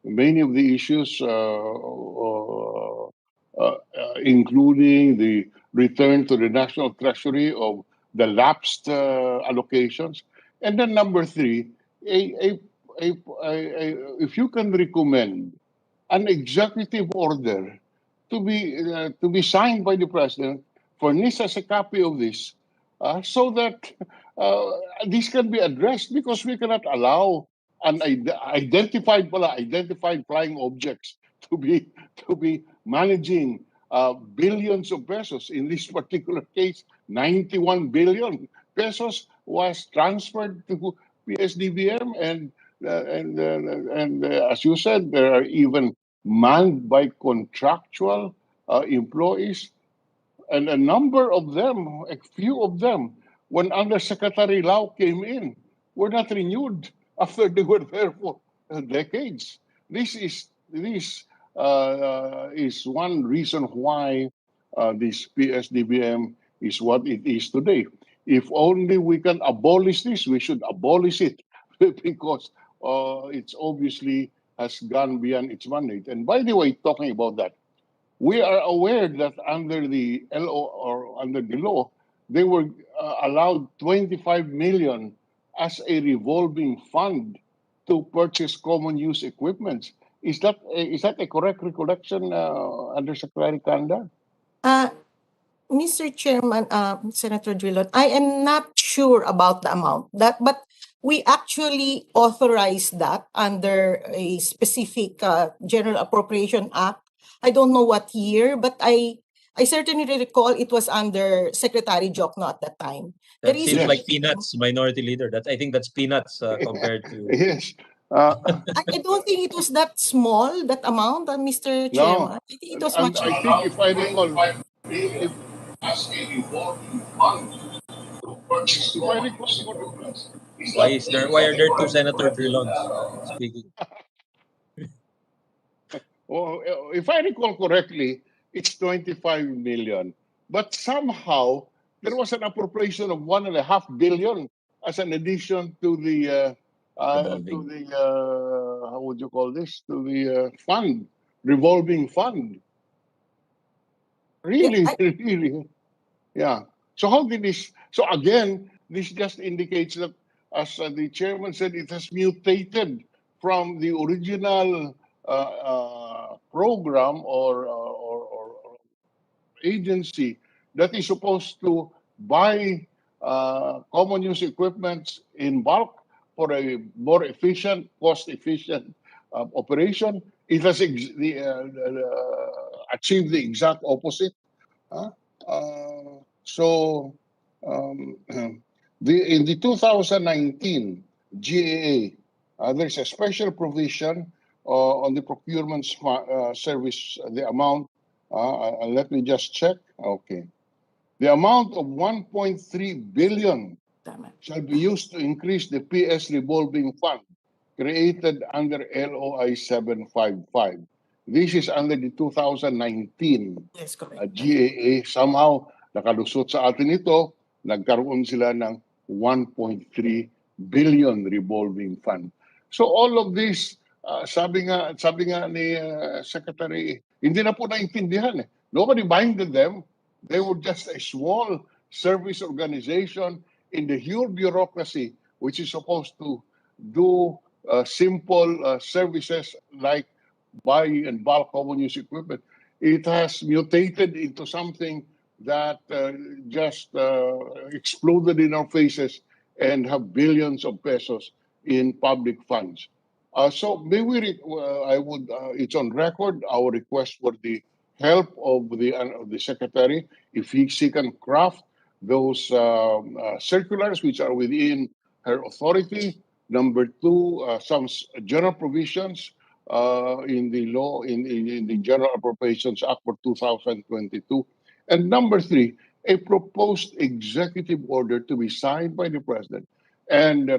many of the issues, including the return to the National Treasury of the lapsed allocations. And then number three, if you can recommend an executive order to be signed by the president, furnish us a copy of this, so that uh, this can be addressed, because we cannot allow identified flying objects to be managing billions of pesos. In this particular case, 91 billion pesos was transferred to Psdbm, and as you said, there are even manned by contractual employees, and a number of them, a few of them, when Undersecretary Lau came in, were not renewed after they were there for decades. This is one reason why this Psdbm is what it is today. If only we can abolish this, we should abolish it because it's obviously has gone beyond its mandate. And by the way, talking about that, we are aware that under the LO or under the law, they were allowed 25 million as a revolving fund to purchase common use equipment. Is that a correct recollection, Undersecretary Kanda? Mr. Chairman, Senator Drilon, I am not sure about the amount but we actually authorized that under a specific General Appropriation Act. I don't know what year, but I certainly recall it was under Secretary Jokno at that time. The That reason seems like Yes. peanuts, Minority Leader. I think that's peanuts compared to. Yes. I don't think it was that small, that amount, Mr. Chairman. No, I think it was and much I think if I recall, if as a revolving fund to purchase if I common recall use correctly, equipment. Is that Why are a there two correct Senator recollection, Drilons speaking? if I recall correctly, it's 25 million. But somehow there was an appropriation of 1.5 billion as an addition to the Revolving. how would you call this? To the fund, revolving fund. Yeah, Really, really, yeah. So how did this? So again, this just indicates that, as the chairman said, it has mutated from the original program or agency that is supposed to buy common use equipment in bulk for a more efficient, cost-efficient operation. It has achieved the exact opposite. Huh? So, um, in the 2019 GAA, there's a special provision on the procurement service, the amount. Let me just check. Okay. The amount of 1.3 billion shall be used to increase the PS revolving fund created under LOI 755. This is under the 2019 yes, correct. GAA. Somehow, nakalusot sa atin ito, nagkaroon sila ng 1.3 billion revolving fund. So all of this, sabi nga ni Secretary, hindi na po naintindihan eh. Nobody minded them. They were just a small service organization in the huge bureaucracy, which is supposed to do simple services like buy and bulk common use equipment. It has mutated into something that just exploded in our faces and have billions of pesos in public funds. So may we? I would. It's on record. Our request for the help of the secretary, if she can craft those circulars which are within her authority. Number two, some general provisions in the law in the General Appropriations Act for 2022, and number three, a proposed executive order to be signed by the president, and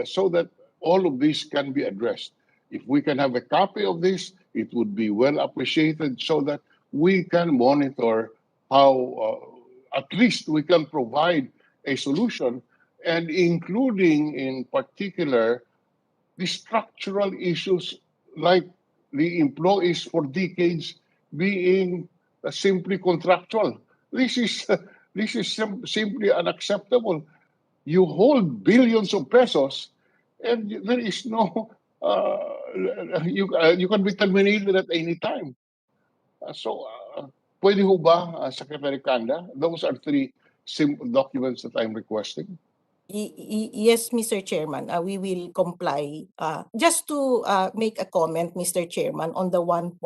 so that all of this can be addressed. If we can have a copy of this, it would be well appreciated, so that we can monitor how at least we can provide a solution, and including in particular the structural issues like the employees for decades being simply contractual. This is simply unacceptable. You hold billions of pesos, and there is no you can be terminated at any time. Pwede ho ba, Secretary Kanda? Those are three simple documents that I'm requesting. Yes, Mr. Chairman, we will comply. Just to make a comment, Mr. Chairman, on the 1.3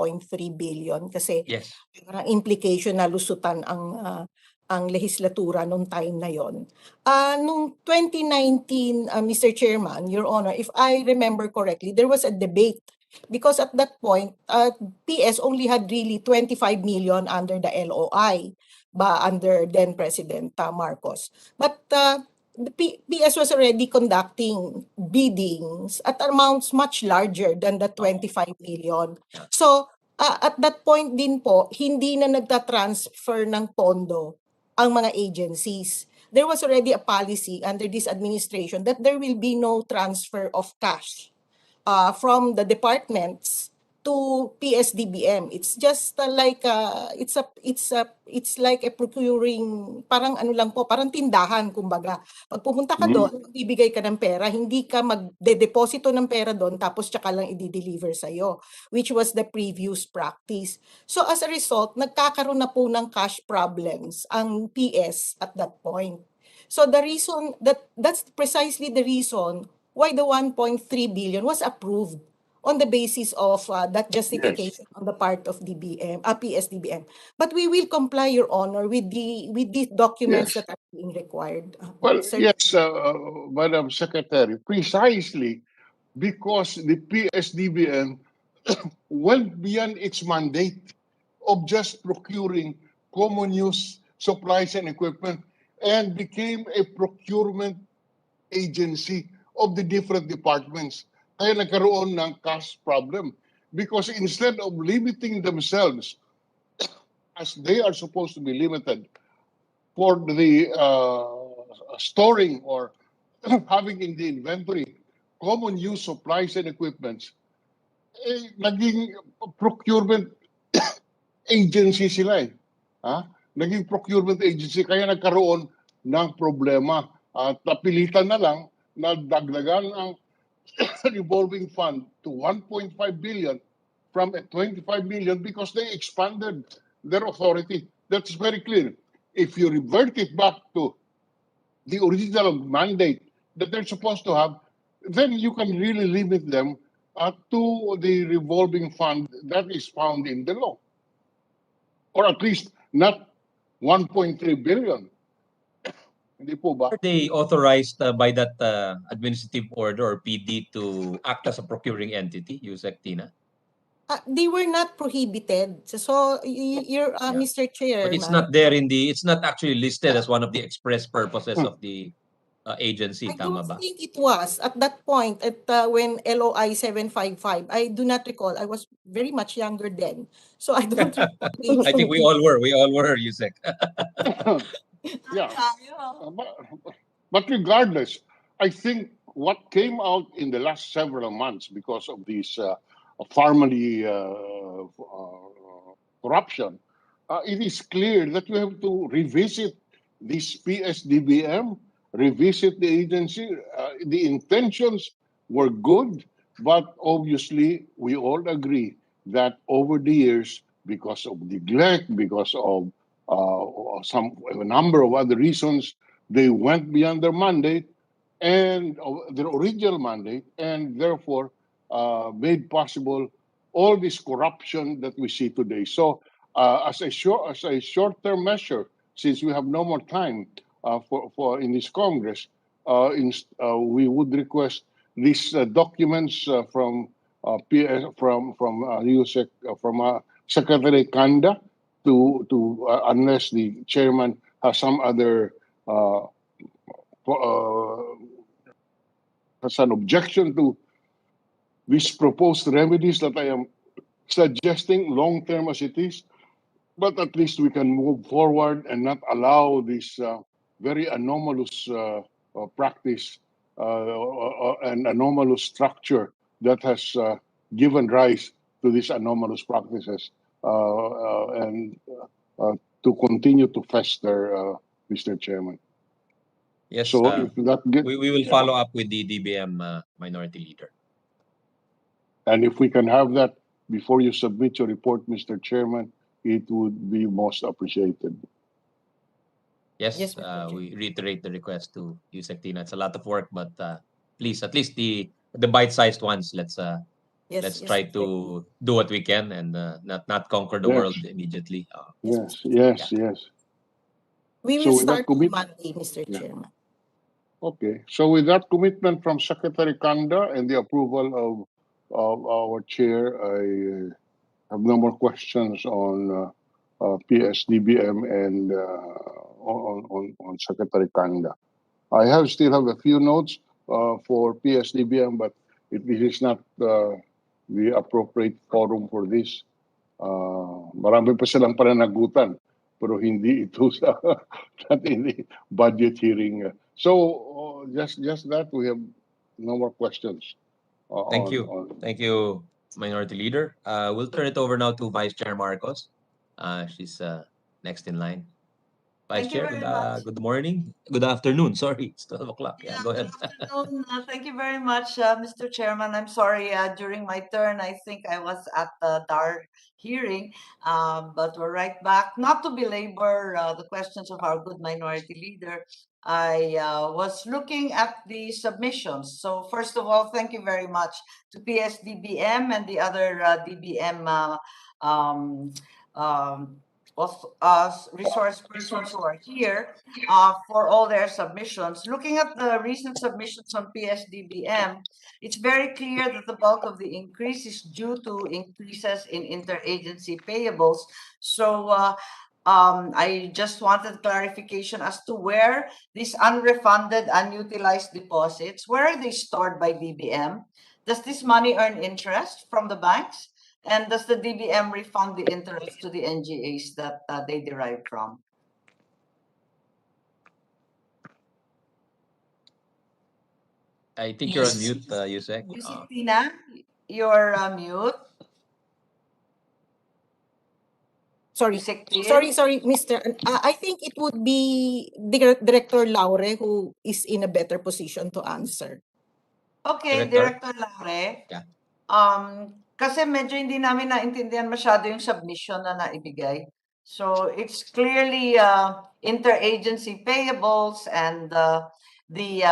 billion kasi Yes. parang implication na lusutan ang lehislatura nung time na yon. Nung 2019, Mr. Chairman, Your Honor, if I remember correctly, there was a debate because at that point, PS only had really 25 million under the LOI under then President Marcos. But the PS was already conducting biddings at amounts much larger than the 25 million. So, at that point din po, hindi na nagtatransfer ng pondo ang mga agencies. There was already a policy under this administration that there will be no transfer of cash from the departments to Psdbm. It's just like it's like a procuring, parang ano lang po, parang tindahan kumbaga. Pag pumunta ka doon, bibigay ka ng pera, hindi ka magde-deposito ng pera doon tapos tsaka lang i-deliver sa iyo, which was the previous practice. So as a result, nagkakaroon na po ng cash problems ang PS at that point. So the reason that's precisely the reason why the 1.3 billion was approved on the basis of that justification on the part of Psdbm. But we will comply, Your Honor, with these documents that are being required. Well, Sir. yes, Madam Secretary, precisely because the Psdbm went beyond its mandate of just procuring common use supplies and equipment and became a procurement agency of the different departments. Kaya nagkaroon ng cash problem because instead of limiting themselves as they are supposed to be limited for the storing or having in the inventory common use supplies and equipments, naging procurement agency sila Naging procurement agency kaya nagkaroon ng problema at napilitan na lang na dagdagan ang revolving fund to 1.5 billion from 25 million because they expanded their authority. That's very clear. If you revert it back to the original mandate that they're supposed to have, then you can really limit them to the revolving fund that is found in the law. Or at least not 1.3 billion. Hindi po ba? Are they authorized by that administrative order or PD to act as a procuring entity, Yusek Tina? They were not prohibited. So, Mr. Chairman. But it's not there it's not actually listed as one of the express purposes of the agency, tama ba? I don't think it was at that point when LOI 755. I do not recall. I was very much younger then. So I don't recall. I think we all were, Yusek. Yeah. But regardless, I think what came out in the last several months because of this family corruption, it is clear that we have to revisit this Psdbm, revisit the agency. The intentions were good, but obviously we all agree that over the years, because of neglect, because of a number of other reasons, they went beyond their mandate and their original mandate, and therefore made possible all this corruption that we see today. So, as a short-term measure, since we have no more time for in this Congress, we would request these documents from Secretary Kanda to unless the chairman has some other has an objection to these proposed remedies that I am suggesting, long-term as it is, but at least we can move forward and not allow this very anomalous practice and anomalous structure that has given rise to these anomalous practices and to continue to fester, Mr. Chairman. Yes, So if that we will follow up with the DBM minority leader. And if we can have that before you submit your report, Mr. Chairman, it would be most appreciated. Yes, Yes, Mr. Chair. we reiterate the request to Yusek Tina. It's a lot of work, but please, at least the bite-sized ones, let's Yes, try Mr. Chair. to do what we can and not conquer the Yes. world immediately. Yes, yes, yes. We So will with that start on commit- Monday, Mr. Yeah. Chairman. Okay, so with that commitment from Secretary Kanda and the approval of our chair, I have no more questions on PSDBM and on Secretary Kanda. I still have a few notes for PSDBM, but this is not the appropriate forum for this. Marami pa silang pananagutan, pero hindi ito sa not in the budget hearing. So just that, we have no more questions. Thank you. Thank you, Minority Leader. We'll turn it over now to Vice Chair Marcos. She's next in line. Vice Thank you Chair, very much. good morning. Good afternoon. Sorry, it's 12 o'clock. Yeah, go ahead. Good afternoon. Thank you very much, Mr. Chairman. I'm sorry, during my turn, I think I was at the DAR hearing, but we're right back. Not to belabor the questions of our good minority leader, I was looking at the submissions. So first of all, thank you very much to PSDBM and the other DBM resource persons who are here for all their submissions. Looking at the recent submissions on PSDBM, it's very clear that the bulk of the increase is due to increases in interagency payables. So I just wanted clarification as to where these unrefunded, unutilized deposits, where are they stored by DBM? Does this money earn interest from the banks? And does the DBM refund the interest to the NGAs that they derive from? I think you're on mute, Yusek. Yusek Tina, you're mute. Sorry, Yusek Tin? sorry, Mr. I think it would be Director Laure who is in a better position to answer. Okay, Director Laure. Yeah. Kasi medyo hindi namin naintindihan masyado yung submission na naibigay. So it's clearly interagency payables and the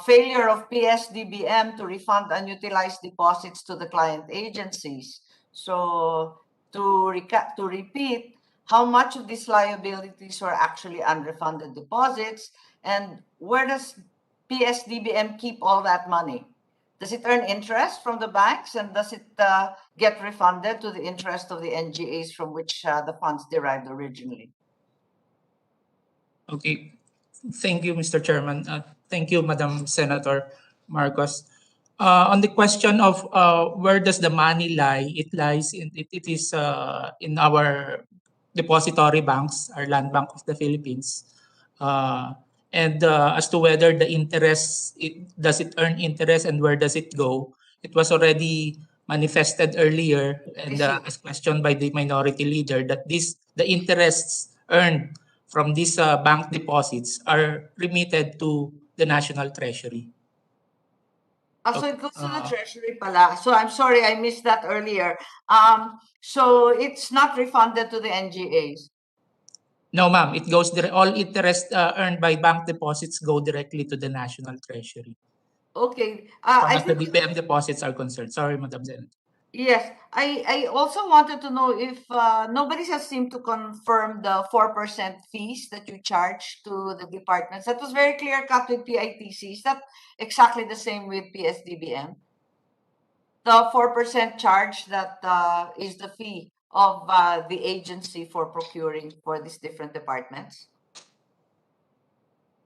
failure of PSDBM to refund unutilized deposits to the client agencies. So to repeat, how much of these liabilities were actually unrefunded deposits, and where does PSDBM keep all that money? Does it earn interest from the banks, and does it get refunded to the interest of the NGAs from which the funds derived originally? Okay. Thank you, Mr. Chairman. Thank you, Madam Senator Marcos. On the question of where does the money lie, it lies in it is in our depository banks, our Land Bank of the Philippines. And as to whether the interest, does it earn interest and where does it go, it was already manifested earlier and as questioned by the minority leader that the interests earned from these bank deposits are remitted to the National Treasury. So it goes to the Treasury pala. So I'm sorry, I missed that earlier. So it's not refunded to the NGAs? No, ma'am. It goes all interest earned by bank deposits go directly to the National Treasury. Okay. As the DBM deposits are concerned. Sorry, Madam Senator. Yes, I also wanted to know if nobody has seemed to confirm the 4% fees that you charge to the departments. That was very clear cut with PITC. Is that exactly the same with PSDBM? The 4% charge that is the fee of the agency for procuring for these different departments?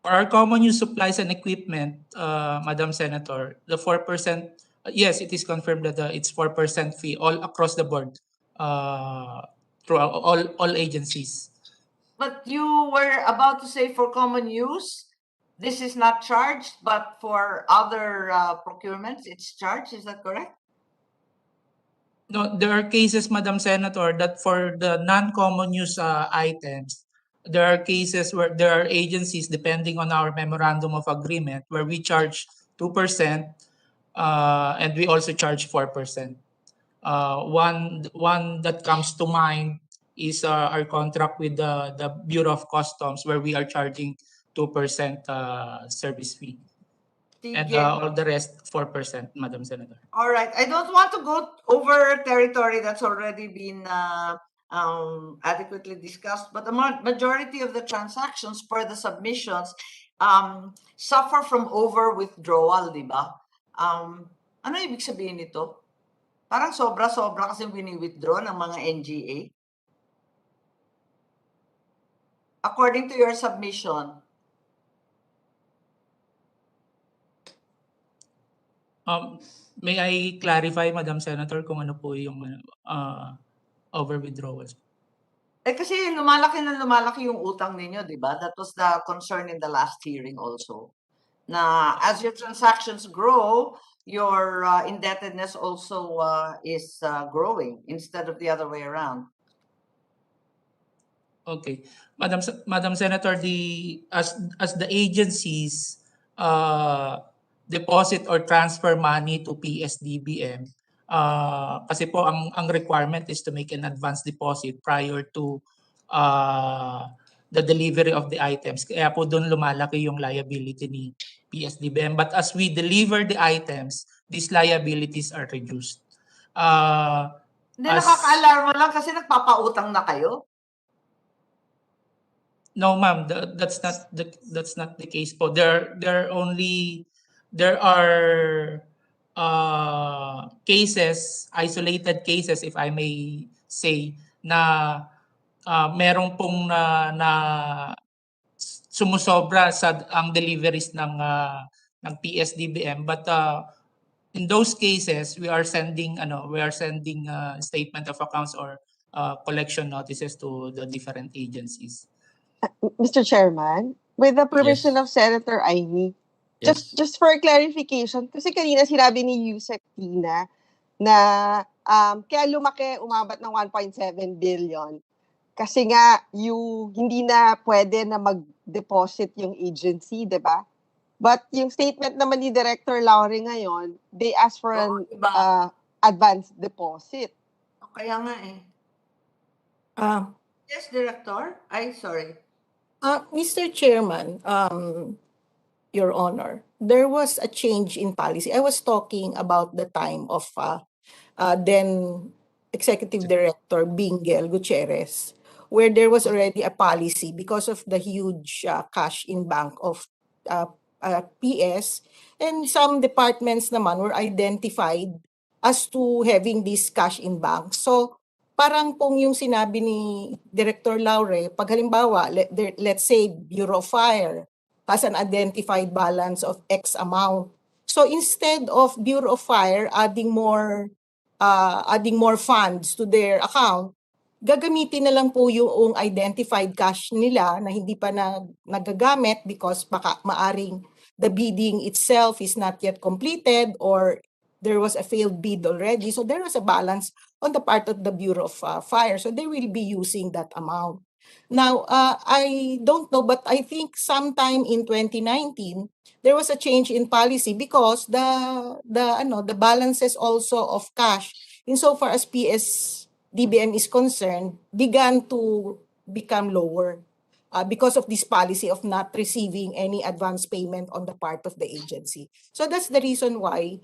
For our common use supplies and equipment, Madam Senator, the 4%, yes, it is confirmed that it's 4% fee all across the board through all agencies. But you were about to say for common use, this is not charged, but for other procurements, it's charged. Is that correct? No, there are cases, Madam Senator, that for the non-common use items, there are cases where there are agencies, depending on our memorandum of agreement, where we charge 2% and we also charge 4%. One that comes to mind is our contract with the Bureau of Customs, where we are charging 2% service fee. And Sige. all the rest 4%, Madam Senator. All right. I don't want to go over territory that's already been adequately discussed, but the majority of the transactions per the submissions suffer from over withdrawal, di ba? Ano ibig sabihin nito? Parang sobra-sobra kasi wini-withdraw ng mga NGA. According to your submission. May I clarify, Madam Senator, kung ano po yung over withdrawals? Kasi lumalaki na lumalaki yung utang ninyo, di ba? That was the concern in the last hearing also. Na as your transactions grow, your indebtedness also is growing instead of the other way around. Okay, Madam Senator, as the agencies deposit or transfer money to Psdbm, kasi po ang requirement is to make an advance deposit prior to the delivery of the items. Kaya po doon lumalaki yung liability ni Psdbm. But as we deliver the items, these liabilities are reduced. Hindi, nakaka-alarma lang kasi nagpapautang na kayo. No, ma'am, that's not the case po. There are cases, isolated cases, if I may say, na merong pong na sumusobra sa ang deliveries ng Psdbm, but in those cases we are sending statement of accounts or collection notices to the different agencies. Mr. Chairman, with the permission of Senator Amy, just for clarification, kasi kanina sinabi ni Yusek Tina na kaya lumaki, umabot ng 1.7 billion kasi nga hindi na pwede na mag-deposit yung agency, di ba? But yung statement naman ni Director Laure ngayon, they ask for an advance deposit. Kaya nga eh. Yes, Director? Sorry. Mr. Chairman, Your Honor, there was a change in policy. I was talking about the time of then Executive Director Bingel Gutierrez, where there was already a policy because of the huge cash in bank of PS, and some departments naman were identified as to having this cash in bank. So parang pong yung sinabi ni Director Laure, pag halimbawa, let's say Bureau of Fire has an identified balance of X amount. So instead of Bureau of Fire adding more funds to their account, gagamitin na lang po yung identified cash nila na hindi pa nagagamit because baka maaring the bidding itself is not yet completed or there was a failed bid already. So there was a balance on the part of the Bureau of Fire. So they will be using that amount. Now, I don't know, but I think sometime in 2019, there was a change in policy because the balances also of cash, insofar as Psdbm is concerned, began to become lower because of this policy of not receiving any advance payment on the part of the agency. So that's the reason why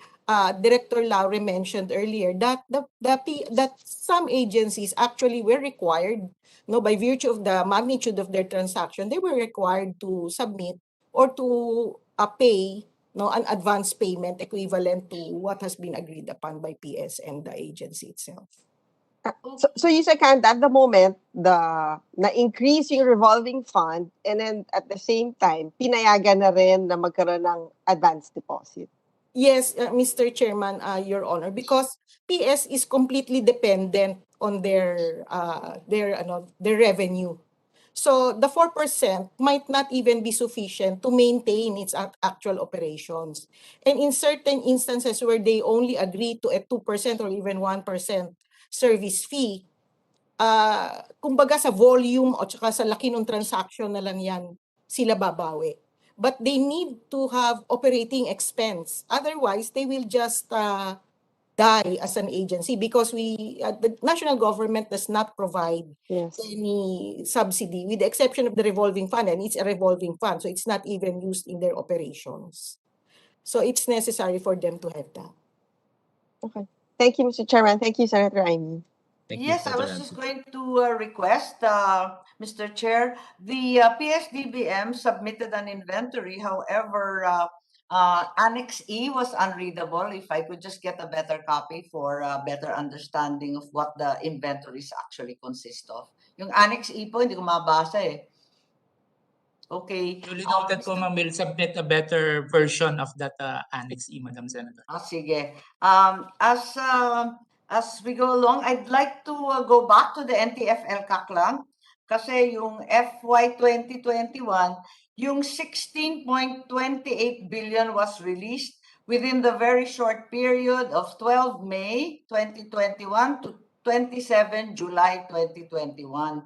Director Laure mentioned earlier that that some agencies actually were required, by virtue of the magnitude of their transaction, they were required to submit or to pay an advance payment equivalent to what has been agreed upon by PS and the agency itself. So you said at the moment, na-increase yung revolving fund and then at the same time, pinayagan na rin na magkaroon ng advance deposit. Yes, Mr. Chairman, Your Honor, because PS is completely dependent on their revenue. So the 4% might not even be sufficient to maintain its actual operations. And in certain instances where they only agree to a 2% or even 1% service fee, kumbaga sa volume o tsaka sa laki ng transaction na lang yan sila babawi. But they need to have operating expense. Otherwise, they will just die as an agency because the national government does not provide Yes. any subsidy with the exception of the revolving fund, and it's a revolving fund, so it's not even used in their operations. So it's necessary for them to have that. Okay. Thank you, Mr. Chairman. Thank you, Senator Amy. Thank you, Yes, I Senator was Nancy. just going to request, Mr. Chair, the Psdbm submitted an inventory. However, Annex E was unreadable. If I could just get a better copy for a better understanding of what the inventories actually consist of. Yung Annex E po, hindi ko mabasa eh. Okay. Duly noted po, ma'am. We'll submit a better version of that Annex E, Madam Senator. Sige. As we go along, I'd like to go back to the NTFL lang kasi yung FY 2021, yung 16.28 billion was released within the very short period of 12 May 2021 to 27 July 2021.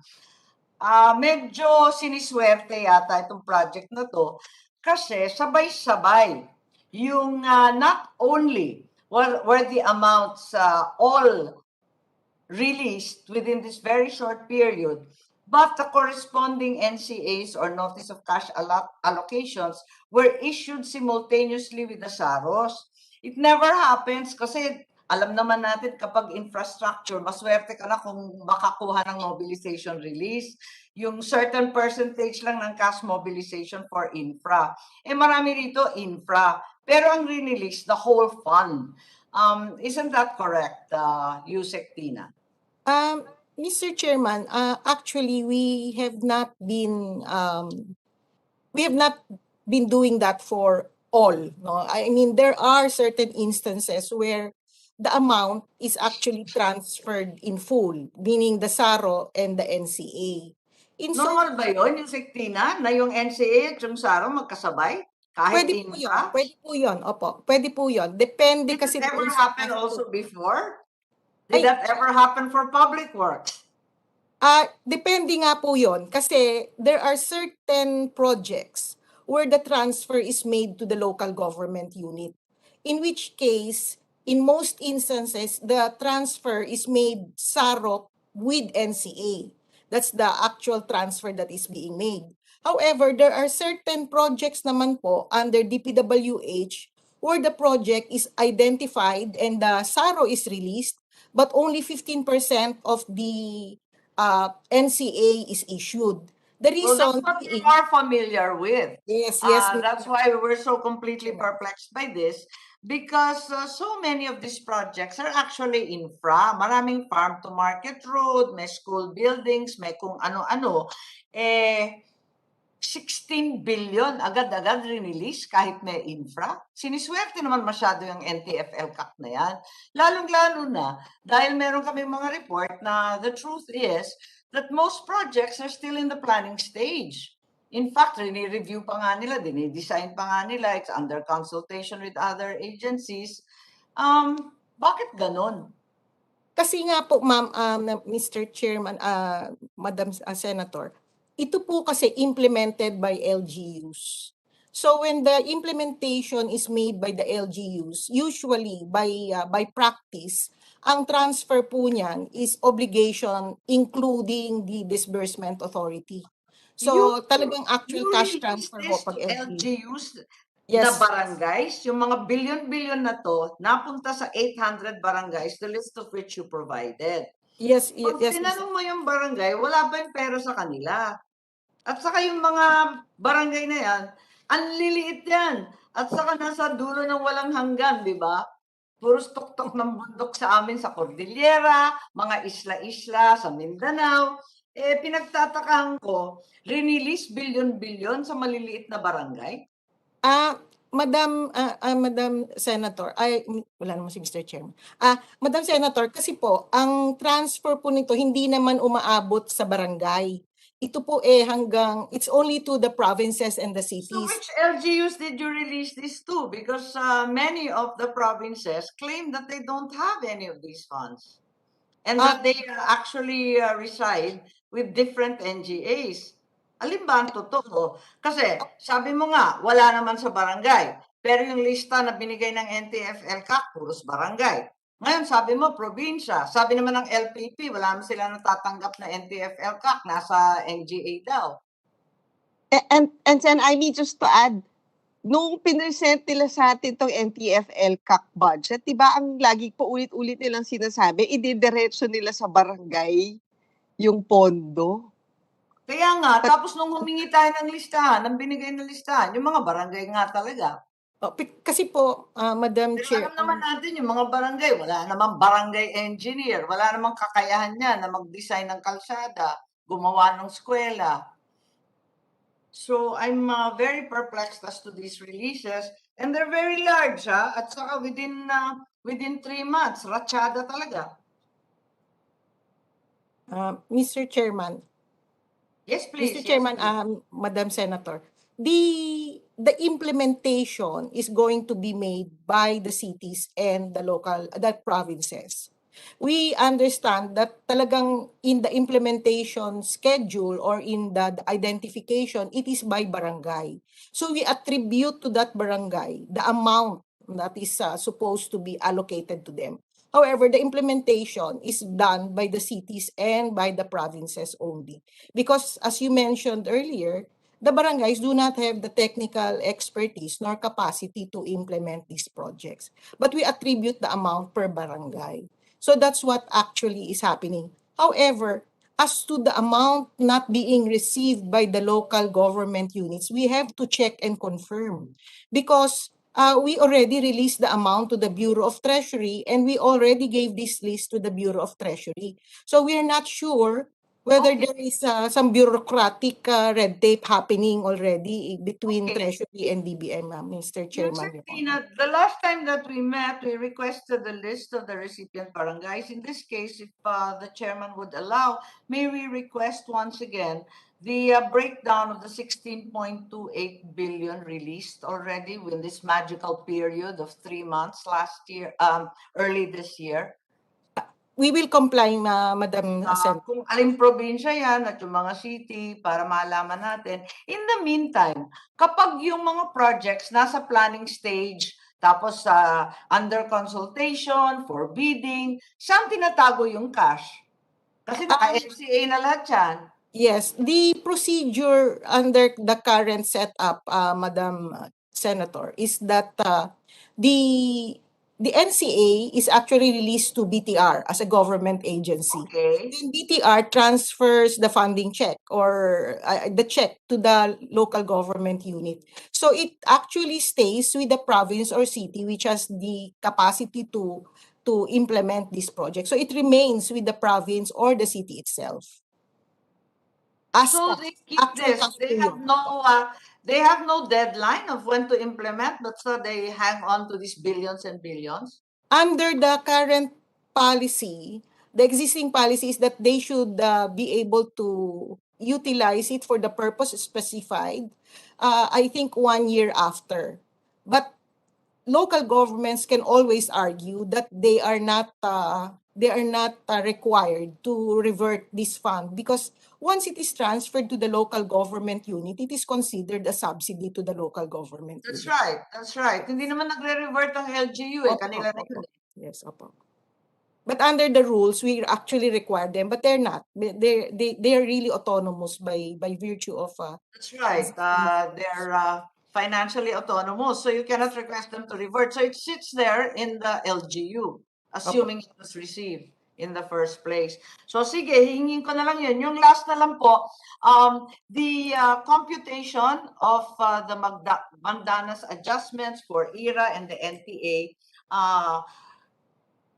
Medyo siniswerte yata itong project na to kasi sabay-sabay yung not only were the amounts all released within this very short period, but the corresponding NCAs or Notice of Cash Allocations were issued simultaneously with the SAROS. It never happens kasi alam naman natin kapag infrastructure, maswerte ka na kung makakuha ng mobilization release. Yung certain percentage lang ng cash mobilization for infra. Marami rito infra. Pero ang release, the whole fund. Isn't that correct, Yusek Tina? Mr. Chairman, actually we have not been doing that for all. No, I mean there are certain instances where the amount is actually transferred in full, meaning the SARO and the NCA. Normal ba yun, Yusek Tina, na yung NCA at yung SARO magkasabay? Kahit Pwede po yun. infra? Pwede po yun. Opo. Pwede po yun. Depende Did kasi it ever doon sa happen cash also flow. before? Did that ever happen for public works? Depende nga po yun. Kasi there are certain projects where the transfer is made to the local government unit. In which case, in most instances, the transfer is made SARO with NCA. That's the actual transfer that is being made. However, there are certain projects naman po under DPWH where the project is identified and the SARO is released, but only 15% of the NCA is issued. The reason Well, that's what we are familiar with. Yes. That's why we're so completely perplexed by this because so many of these projects are actually infra. Maraming farm to market road, may school buildings, may kung ano-ano. 16 billion agad-agad release kahit may infra. Siniswerte naman masyado yung NTFL CAC na yan. Lalong-lalo na dahil meron kami mga report na the truth is that most projects are still in the planning stage. In fact, rini-review pa nga nila, dinidesign pa nga nila, it's under consultation with other agencies. Bakit ganon? Kasi nga po, ma'am, Mr. Chairman, Madam Senator, ito po kasi implemented by LGUs. So when the implementation is made by the LGUs, usually by practice, ang transfer po niyan is obligation including the disbursement authority. So talagang actual cash transfer po pag LGUs Yes. na barangays, yung mga billion-billion na to, napunta sa 800 barangays, the list of which you provided. Yes. Pag tinanong mo yung barangay, wala ba yung pera sa kanila? At saka yung mga barangay na yan, ang liliit yan. At saka nasa dulo ng walang hanggan, di ba? Puro tuktok ng bundok sa amin sa Cordillera, mga isla-isla sa Mindanao. Pinagtatakahan ko, rinilis billion-billion sa maliliit na barangay. Madam Senator, wala naman si Mr. Chairman. Madam Senator, kasi po, ang transfer po nito hindi naman umaabot sa barangay. Ito po it's only to the provinces and the cities. So which LGUs did you release this to? Because many of the provinces claim that they don't have any of these funds. And that they actually reside with different NGAs. Alin ba ang totoo? Kasi sabi mo nga, wala naman sa barangay. Pero yung lista na binigay ng NTFL CAC, puros barangay. Ngayon, sabi mo, probinsya. Sabi naman ng LPP, wala naman sila natatanggap na NTF-LCAC, nasa NGA daw. And Sen, I mean, just to add, nung pinresent nila sa atin tong NTF-LCAC budget, di ba ang lagi po ulit-ulit nilang sinasabi, ididiretso nila sa barangay yung pondo. Kaya nga, tapos nung humingi tayo ng listahan, ng binigay na listahan, yung mga barangay nga talaga. Kasi po, Madam Pero Chair, alam naman natin yung mga barangay, wala namang barangay engineer, wala namang kakayahan niya na mag-design ng kalsada, gumawa ng eskwela. So I'm very perplexed as to these releases, and they're very large, at saka within 3 months, ratsyada talaga. Mr. Chairman, Yes, please. Mr. Chairman, Madam Senator, the implementation is going to be made by the cities and the provinces. We understand that talagang in the implementation schedule or in the identification, it is by barangay. So we attribute to that barangay the amount that is supposed to be allocated to them. However, the implementation is done by the cities and by the provinces only. Because as you mentioned earlier, the barangays do not have the technical expertise nor capacity to implement these projects. But we attribute the amount per barangay. So that's what actually is happening. However, as to the amount not being received by the local government units, we have to check and confirm. Because we already released the amount to the Bureau of Treasury and we already gave this list to the Bureau of Treasury. So we are not sure whether there is some bureaucratic red tape happening already between Treasury and DBM, Mr. Chairman. Tina, the last time that we met, we requested the list of the recipient barangays. In this case, if the chairman would allow, may we request once again the breakdown of the 16.28 billion released already in this magical period of 3 months last year, early this year? We will comply, Madam Senator. Kung aling probinsya yan at yung mga city para malaman natin. In the meantime, kapag yung mga projects nasa planning stage, tapos under consultation, for bidding, saan tinatago yung cash? Kasi naka-FCA na lahat yan. Yes, the procedure under the current setup, Madam Senator, is that the NCA is actually released to BTR as a government agency. Okay. Then BTR transfers the funding check or the check to the local government unit. So it actually stays with the province or city which has the capacity to implement this project. So it remains with the province or the city itself. So they keep this. They have no deadline of when to implement, but so they hang on to these billions and billions. Under the current policy, the existing policy is that they should be able to utilize it for the purpose specified, I think 1 year after. But local governments can always argue that they are not required to revert this fund because once it is transferred to the local government unit, it is considered a subsidy to the local government That's unit. right. That's right. Hindi naman nagre-revert ang LGU kanila na yun. Yes, opo. But under the rules, we actually require them, but they're not. They are really autonomous by virtue of. That's right. They're financially autonomous, so you cannot request them to revert. So it sits there in the LGU, assuming it was received in the first place. So sige, hingin ko na lang yun. Yung last na lang po, the computation of the Mandanas adjustments for ERA and the NTA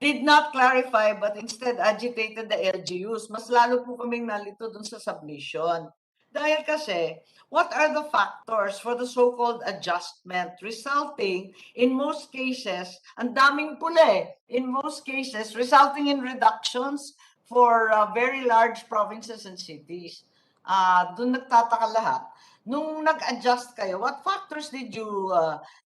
did not clarify but instead agitated the LGUs. Mas lalo po kaming nalito dun sa submission. Dahil kasi, what are the factors for the so-called adjustment resulting in most cases, ang daming pula in most cases, resulting in reductions for very large provinces and cities. Doon nagtataka lahat. Nung nag-adjust kayo, what factors did you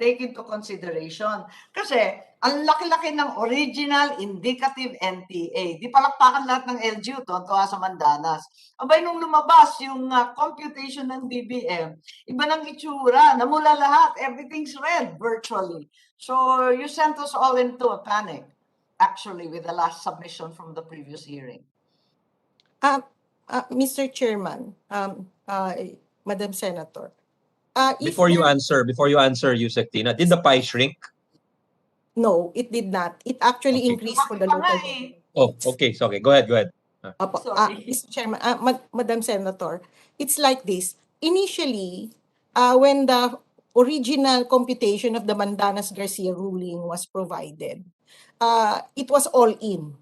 take into consideration? Kasi, ang laki-laki ng original indicative NTA. Di palakpakan lahat ng LGU, tuwa sa Mandanas. Abay, nung lumabas yung computation ng DBM, iba ng itsura, namula lahat, everything's red virtually. So, you sent us all into a panic. actually with the last submission from the previous hearing? Mr. Chairman, Madam Senator, if Before you there- answer, Yusek Tina, did the pie shrink? No, it did not. It actually Okay. increased for the local government. Oh, okay. So, okay. Go ahead. Opo. Sorry. Mr. Chairman, Madam Senator, it's like this. Initially, when the original computation of the Mandanas-Garcia ruling was provided, it was all in.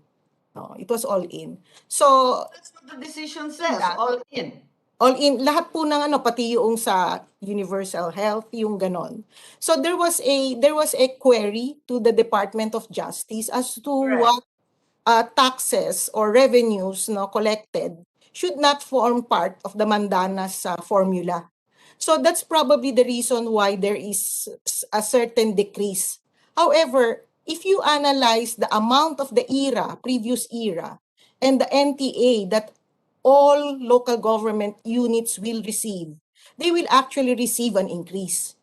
No, it was all in. So, That's what the decision says, Yeah. all in. all in, lahat po ng pati yung sa universal health, yung ganon. So there was a query to the Department of Justice as to Correct. what taxes or revenues collected should not form part of the Mandanas formula. So that's probably the reason why there is a certain decrease. However, if you analyze the amount of the previous era, and the NTA that all local government units will receive, they will actually receive an increase.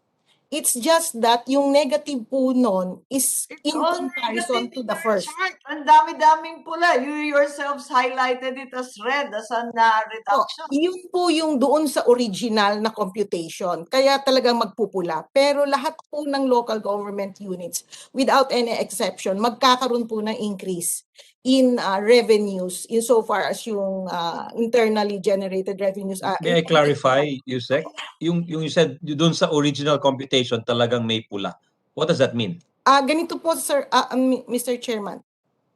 It's just that yung negative po nun is It's in all comparison negative to the in your first. chart. Ang dami-daming pula. You yourselves highlighted it as red, as a reduction. Yun po yung doon sa original na computation. Kaya talagang magpupula. Pero lahat po ng local government units, without any exception, magkakaroon po ng increase in revenues insofar as yung internally generated revenues. May I clarify, Yusek? Yung you said doon sa original computation talagang may pula. What does that mean? Ganito po, sir, Mr. Chairman.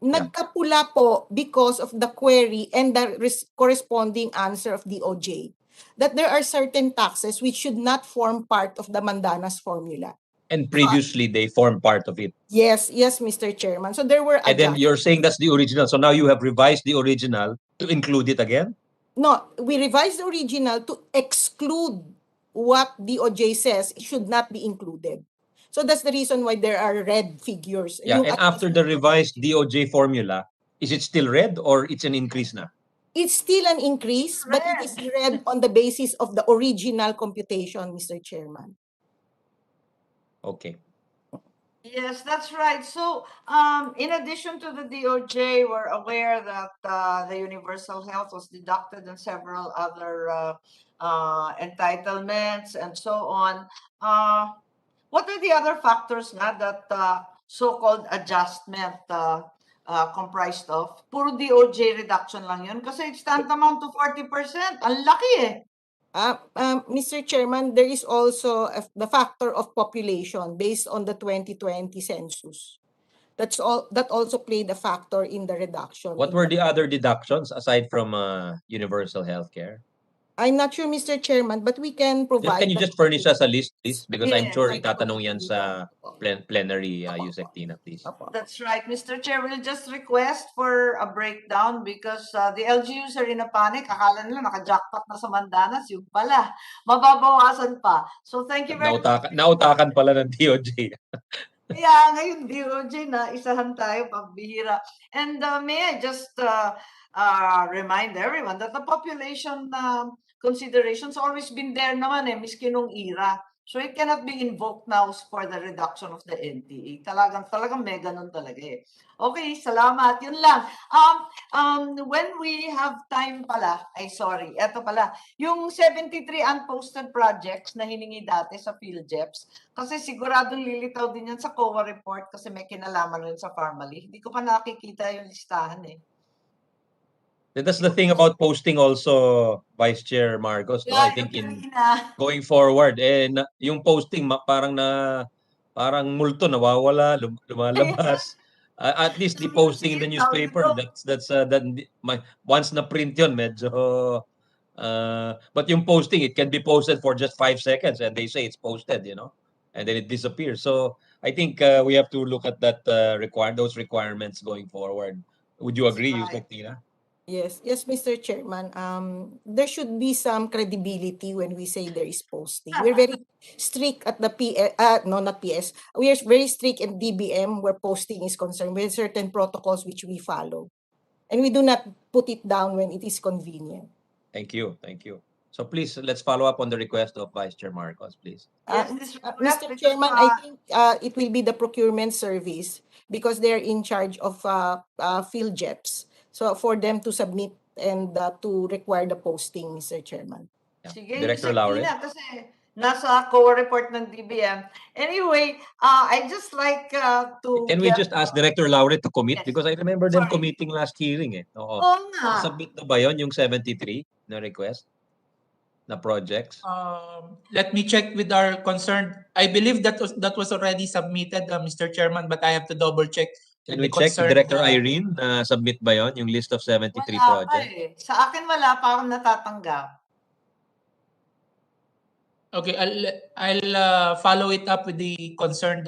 Nagkapula po because of the query and the corresponding answer of DOJ that there are certain taxes which should not form part of the Mandanas formula. And previously, they formed part of it. Yes, Mr. Chairman. So there were And then you're saying that's the original. So now you have revised the original to include it again? No, we revised the original to exclude what DOJ says should not be included. So that's the reason why there are red figures. Yeah, and after the revised DOJ formula, is it still red or it's an increase na? It's still an increase, but it is red on the basis of the original computation, Mr. Chairman. Okay. Yes, that's right. So, in addition to the DOJ, we're aware that the universal health was deducted and several other entitlements and so on. What are the other factors na that so-called adjustment comprised of? Puro DOJ reduction lang yun kasi it's tantamount to 40%. Ang laki eh. Mr. Chairman, there is also the factor of population based on the 2020 census. That also played a factor in the reduction. What were the other deductions aside from universal healthcare? I'm not sure, Mr. Chairman, but we can provide. Can you just furnish us a list, please? Because I'm Yes, sure I itatanong yan sa plenary, Yusek Tina, please. That's right, Mr. Chair. We'll just request for a breakdown because the LGUs are in a panic. Akala nila naka-jackpot na sa Mandanas. Yung pala, mababawasan pa. So thank you very much. Nautakan pala ng DOJ. Kaya ngayon DOJ na isahan tayo pagbihira. And may I just remind everyone that the population considerations always been there naman miski nung era. So it cannot be invoked now for the reduction of the NTA. Talagang may ganun talaga eh. Okay, salamat. Yun lang. When we have time pala, eto pala, yung 73 unposted projects na hiningi dati sa PhilJeps, kasi siguradong lilitaw din yan sa COA report kasi may kinalaman rin sa Pharmaly. Hindi ko pa nakikita yung listahan eh. That's the thing about posting also, Vice Chair Marcos. No? I think in going forward, yung posting parang multo nawawala, lumalabas. At least the posting in the newspaper, once na print yun, medyo. But yung posting, it can be posted for just 5 seconds, and they say it's posted, and then it disappears. So I think we have to look at that those requirements going forward. Would you agree, Yusek Tina? Yes, Mr. Chairman. There should be some credibility when we say there is posting. We're very strict at the not PS. We are very strict at DBM where posting is concerned. We have certain protocols which we follow, and we do not put it down when it is convenient. Thank you. So please, let's follow up on the request of Vice Chair Marcos, please. Yes, this request, Mr. because, Chairman, I think it will be the procurement service because they're in charge of field JEPs. So for them to submit and to require the posting, Mr. Chairman. Yeah. Sige, Director sige Laure. na kasi nasa COA report ng DBM. Anyway, I just like to Can we get, just ask Director Laure to commit? Yes. Because I remember them Sorry. committing last hearing eh. Oo. Oo nga. Submit na ba yun yung 73 na request na projects? Let me check with our concerned. I believe that was already submitted, Mr. Chairman, but I have to double check. Can with we the check concerned, Director Irene na submit ba yun yung list of 73 Wala pa projects? eh. Sa akin wala pa akong natatanggap. Okay, I'll follow it up with the concerned.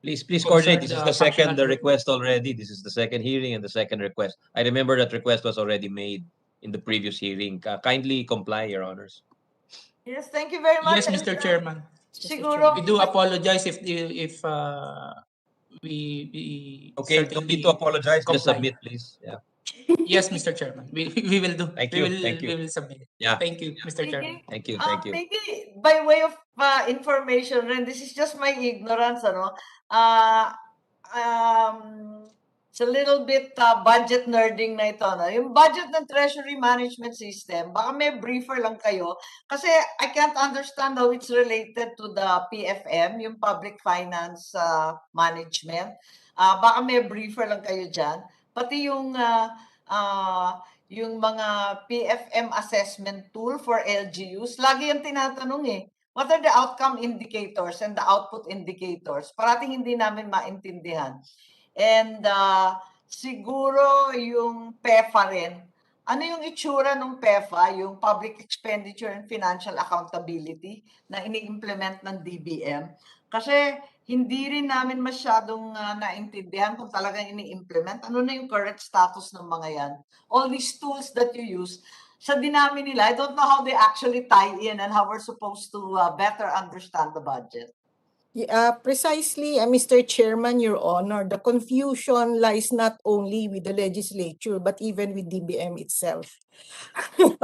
Please coordinate. This is the second functional- request already. This is the second hearing and the second request. I remember that request was already made in the previous hearing. Kindly comply, Your Honors. Yes, thank you very much. Yes, Mr. Chairman. Siguro, We do apologize if we Okay, don't need to apologize. Just submit, please. Yeah. Yes, Mr. Chairman. We will do. Thank you. Thank you. We will submit. Yeah. Thank you, Mr. Chairman. Thank you. Thank you. Maybe by way of information, and this is just my ignorance, ano, it's a little bit budget nerding na ito. No? Yung budget ng Treasury Management System, baka may briefer lang kayo. Kasi I can't understand how it's related to the PFM, yung Public Finance Management. Baka may briefer lang kayo dyan. Pati yung mga PFM assessment tool for LGUs, lagi yung tinatanong eh. What are the outcome indicators and the output indicators? Parating hindi namin maintindihan. And siguro yung PEFA rin. Ano yung itsura ng PEFA, yung Public Expenditure and Financial Accountability na ini-implement ng DBM? Kasi hindi rin namin masyadong naintindihan kung talagang ini-implement. Ano na yung current status ng mga yan? All these tools that you use, sa dinami nila, I don't know how they actually tie in and how we're supposed to better understand the budget. Precisely, Mr. Chairman, Your Honor, the confusion lies not only with the legislature but even with DBM itself. Oh,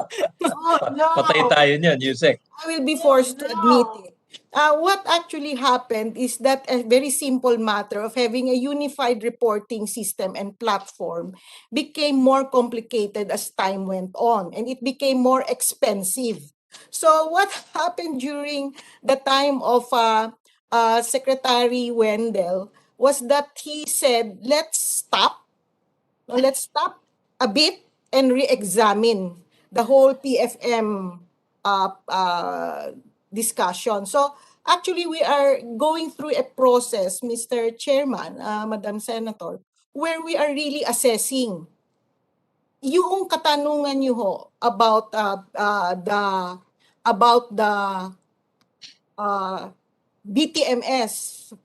no. Patay tayo niyan, Yusek. I will be forced to admit it. What actually happened is that a very simple matter of having a unified reporting system and platform became more complicated as time went on, and it became more expensive. So what happened during the time of Secretary Wendell was that he said, let's stop a bit and re-examine the whole PFM discussion. So actually, we are going through a process, Mr. Chairman, Madam Senator, where we are really assessing yung katanungan niyo ho about the BTMS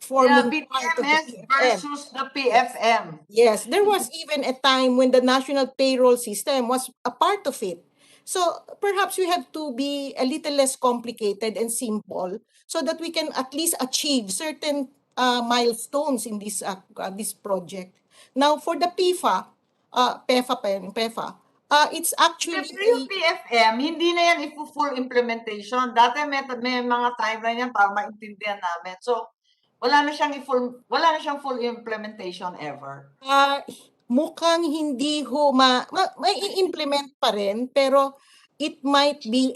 forming part of the BTMS PFM. versus the PFM. Yes, there was even a time when the national payroll system was a part of it. So perhaps we have to be a little less complicated and simple so that we can at least achieve certain milestones in this project. Now for the PFA, it's actually Siyempre yung PFM, hindi na yan full implementation. Dati may mga timeline yan para maintindihan namin. So wala na siyang full implementation ever. Mukhang hindi ho may i-implement pa rin, pero it might be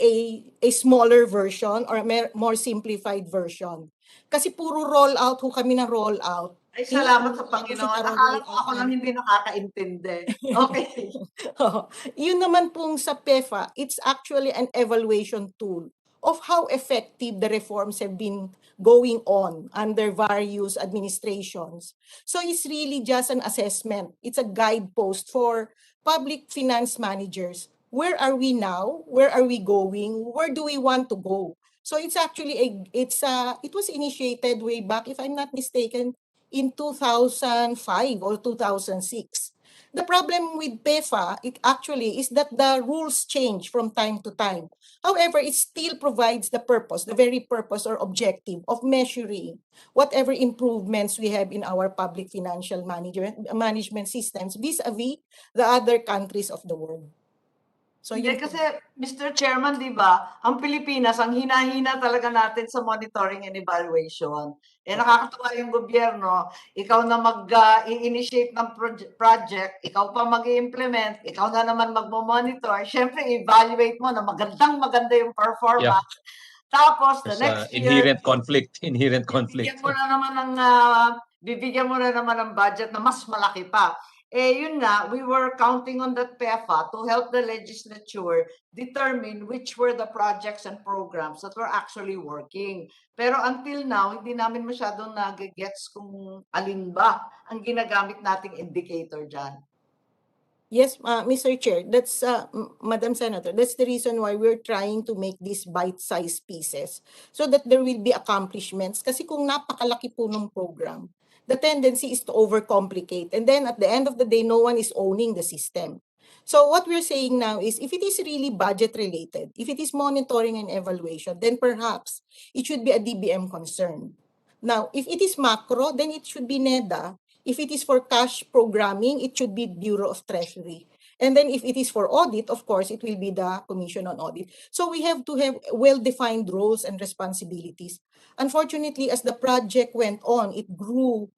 a smaller version or a more simplified version. Kasi puro rollout ho kami na rollout. Ay, salamat sa Panginoon. Akala ko ako lang hindi nakakaintindi. Okay. Yun naman pong sa PEFA, it's actually an evaluation tool of how effective the reforms have been going on under various administrations. So it's really just an assessment. It's a guidepost for public finance managers. Where are we now? Where are we going? Where do we want to go? So it's actually it was initiated way back, if I'm not mistaken, in 2005 or 2006. The problem with PEFA, it actually is that the rules change from time to time. However, it still provides the purpose, the very purpose or objective of measuring whatever improvements we have in our public financial management systems vis-a-vis the other countries of the world. So Hindi yun po. kasi, Mr. Chairman, di ba, ang Pilipinas, ang hina-hina talaga natin sa monitoring and evaluation. Eh, nakakatuwa yung gobyerno, ikaw na mag-i-initiate ng project, ikaw pa mag-i-implement, ikaw na naman magmo-monitor. Siyempre, evaluate mo na maganda yung performance. Tapos, the next year, inherent conflict. bibigyan mo na naman ng budget na mas malaki pa. Eh, yun nga, we were counting on that PEFA to help the legislature determine which were the projects and programs that were actually working. Pero until now, hindi namin masyadong nagigets kung alin ba ang ginagamit nating indicator dyan. Yes, Mr. Chair, that's Madam Senator, that's the reason why we're trying to make these bite-sized pieces so that there will be accomplishments. Kasi kung napakalaki po ng program, the tendency is to overcomplicate. And then at the end of the day, no one is owning the system. So what we're saying now is if it is really budget related, if it is monitoring and evaluation, then perhaps it should be a DBM concern. Now, if it is macro, then it should be NEDA. If it is for cash programming, it should be Bureau of Treasury. And then if it is for audit, of course, it will be the Commission on Audit. So we have to have well-defined roles and responsibilities. Unfortunately, as the project went on, it grew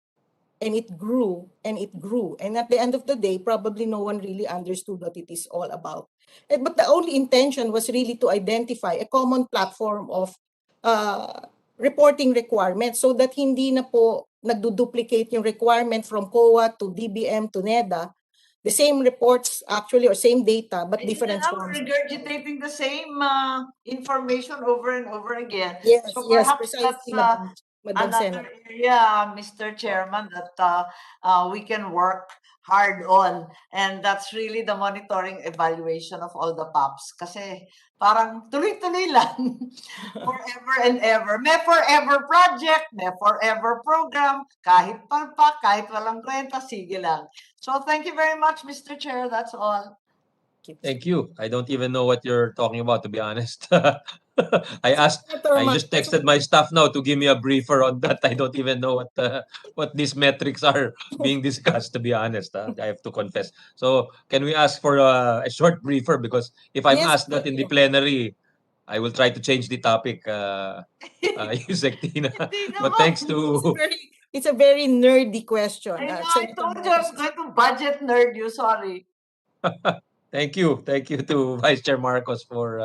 and it grew and it grew. And at the end of the day, probably no one really understood what it is all about. But the only intention was really to identify a common platform of reporting requirements so that hindi na po nagduduplicate yung requirement from COA to DBM to NEDA. The same reports actually or same data but different forms. Regurgitating the same information over and over again. Yes, so yes, perhaps precisely, that's Madam another Senator. area, Mr. Chairman, that we can work hard on. And that's really the monitoring evaluation of all the PAPs. Kasi parang tuloy-tuloy lang. Forever and ever. May forever project, may forever program. Kahit palpak, kahit walang kwenta, sige lang. So thank you very much, Mr. Chair. That's all. Thank you. I don't even know what you're talking about, to be honest. I just texted my staff now to give me a briefer on that. I don't even know what these metrics are being discussed, to be honest. I have to confess. So can we ask for a short briefer? Because if I'm asked that in the plenary, I will try to change the topic, Yusek Tina. But thanks to... It's a very nerdy question. I know, I told you I was going to budget nerd you, sorry. Thank you to Vice Chair Marcos for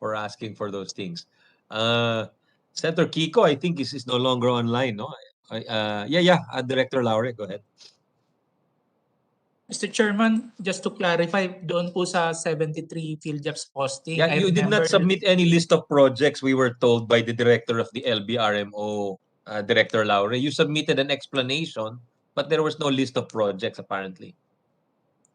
asking for those things. Senator Kiko, I think is no longer online, no? Director Laure, go ahead. Mr. Chairman, just to clarify, doon po sa 73 PhilJobs posting. Yeah, you did not submit any list of projects, we were told by the director of the LBRMO, Director Laure. You submitted an explanation, but there was no list of projects apparently.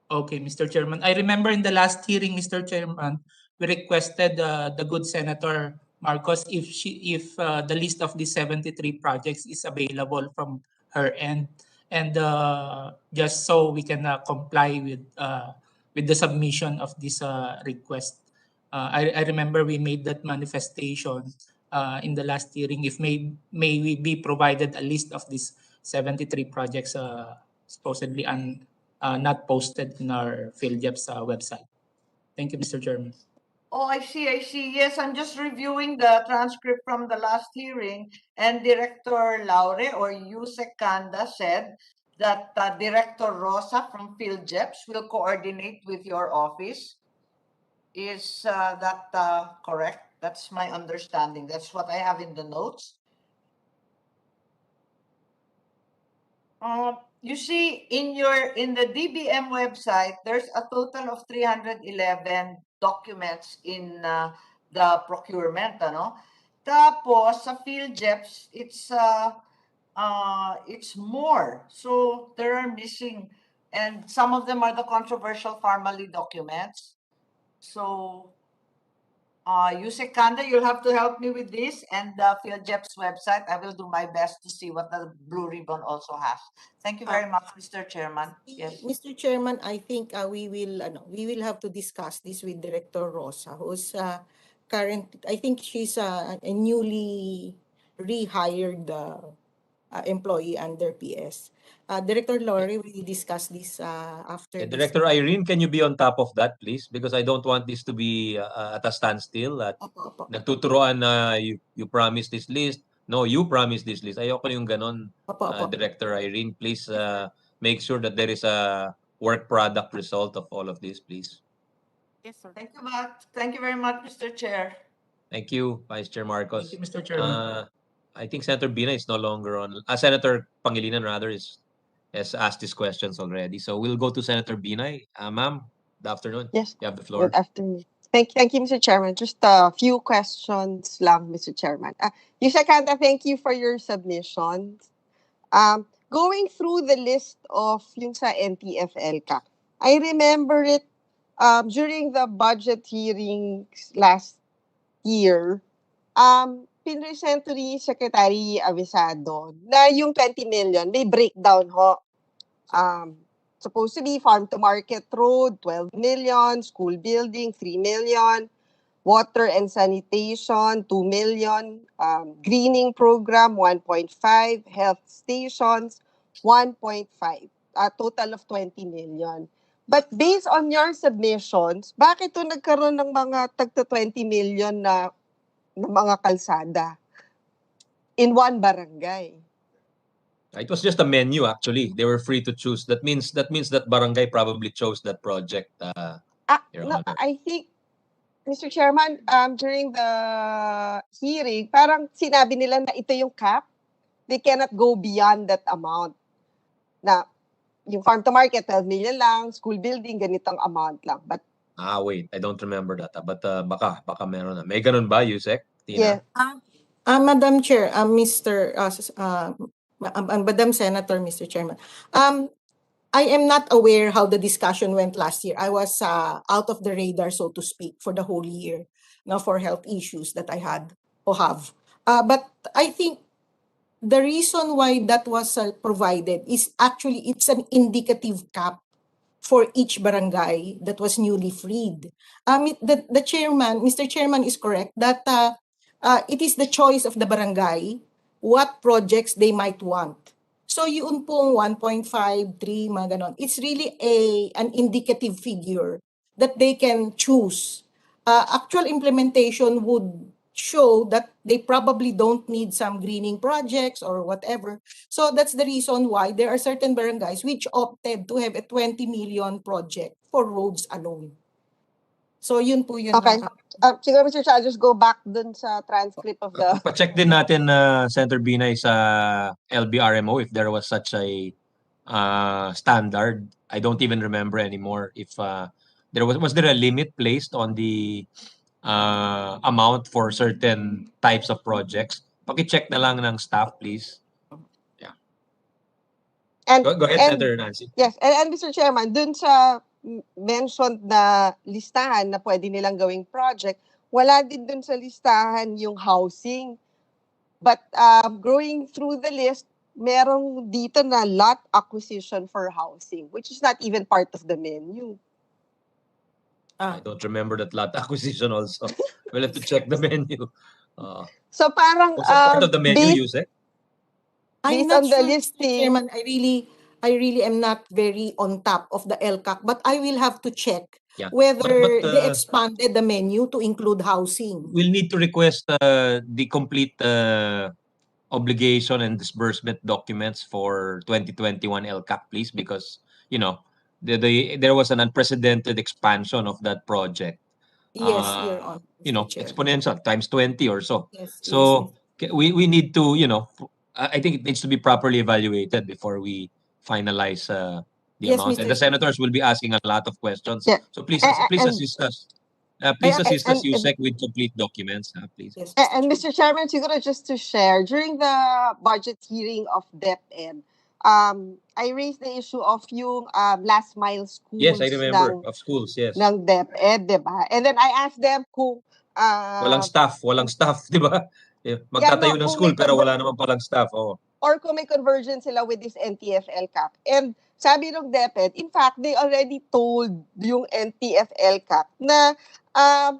Okay, Mr. Chairman. I remember in the last hearing, Mr. Chairman, we requested the good Senator Marcos if the list of the 73 projects is available from her end, and just so we can comply with the submission of this request. I remember we made that manifestation in the last hearing. If may we be provided a list of these 73 projects supposedly not posted in our PhilJobs website. Thank you, Mr. Chairman. Oh, I see. Yes, I'm just reviewing the transcript from the last hearing, and Director Laure or Yusek Kanda said that Director Rosa from PhilJobs will coordinate with your office. Is that correct? That's my understanding. That's what I have in the notes. You see, in the DBM website, there's a total of 311 documents in the procurement, ano? Tapos sa PhilJobs, it's more. So there are missing, and some of them are the controversial formally documents. So Yusek Kanda, you'll have to help me with this, and the PhilJobs website, I will do my best to see what the Blue Ribbon also has. Thank you very much, Mr. Chairman. Yes, Mr. Chairman, I think we will have to discuss this with Director Rosa, who's I think she's a newly rehired employee under PS. Director Lorry, we discuss this after this. Director Irene, can you be on top of that, please? Because I don't want this to be at a standstill. At Opo. nagtuturoan na you promised this list. No, you promised this list. Ayoko yung ganon, Opo. Director Irene. Please make sure that there is a work product result of all of this, please. Yes, sir. Thank you, Matt. Thank you very much, Mr. Chair. Thank you, Vice Chair Marcos. Thank you, Mr. Chairman. I think Senator Bina is no longer on. Senator Pangilinan rather has asked these questions already. So we'll go to Senator Binay. Ma'am, good afternoon. Yes. You have the floor. Good afternoon. Thank you, Mr. Chairman. Just a few questions lang, Mr. Chairman. Yusek Hanta, thank you for your submissions. Going through the list of yung sa NTF-LCAC, I remember it during the budget hearings last year, pinresent to ni Secretary Avisado na yung 20 million, may breakdown ho. Supposed to be farm to market road, 12 million, school building, 3 million, water and sanitation, 2 million, greening program, 1.5, health stations, 1.5, a total of 20 million. But based on your submissions, bakit to nagkaroon ng mga tagta 20 million na mga kalsada in one barangay? It was just a menu actually. They were free to choose. That means that barangay probably chose that project. Your No, Honor. I think, Mr. Chairman, during the hearing, parang sinabi nila na ito yung cap. They cannot go beyond that amount. Na yung farm to market, 12 million lang, school building, ganitong amount lang. But Wait, I don't remember that. But baka meron na. May ganun ba, Yusek? Tina? yeah, Madam Chair, Madam Senator, Mr. Chairman, I am not aware how the discussion went last year. I was out of the radar, so to speak, for the whole year, for health issues that I had or have. But I think the reason why that was provided is actually it's an indicative cap for each barangay that was newly freed. The chairman, Mr. Chairman, is correct that it is the choice of the barangay what projects they might want. So yun pong 1.5, 3, mga ganon. It's really an indicative figure that they can choose. Actual implementation would show that they probably don't need some greening projects or whatever. So that's the reason why there are certain barangays which opted to have a 20 million project for roads alone. So yun po yun. okay. Siguro, Mr. Chair, I'll just go back dun sa transcript of the... Pa-check din natin, Senator Binay, sa LBRMO if there was such a standard. I don't even remember anymore if there was there a limit placed on the amount for certain types of projects. Paki-check na lang ng staff, please. Yeah. And, Go ahead, Senator Nancy. Yes, and Mr. Chairman, dun sa mentioned na listahan na pwede nilang gawing project, wala din dun sa listahan yung housing. But going through the list, merong dito na lot acquisition for housing, which is not even part of the menu. I don't remember that lot acquisition also. We'll have to check the menu. So parang Was that part of the menu, Yusek? I'm based not on the sure, Mr. listing, Chairman. I really am not very on top of the LCAC, but I will have to check whether But, they expanded the menu to include housing. We'll need to request the complete obligation and disbursement documents for 2021 LCAC, please, because there was an unprecedented expansion of that project. Yes, Your Honor. Exponential times 20 or so. Yes, So we need to, I think it needs to be properly evaluated before we finalize the Yes, amount. Mr. And the senators will be asking a lot of questions. Yeah. So please assist us. Please assist us, Yusek, with complete documents, please. Yes, and Mr. Chairman, siguro just to share, during the budget hearing of DepEd, I raised the issue of yung last mile schools. Yes, I remember, of schools, yes. Ng DepEd, diba? And then I asked them kung... walang staff, di ba? Magtatayo ng school pero wala naman palang staff. Oh. Or kung may conversion sila with this NTF-LCAC. And sabi ng DepEd, in fact, they already told yung NTF-LCAC na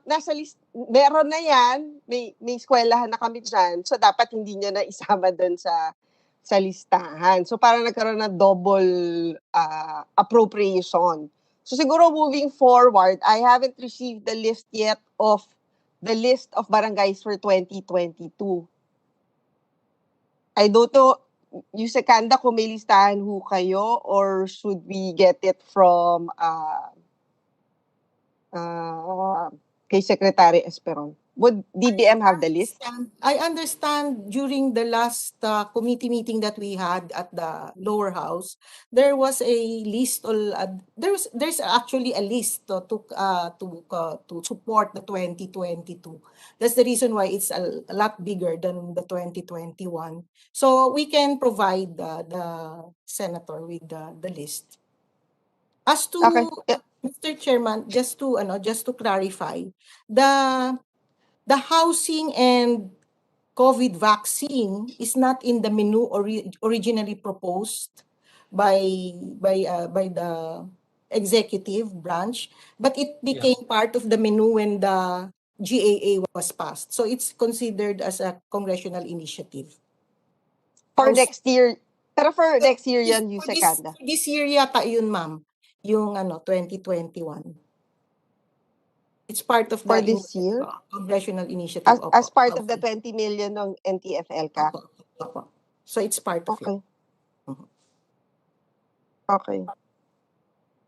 nasa list, meron na yan, may eskwelahan na kami dyan, so dapat hindi niya na isama doon sa sa listahan. So parang nagkaroon ng double appropriation. So siguro moving forward, I haven't received the list yet of the list of barangays for 2022. I don't know, yung Kanda, kung may listahan ho kayo or should we get it from kay Secretary Esperon? Would DBM have the list? I understand during the last committee meeting that we had at the lower house, there was a list. There's actually a list to support the 2022. That's the reason why it's a lot bigger than the 2021. So we can provide the senator with the list. As to Mr. Chairman, just to clarify, the housing and COVID vaccine is not in the menu originally proposed by the executive branch, but it became part of the menu when the GAA was passed. So it's considered as a congressional initiative. For next year, pero for next year yan, yung Kanda. This year yata yun, ma'am, yung 2021. It's part of for this year? Congressional initiative. As part of the 20 million ng NTFL ka? So it's part of it. Okay.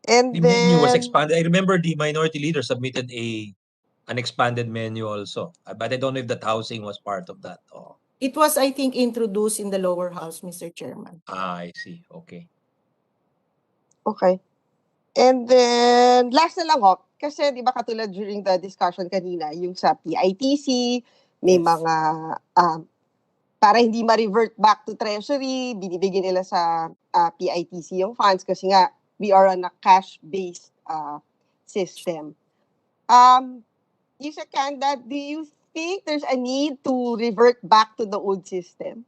And the then, menu was expanded. I remember the minority leader submitted an expanded menu also, but I don't know if that housing was part of that. It was, I think, introduced in the lower house, Mr. Chairman. I see. Okay. Okay. And then, last na lang ho, kasi di ba katulad during the discussion kanina, yung sa PITC, may mga, para hindi ma-revert back to Treasury, binibigyan nila sa PITC yung funds kasi nga, we are on a cash-based system. Yung Kanda, do you think there's a need to revert back to the old system?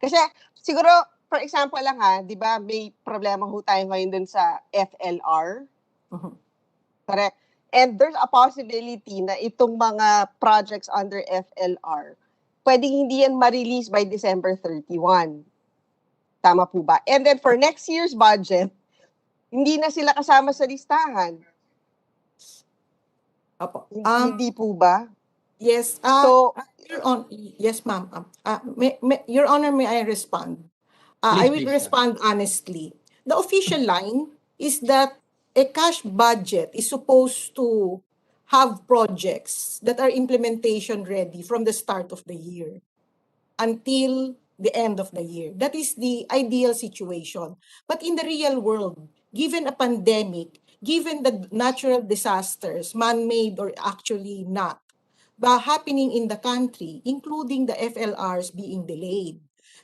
Kasi siguro, for example lang di ba, may problema ho tayo ngayon dun sa FLR. Correct. And there's a possibility na itong mga projects under FLR, pwedeng hindi yan ma-release by December 31. Tama po ba? And then for next year's budget, hindi na sila kasama sa listahan. Apo. Hindi po ba? Yes. Yes, ma'am. Your Honor, may I respond? I will respond honestly. The official line is that a cash budget is supposed to have projects that are implementation ready from the start of the year until the end of the year. That is the ideal situation. But in the real world, given a pandemic, given the natural disasters, man-made or actually not, happening in the country, including the FLRs being delayed,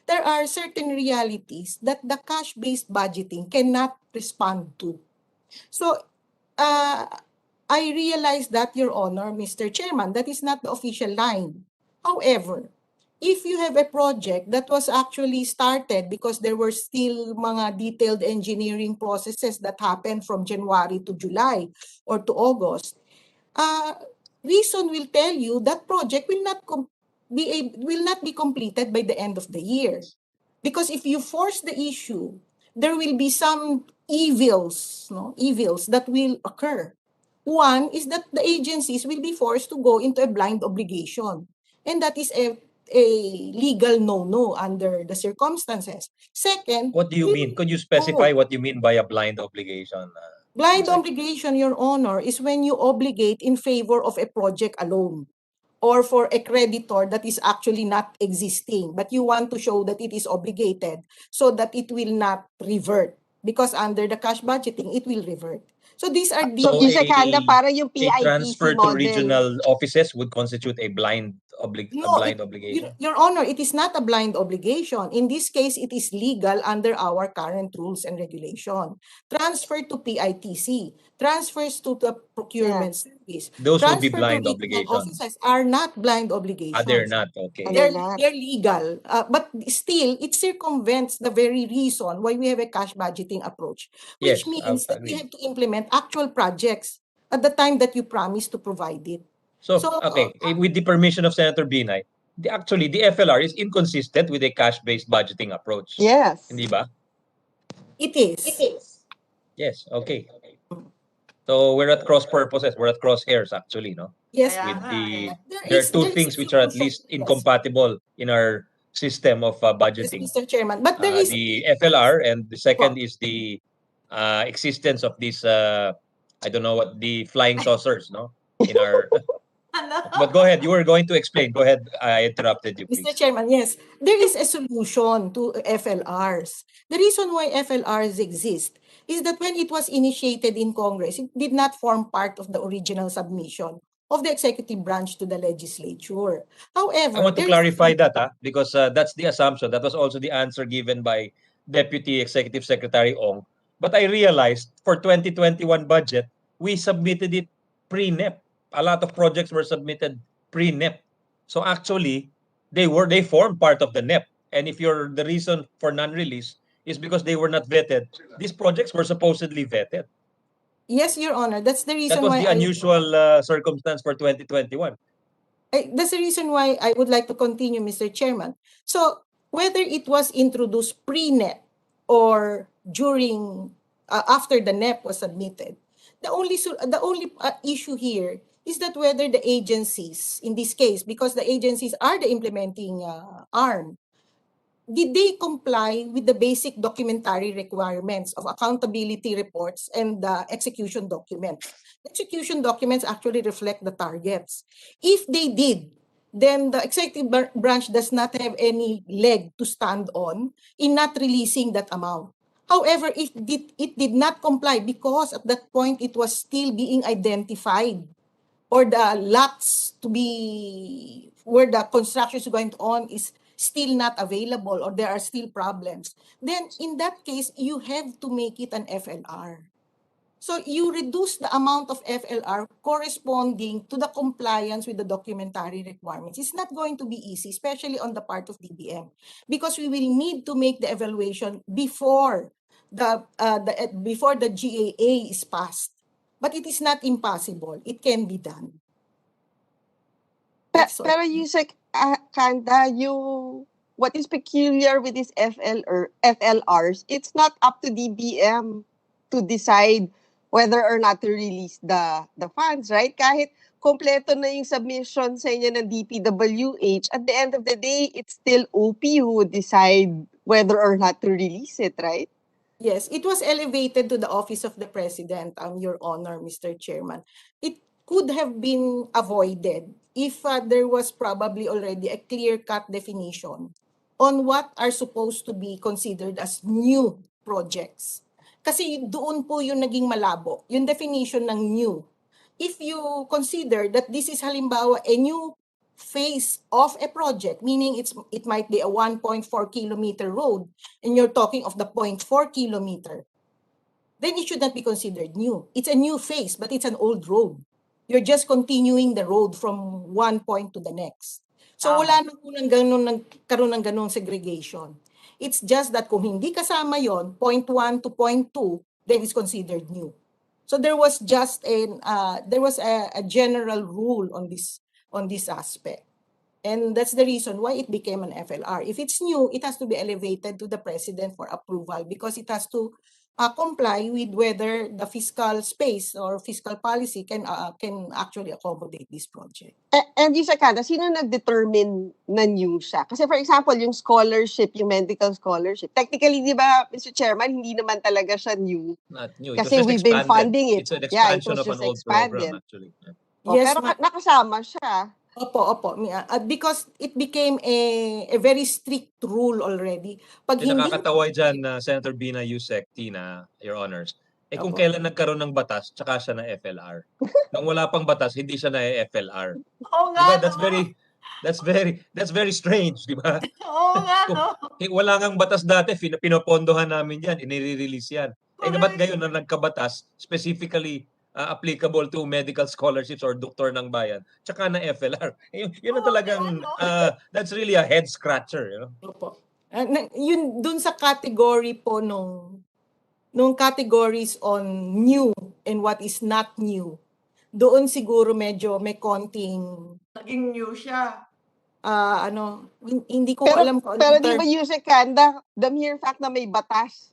there are certain realities that the cash-based budgeting cannot respond to. So, I realize that, Your Honor, Mr. Chairman, that is not the official line. However, if you have a project that was actually started because there were still mga detailed engineering processes that happened from January to July or to August, reason will tell you that project will not be completed by the end of the year. Because if you force the issue, there will be some evils that will occur. One is that the agencies will be forced to go into a blind obligation. And that is a legal no-no under the circumstances. Second, what do you mean? Could you specify what you mean by a blind obligation? Blind obligation, Your Honor, is when you obligate in favor of a project alone or for a creditor that is actually not existing, but you want to show that it is obligated so that it will not revert. Because under the cash budgeting, it will revert. So these are the... So, para yung PITC a transfer model. to regional offices would constitute a blind obligation? Your Honor, it is not a blind obligation. In this case, it is legal under our current rules and regulation. Transfer to PITC, transfers to the procurement service. Those would be transfer blind to regional obligations. offices are not blind obligations. They're not, okay. They're legal, but still, it circumvents the very reason why we have a cash budgeting approach, which means that we have to implement actual projects at the time that you promise to provide it. So okay, with the permission of Senator Binay, actually the FLR is inconsistent with a cash-based budgeting approach. Yes. Hindi ba? It is. Yes, okay. So we're at cross purposes, we're at crosshairs actually, no? Yes. Kaya With nga the eh. there are two there is things a which are at solution. least Yes. incompatible in our system of Yes, budgeting. Mr. Chairman. But there is The FLR, and the second is the existence of these I don't know what the flying saucers, no? In our but go ahead, you were going to explain. Go ahead, I interrupted you, Mr. please. Chairman, yes, there is a solution to FLRs. The reason why FLRs exist is that when it was initiated in Congress, it did not form part of the original submission of the executive branch to the legislature. I However, want to clarify that, because that's the assumption. That was also the answer given by Deputy Executive Secretary Ong. But I realized for 2021 budget, we submitted it pre-NEP. A lot of projects were submitted pre-NEP. So actually, they formed part of the NEP. And if the reason for non-release is because they were not vetted, these projects were supposedly vetted. Yes, Your Honor, that's the That reason was why the unusual circumstance for 2021. that's the reason why I would like to continue, Mr. Chairman. So whether it was introduced pre-NEP or during after the NEP was submitted, the only issue here is that whether the agencies, in this case, because the agencies are the implementing arm, did they comply with the basic documentary requirements of accountability reports and the execution documents? Execution documents actually reflect the targets. If they did, then the executive branch does not have any leg to stand on in not releasing that amount. However, if it did not comply because at that point it was still being identified, or the lots to be where the construction is going on is still not available, or there are still problems, then in that case, you have to make it an FLR. So you reduce the amount of FLR corresponding to the compliance with the documentary requirements. It's not going to be easy, especially on the part of DBM, because we will need to make the evaluation before the GAA is passed. But it is not impossible. It can be done. That's all. Pero Yusek, Kanda, what is peculiar with these FLRs, it's not up to DBM to decide whether or not to release the funds, right? Kahit kompleto na yung submission sa inyo ng DPWH, at the end of the day, it's still OP who would decide whether or not to release it, right? Yes, it was elevated to the Office of the President, Your Honor, Mr. Chairman. It could have been avoided if there was probably already a clear-cut definition on what are supposed to be considered as new projects. Kasi doon po yung naging malabo, yung definition ng new. If you consider that this is halimbawa a new phase of a project, meaning it might be a 1.4 kilometer road, and you're talking of the 0.4 kilometer, then it should not be considered new. It's a new phase, but it's an old road. You're just continuing the road from one point to the next. So wala na po nagkaroon ng ganung segregation. It's just that kung hindi kasama yon, 0.1 to 0.2, then it's considered new. So there was just a general rule on this aspect. And that's the reason why it became an FLR. If it's new, it has to be elevated to the President for approval because it has to comply with whether the fiscal space or fiscal policy can actually accommodate this project. And yung Kanda, sino nag-determine na new siya? Kasi for example, yung scholarship, yung medical scholarship, technically, di ba, Mr. Chairman, hindi naman talaga siya new. Not new. Kasi we've been funding it. It's an expansion it was of an just old expanded. program, actually. Yes, pero nakasama siya. Opo. Because it became a very strict rule already. Pag hindi nakakatawa dyan, Senator Bina Yusek, Tina, Your Honors. Kung kailan nagkaroon ng batas, tsaka siya na FLR. Nung wala pang batas, hindi siya na FLR. Oo nga, diba? That's very strange, di ba? Oo nga, no? Wala ngang batas dati, pinopondohan namin yan, inire-release yan. Ba't ngayon na nagkabatas, specifically applicable to medical scholarships or doktor ng bayan, tsaka na FLR. Yun na talagang, that's really a head scratcher. You know? Opo. Yun dun sa category po nung categories on new and what is not new, doon siguro medyo may konting naging new siya. hindi ko Pero, alam kung ano pero yung di term. ba Yusek Kanda, the mere fact na may batas,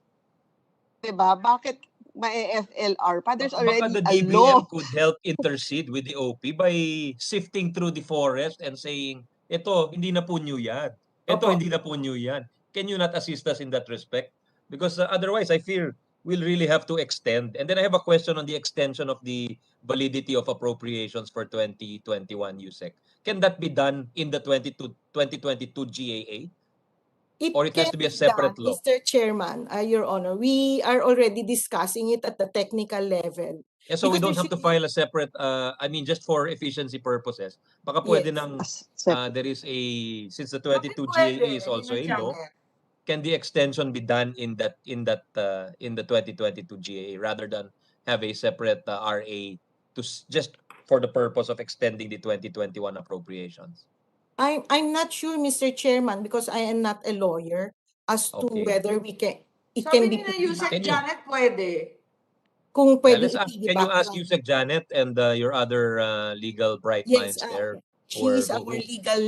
diba? Bakit ma-FLR pa? There's Baka already the a DBM law. could help intercede with the OP by sifting through the forest and saying, ito, hindi na po nyo yan. Ito, Opo. hindi na po nyo yan. Can you not assist us in that respect? Because otherwise, I fear we'll really have to extend. And then I have a question on the extension of the validity of appropriations for 2021 USEC. Can that be done in the 2022 GAA? Or it has to be a separate law? Mr. Chairman, Your Honor, we are already discussing it at the technical level. Yeah, so we Because don't have to file a separate, I mean, just for efficiency purposes. Baka pwede Yes. nang, Separate. there is a, since the 22 GAA is also a law, can the extension be done in the 2022 GAA rather than have a separate RA to just for the purpose of extending the 2021 appropriations? I'm not sure, Mr. Chairman, because I am not a lawyer, as to Okay. whether it Sabi can be ni na Yusek Can you- Janet, pwede. kung Yeah, pwede can you ask Yusek Janet and your other legal bright Yes, minds there? she is Or our legal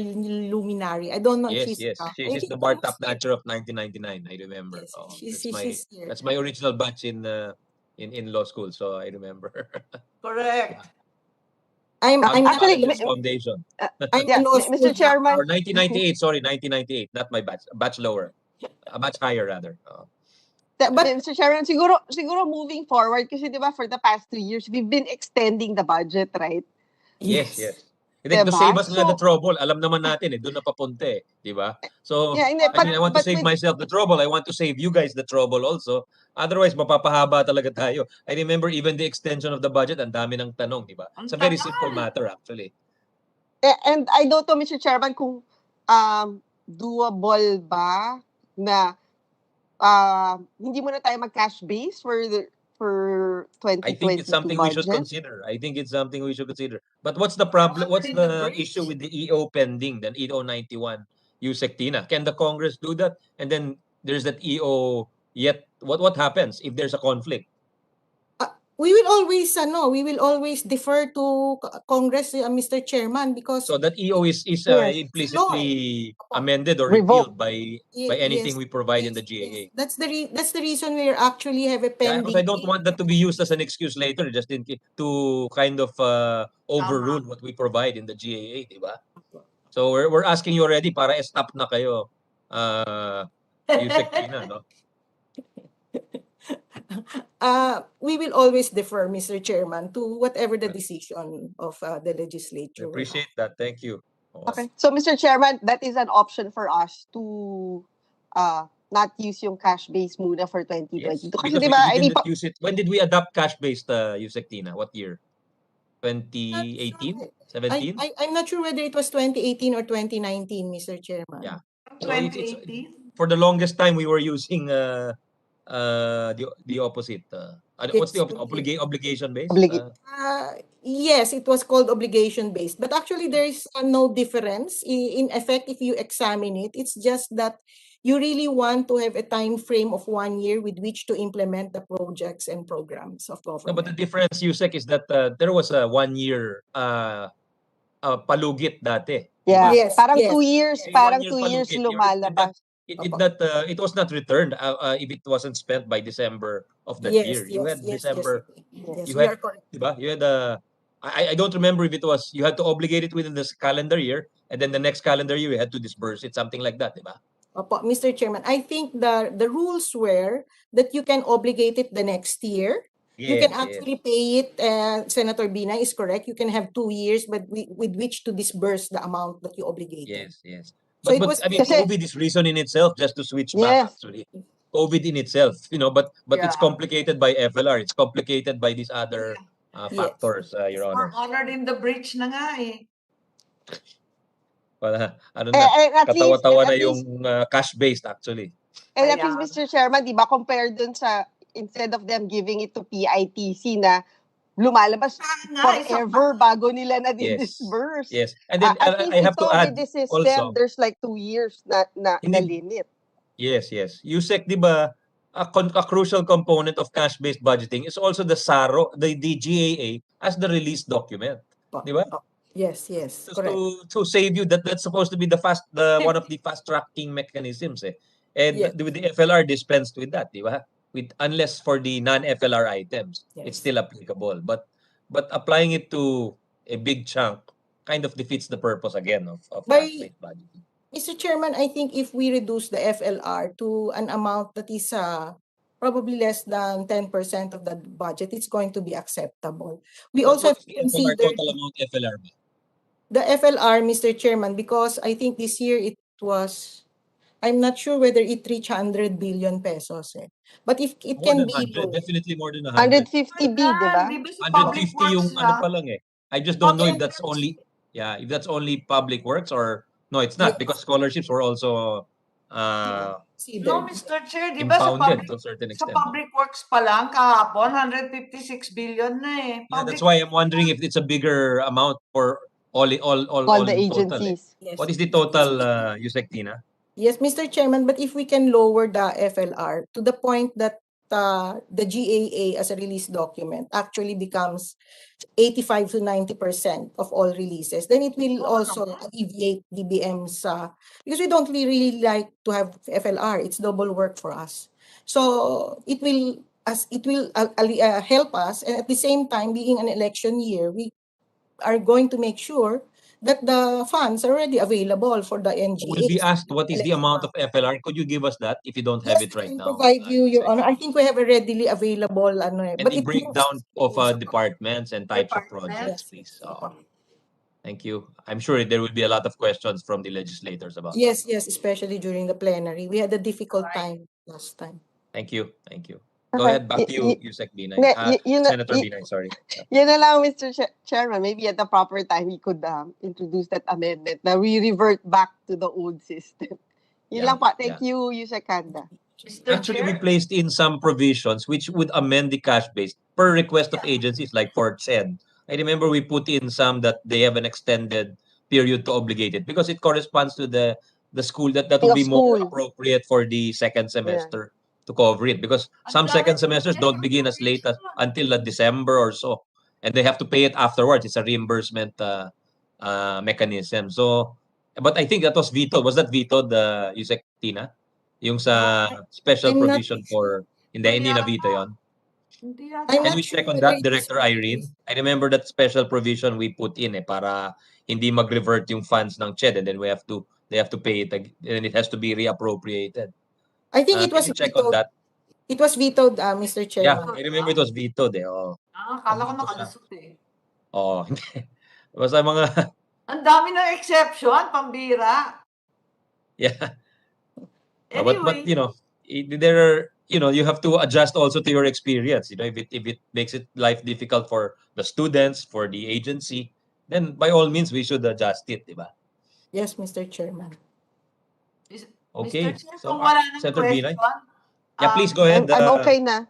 luminary. I don't know if Yes, she's yes. She's the bar top notcher of 1999. I remember. Yes, Oh, she's here. that's my original batch in law school, so I remember. Correct. I'm Actually, College's foundation. I'm yeah, a law Mr. school Chairman, Or 1998. Sorry, 1998. Not my batch. A batch lower. A batch higher rather. Oh. But Mr. Chairman, siguro moving forward, kasi di ba for the past 2 years, we've been extending the budget, right? Yes, yes. To Diba? save us nga the So- trouble, alam naman natin doon na papunta di ba? So, Yeah, hindi, I mean, I want to but save with- myself the trouble. I want to save you guys the trouble also. Otherwise, mapapahaba talaga tayo. I remember even the extension of the budget, ang dami ng tanong, di ba? It's a very simple matter actually. And I don't know, Mr. Chairman, kung doable ba na hindi muna tayo mag-cash base for 2022 I think it's something we should budget. consider. But what's the problem? What's in the the bridge. issue with the EO pending, the EO 91 USECTINA? Can the Congress do that? And then there's that EO yet. What happens if there's a conflict? We will always defer to Congress, Mr. Chairman, because So that EO is Yes. implicitly amended or Revoked. repealed by anything we provide in the GAA. That's the reason we actually have a Yeah, pending. because I don't want that to be used as an excuse later, just to kind of overrule what we provide in the GAA, di ba? So we're asking you already para stop na kayo, USECTINA, no? We will always defer, Mr. Chairman, to whatever the decision of the I legislature. appreciate that. Thank you. Okay. So, Mr. Chairman, that is an option for us to not use yung cash base muna for 2022. Yes, Kasi because di ba, we didn't use it. When did we adopt cash-based USECTINA? What year? 2018? 17? I'm not sure whether it was 2018 or 2019, Mr. Chairman. Yeah. So it's 2018. for the longest time we were using the opposite. What's the obligation based? Yes, it was called obligation based, but actually there is no difference in effect if you examine it. It's just that you really want to have a time frame of 1 year with which to implement the projects and programs of government. No, but the difference, Yusek, is that there was a 1 year palugit dati. Yeah. Yes, Parang yes. 2 years, Okay, parang 1 year 2 years palugit. lumalabas. It was not returned if it wasn't spent by December of that year. You had December. Yes, You we had, are correct. diba? You had I don't remember if it was you had to obligate it within this calendar year, and then the next calendar year you had to disburse it, something like that, diba? Opo, Mr. Chairman, I think the rules were that you can obligate it the next year. You can actually pay it. Senator Bina is correct. You can have 2 years, but with which to disburse the amount that you obligated. Yes. So it But was I mean, COVID is reason in itself, just to switch back. Yes. Actually, COVID in itself, but it's complicated by FLR. It's complicated by these other factors, Your Honor. We're honored in the breach na nga eh. Ano na, at least- katawa-tawa at na least- yung cash-based actually. And at Kaya- least, Mr. Chairman, di ba, compared dun sa, instead of them giving it to PITC na lumalabas forever bago nila na disburse. Yes. And then At least I have to ito, add with the system, also. there's like 2 years na limit. Yes. USEC, di ba, a crucial component of cash-based budgeting is also the SARO, the GAA as the release document. Di ba? Yes, yes, Just correct. to save you, that's supposed to be the one of the fast tracking mechanisms, eh. And Yes. with the FLR dispensed with that, di ba? Unless for the non-FLR items, it's Yes. still applicable. But applying it to a big chunk kind of defeats the purpose again of By cash-based budgeting. Mr. Chairman, I think if we reduce the FLR to an amount that is probably less than 10% of the budget, it's going to be acceptable. We also What have is to the FLR consider total amount FLR ba? the FLR, Mr. Chairman, because I think this year it was, I'm not sure whether it reached 100 billion pesos. Eh. But if it More can than be 100, low, definitely more than 100. 150B, di ba? Di ba sa public 150 works yung ano siya? pa lang eh. I just don't know if Public that's only public works or no, it's not yes, because scholarships were also No, considered. Mr. Chair, di ba impounded to a certain sa extent. public works pa lang kahapon, 156 billion na eh. Yeah, that's Public why I'm wondering if it's a bigger amount for all All the in total. Eh. agencies. Yes. What is the total, Yusek Tina? Yes, Mr. Chairman, but if we can lower the FLR to the point that the GAA as a release document actually becomes 85 to 90% of all releases, then it will also alleviate DBM's, because we don't really like to have FLR. It's double work for us. So it will help us, and at the same time, being an election year, we are going to make sure that the funds are already available for the NGA. Will be asked what is the amount of FLR? Could you give us that if you don't have it right I can now? provide you, Your Honor. I think we have a readily available, And but the it breakdown of departments and types of Departments. projects, please. Thank you. I'm sure there will be a lot of questions from the legislators about yes, that. yes, especially during the plenary. We had a difficult time last time. Thank you. Thank you. Go Okay. ahead. Back to you, Yusek Binay. Senator Binay, sorry. Yun na lang, Mr. Chairman. Maybe at the proper time, we could introduce that amendment na we revert back to the old system. Yun lang po. Thank you, Yusek Kanda. Actually, we placed in some provisions which would amend the cash base per request of agencies like Fort said. I remember we put in some that they have an extended period to obligate it because it corresponds to the school that would be more appropriate for the second semester to cover it because some second semesters don't begin as late as until December or so, and they have to pay it afterwards. It's a reimbursement mechanism. So, but I think that was vetoed. Was that vetoed, Yusek Tina? Yung sa special provision for hindi na veto yon. Can we check on that, Director Irene? I remember that special provision we put in para hindi mag-revert yung funds ng CHED and then they have to pay it and it has to be reappropriated. I think it was can you check on that? It was vetoed, Mr. Chairman. Yeah, I remember it was vetoed eh. Oh. Akala ko nakalusot eh. Oh, hindi. Basta mga Ang dami ng exception, pambira. yeah. Anyway. But you know, there are you have to adjust also to your experience. If it makes it life difficult for the students, for the agency, then by all means we should adjust it, diba? Yes, Mr. Chairman. Okay. Mr. Chair, So, kung wala ng Senator question, Binay? Yeah, please go ahead. I'm okay na.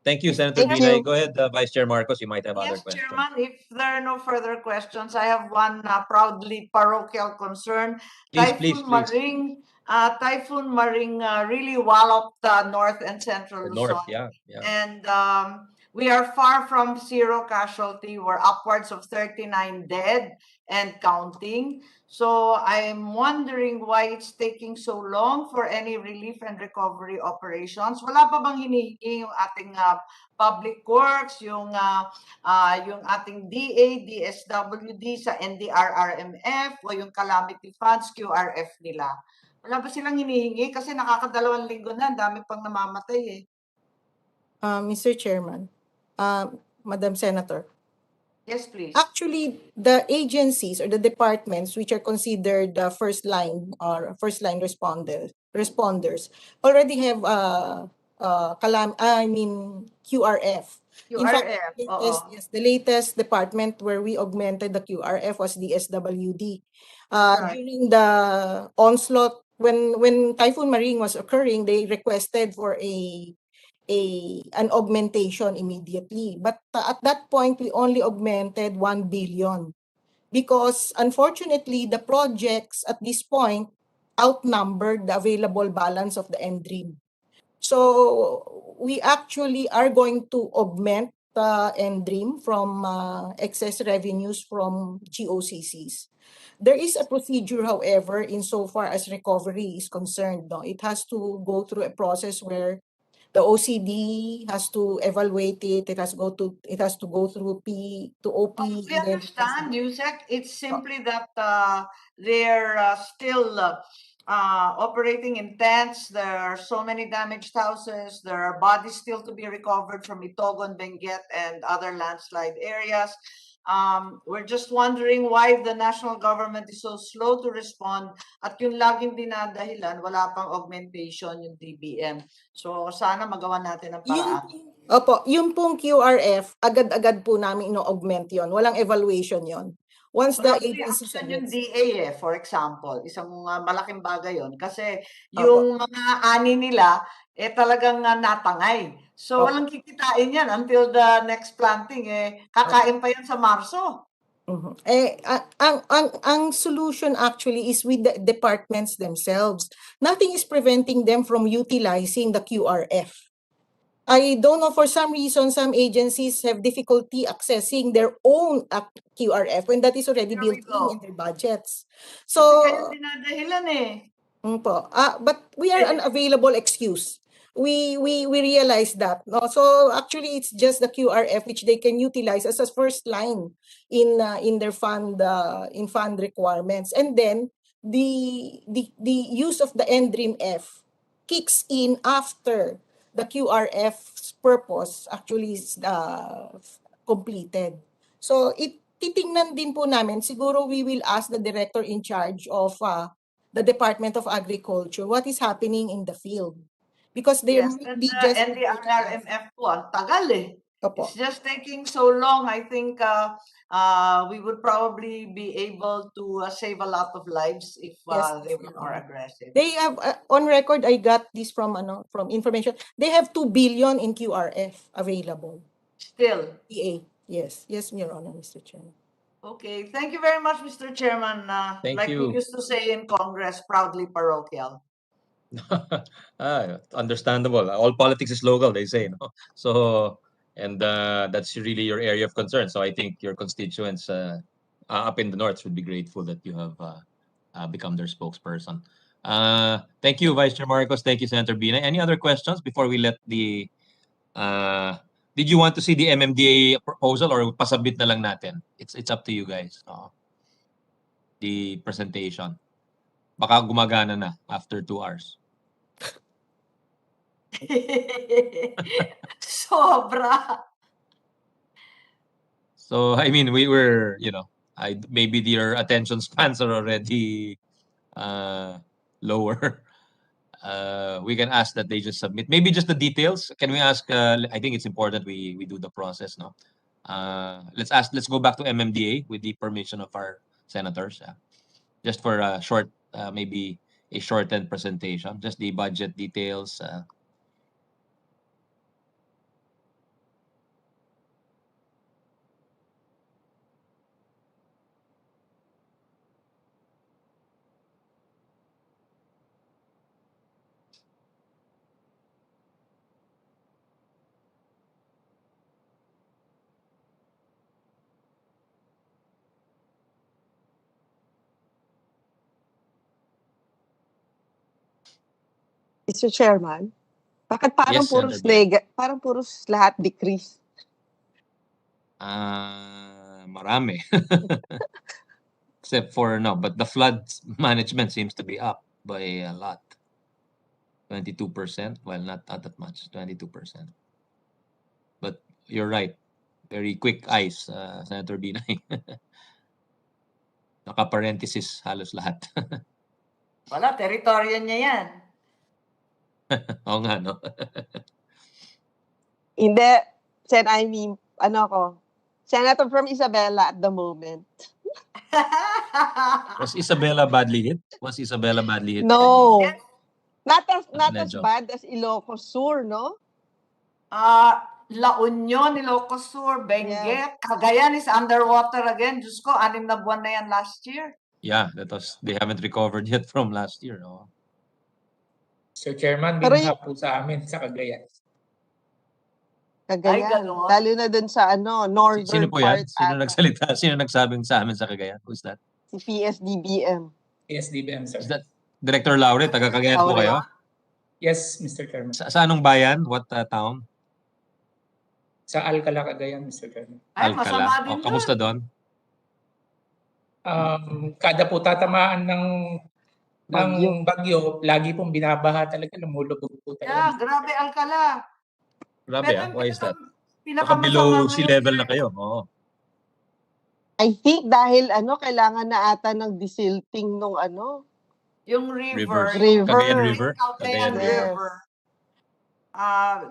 Thank you, Senator Binay. Go ahead, Vice Chair Marcos. You might have other questions. Yes, Chairman, if there are no further questions, I have one proudly parochial concern. Please. Typhoon Maring really walloped North and Central Luzon. North, yeah. And we are far from zero casualty. We're upwards of 39 dead and counting. So I'm wondering why it's taking so long for any relief and recovery operations. Wala pa bang hinihingi yung ating public works, yung ating DA, DSWD sa NDRRMF o yung calamity funds, QRF nila? Wala ba silang hinihingi? Kasi nakakadalawang linggo na, dami pang namamatay eh. Mr. Chairman, Madam Senator. Yes, please. Actually, the agencies or the departments which are considered the first line responders already have QRF. In fact, the latest department where we augmented the QRF was the SWD. During the onslaught, when Typhoon Maring was occurring, they requested for an augmentation immediately. But at that point, we only augmented 1 billion because unfortunately, the projects at this point outnumbered the available balance of the MDREAM. So we actually are going to augment NDRIM from excess revenues from GOCCs. There is a procedure, however, insofar as recovery is concerned. No? It has to go through a process where the OCD has to evaluate it. It has to go through P to OP. We understand, Yusek. It's simply that they're still operating in tents. There are so many damaged houses. There are bodies still to be recovered from Itogon, Benguet, and other landslide areas. We're just wondering why the national government is so slow to respond at yung laging dinadahilan, wala pang augmentation yung DBM. So sana magawa natin ang paraan. Opo, yung pong QRF, agad-agad po namin ino-augment yon. Walang evaluation yon. Once the agency submits. Yung DA for example, isang malaking bagay yon kasi yung mga ani nila talagang natangay. So walang kikitain yan until the next planting kakain pa yan sa Marso. Ang solution actually is with the departments themselves. Nothing is preventing them from utilizing the QRF. I don't know, for some reason, some agencies have difficulty accessing their own QRF when that is already built in their budgets. So, but we are an available excuse. We realize that. No? So actually, it's just the QRF which they can utilize as a first line in their fund in fund requirements, and then the use of the NDRIM F kicks in after the QRF's purpose actually is completed. So titingnan din po namin, siguro we will ask the director in charge of the Department of Agriculture what is happening in the field. Because there might be just NDRMF po, ang tagal It's just taking so long. I think we would probably be able to save a lot of lives if they were more aggressive. They have on record. I got this from information. They have 2 billion in QRF available. Still. PA. Yes, Your Honor, Mr. Chairman. Okay, thank you very much, Mr. Chairman. Thank like you. we used to say in Congress, proudly parochial. Understandable. All politics is local, they say. No? So, and that's really your area of concern. So I think your constituents up in the north would be grateful that you have become their spokesperson. Thank you, Vice Chair Marcos. Thank you, Senator Bina. Any other questions before we let the... did you want to see the MMDA proposal or pasabit na lang natin? It's up to you guys. The presentation. Baka gumagana na after 2 hours. Sobra. So, I mean, we were, maybe your attention spans are already lower. We can ask that they just submit. Maybe just the details. Can we ask, I think it's important we do the process, no? Let's go back to MMDA with the permission of our senators. Just for a short, maybe a shortened presentation, just the budget details. Mr. Chairman, bakit parang Yes, puros parang puros lahat decrease? Marami. Except for but the flood management seems to be up by a lot. 22%. Well, not that much. 22%. But you're right. Very quick eyes, Senator Binay. Naka-parenthesis halos lahat. Wala, teritoryo niya yan. Oo nga, no? Hindi. I mean, Senator from Isabela at the moment. Was Isabela badly hit? No. Not as bad as Ilocos Sur, no? La Union, Ilocos Sur, Benguet, Cagayan is underwater again. Diyos ko, 6 na buwan na yan last year. Yeah, they haven't recovered yet from last year. No? Sir Chairman, binaha po sa amin sa Cagayan. Cagayan. ganon. Lalo na dun sa Sino northern po yan? part Sino ata. nagsalita? Sino nagsabing sa amin sa Cagayan? Who's that? Si PSDBM. Psdbm, sir. Is that Director Laure? Taga Cagayan po Laure. kayo? Yes, Mr. Chairman. Sa anong bayan? What town? Sa Alcala, Cagayan, Mr. Chairman. Ay, Alcala. masama din Kamusta doon. doon? Kada po tatamaan ng Bagyo. bagyo, lagi pong binabaha talaga, lumulubog po Yeah, talaga. grabe Alcala. Grabe Pero why is that? Baka pinakamasama below ngayon, sea level sir, na kayo. Oo. I think dahil kailangan na ata ng desilting nung yung Rivers. river, Cagayan river. River. Cagayan Cagayan River.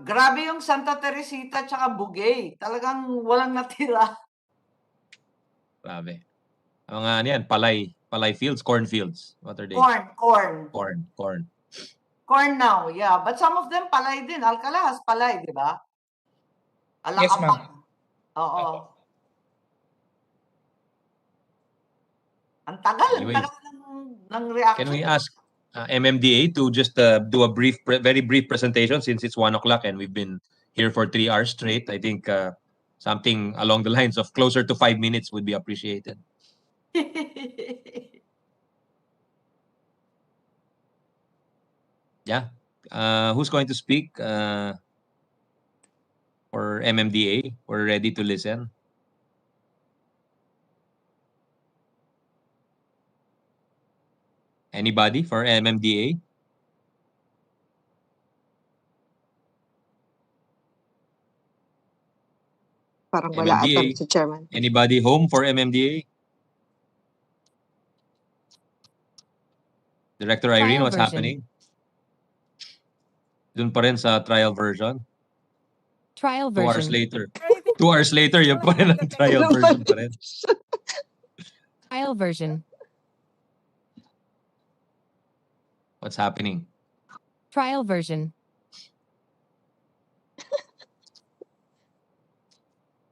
Grabe yung Santa Teresita tsaka Bugay. Talagang walang natira. Grabe. Ang mga ano yan, palay fields, corn fields. What are they? Corn. Corn. Now, yeah. But some of them palay din. Alcala has palay, di ba? Yes, ma'am. Oo. Ang tagal Anyways, ng reaction. Can we ask MMDA to just do a very brief presentation since it's 1 o'clock and we've been here for 3 hours straight? I think something along the lines of closer to 5 minutes would be appreciated. Yeah. Who's going to speak for MMDA? We're ready to listen. Anybody for MMDA? Parang wala ata, MMDA. Mr. Chairman. Anybody home for MMDA? Director Irene, Trial what's version. happening? Dun pa rin sa trial version. Trial 2 hours version. later. 2 hours later, yun pa rin ang trial version pa rin. Trial version. What's happening? Trial version.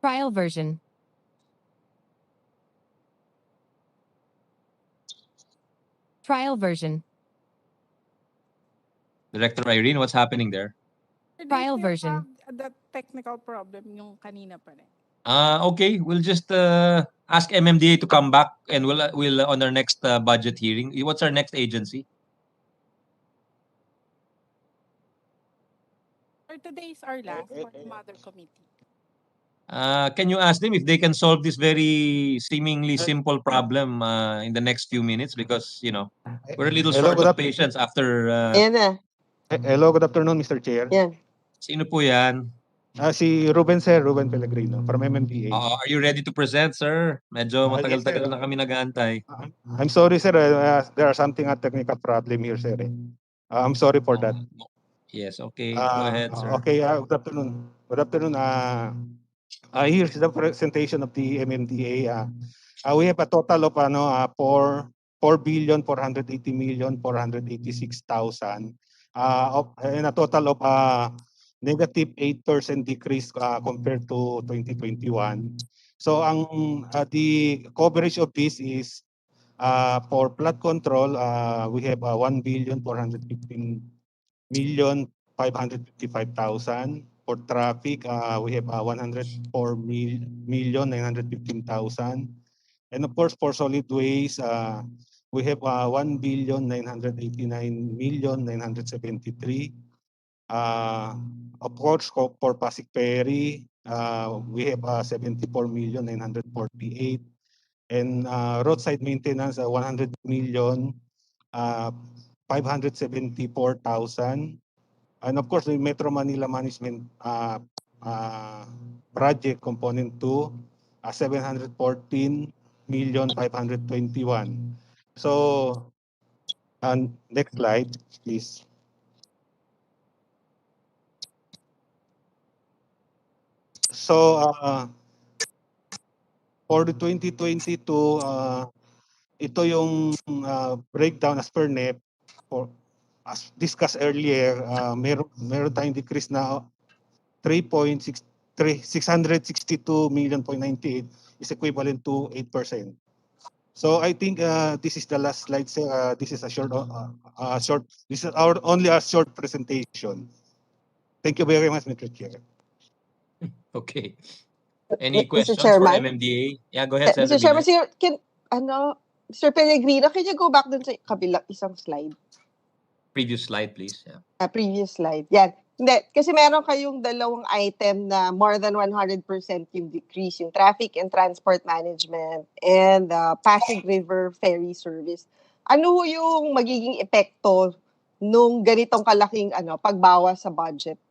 Trial version. Trial version. Director Irene, what's happening there? Trial version. The technical problem yung kanina pa rin. Okay, we'll just ask MMDA to come back and we'll on our next budget hearing. What's our next agency? For today is our last for the mother committee. Can you ask them if they can solve this very seemingly simple problem in the next few minutes? Because, we're a little short of patience after... Ayan na. Hello, good afternoon, Mr. Chair. Yan. Sino po yan? Si Ruben, sir, Ruben Pellegrino from MMDA. Are you ready to present, sir? Medyo matagal-tagal na kami nag-aantay. I'm sorry, sir. There are something technical problem here, sir. I'm sorry for that. Yes, okay. Go ahead, sir. Okay, good afternoon. Good afternoon. Here's the presentation of the MMDA. We have a total of 4,480,486,000 and a total of negative 8% decrease compared to 2021. So the coverage of this is for flood control, we have 1,415,555,000. For traffic, we have 104,915,000. And of course, for solid waste, we have 1,989,973. Of course, for Pasig Ferry, we have 74,948. And roadside maintenance, 100,574,000. And of course, the Metro Manila Management project component 2, 714,521. So, next slide, please. So, for the 2022, ito yung breakdown as per NEP. As discussed earlier, meron tayong decrease na 662,000,000.98 is equivalent to 8%. So I think this is the last slide, sir. This is a short. This is only a short presentation. Thank you very much, Mr. Chair. Okay. Any Mr. questions for Chairman? MMDA? Yeah, go ahead, Mr. Senator Chairman, Binay. Mr. Pellegrino, can you go back dun sa kabilang isang slide? Previous slide, please. Yeah. Previous slide. Yan. Hindi, kasi meron kayong dalawang item na more than 100% yung decrease, yung traffic and transport management and Pasig River ferry service. Ano ho yung magiging epekto nung ganitong kalaking pagbawas sa budget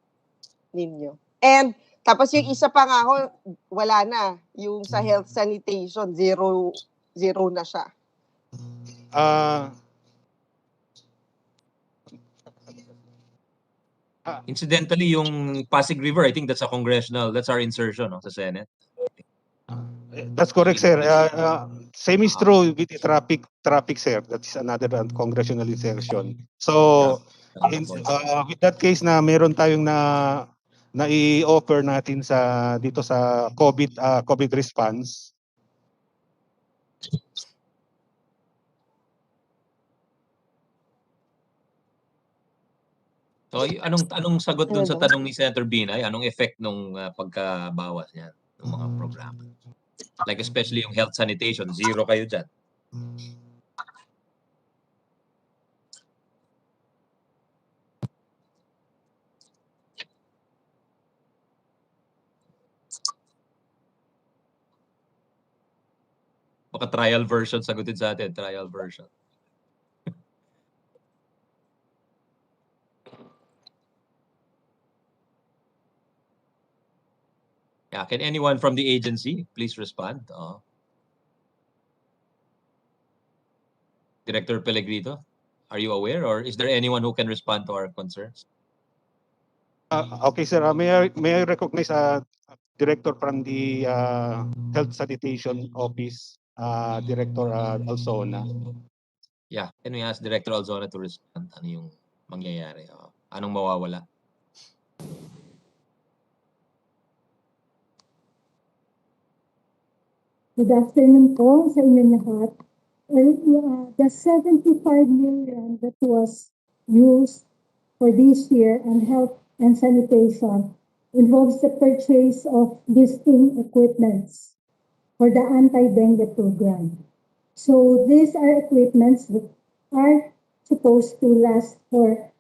ninyo? And tapos yung isa pa nga ho, wala na. Yung sa health sanitation, zero na siya. Incidentally, yung Pasig River, I think that's our insertion sa Senate. That's correct, sir. Same is true with the traffic, sir. That is another congressional insertion. So, with that case na meron tayong na i-offer natin dito sa COVID response. So, anong sagot dun sa tanong ni Senator Binay? Anong effect nung pagkabawas niya ng mga programa? Like especially yung health sanitation, zero kayo dyan. Baka trial version sagutin sa atin, trial version. Yeah, can anyone from the agency please respond? Director Pellegrino, are you aware or is there anyone who can respond to our concerns? Okay, sir. May I recognize director from the Health Sanitation Office, Director Alzona. Yeah, can we ask Director Alzona to respond? Ano yung mangyayari? Anong mawawala? Good afternoon po sa inyo lahat. The 75 million that was used for this year on health and sanitation involves the purchase of listing equipments for the anti-dengue program. So these are equipments that are supposed to last for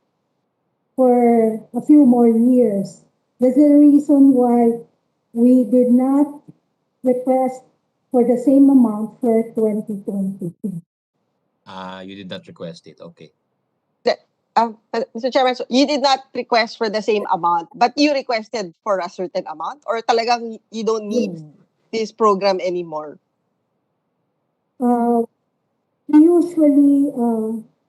a few more years. That's the reason why we did not request for the same amount for 2022. You did not request it. Okay. Mr. Chairman, so you did not request for the same amount, but you requested for a certain amount, or talagang you don't need this program anymore? We usually,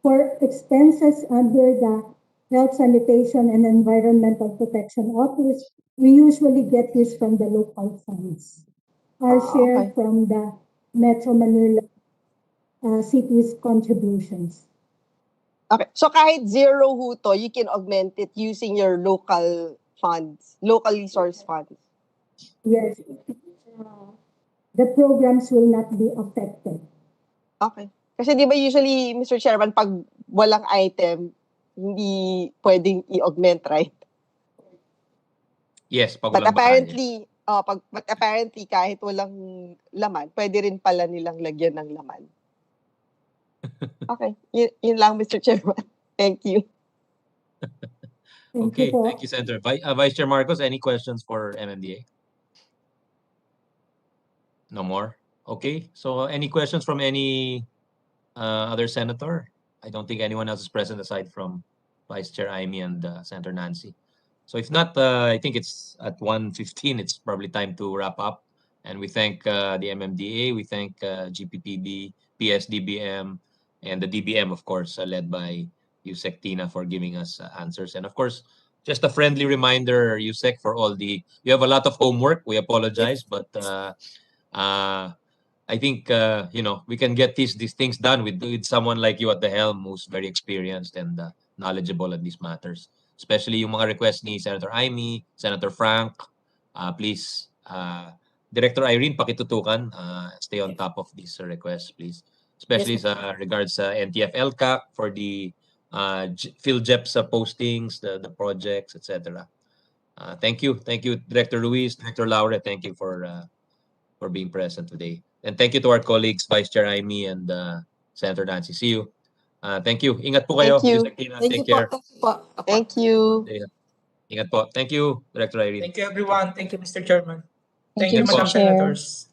for expenses under the Health Sanitation and Environmental Protection Office, we usually get this from the local funds. Our share from the Metro Manila city's contributions. Okay. So kahit zero ho to, you can augment it using your local funds, locally sourced funds. Yes. The programs will not be affected. Okay. Kasi di ba usually, Mr. Chairman, pag walang item, hindi pwedeng i-augment, right? Yes, pag but walang apparently, but apparently kahit walang laman, pwede rin pala nilang lagyan ng laman. Okay. Yun lang, Mr. Chairman. Thank you. Okay, thank you, Senator. Vice Chair Marcos, any questions for MMDA? No more? Okay, so any questions from any other senator? I don't think anyone else is present aside from Vice Chair Amy and Senator Nancy. So if not, I think it's at 1:15. It's probably time to wrap up. And we thank the MMDA, we thank GPPB, Psdbm, and the DBM, of course, led by Yusek Tina for giving us answers. And of course, just a friendly reminder, Yusek, for all you have a lot of homework. We apologize, but I think, we can get these things done with someone like you at the helm who's very experienced and knowledgeable at these matters. Especially yung mga requests ni Senator Amy, Senator Frank. Please, Director Irene, pakitutukan. Stay on top of these requests, please. Especially sa regards sa NTF-LCAC for the PhilJEPS postings, the projects, etc. Thank you, Director Luis, Director Laura. Thank you for being present today, and thank you to our colleagues, Vice Chair Amy and Senator Nancy. See you. Thank you. Ingat po kayo. Thank you. Yusek Tina, Thank you take po. care. Thank you po. Apo. Thank you. Ingat po. Thank you, Director Irene. Thank you, everyone. Thank you, Mr. Chairman. Thank Thank you, you, Mr. Madam Chair. Senators.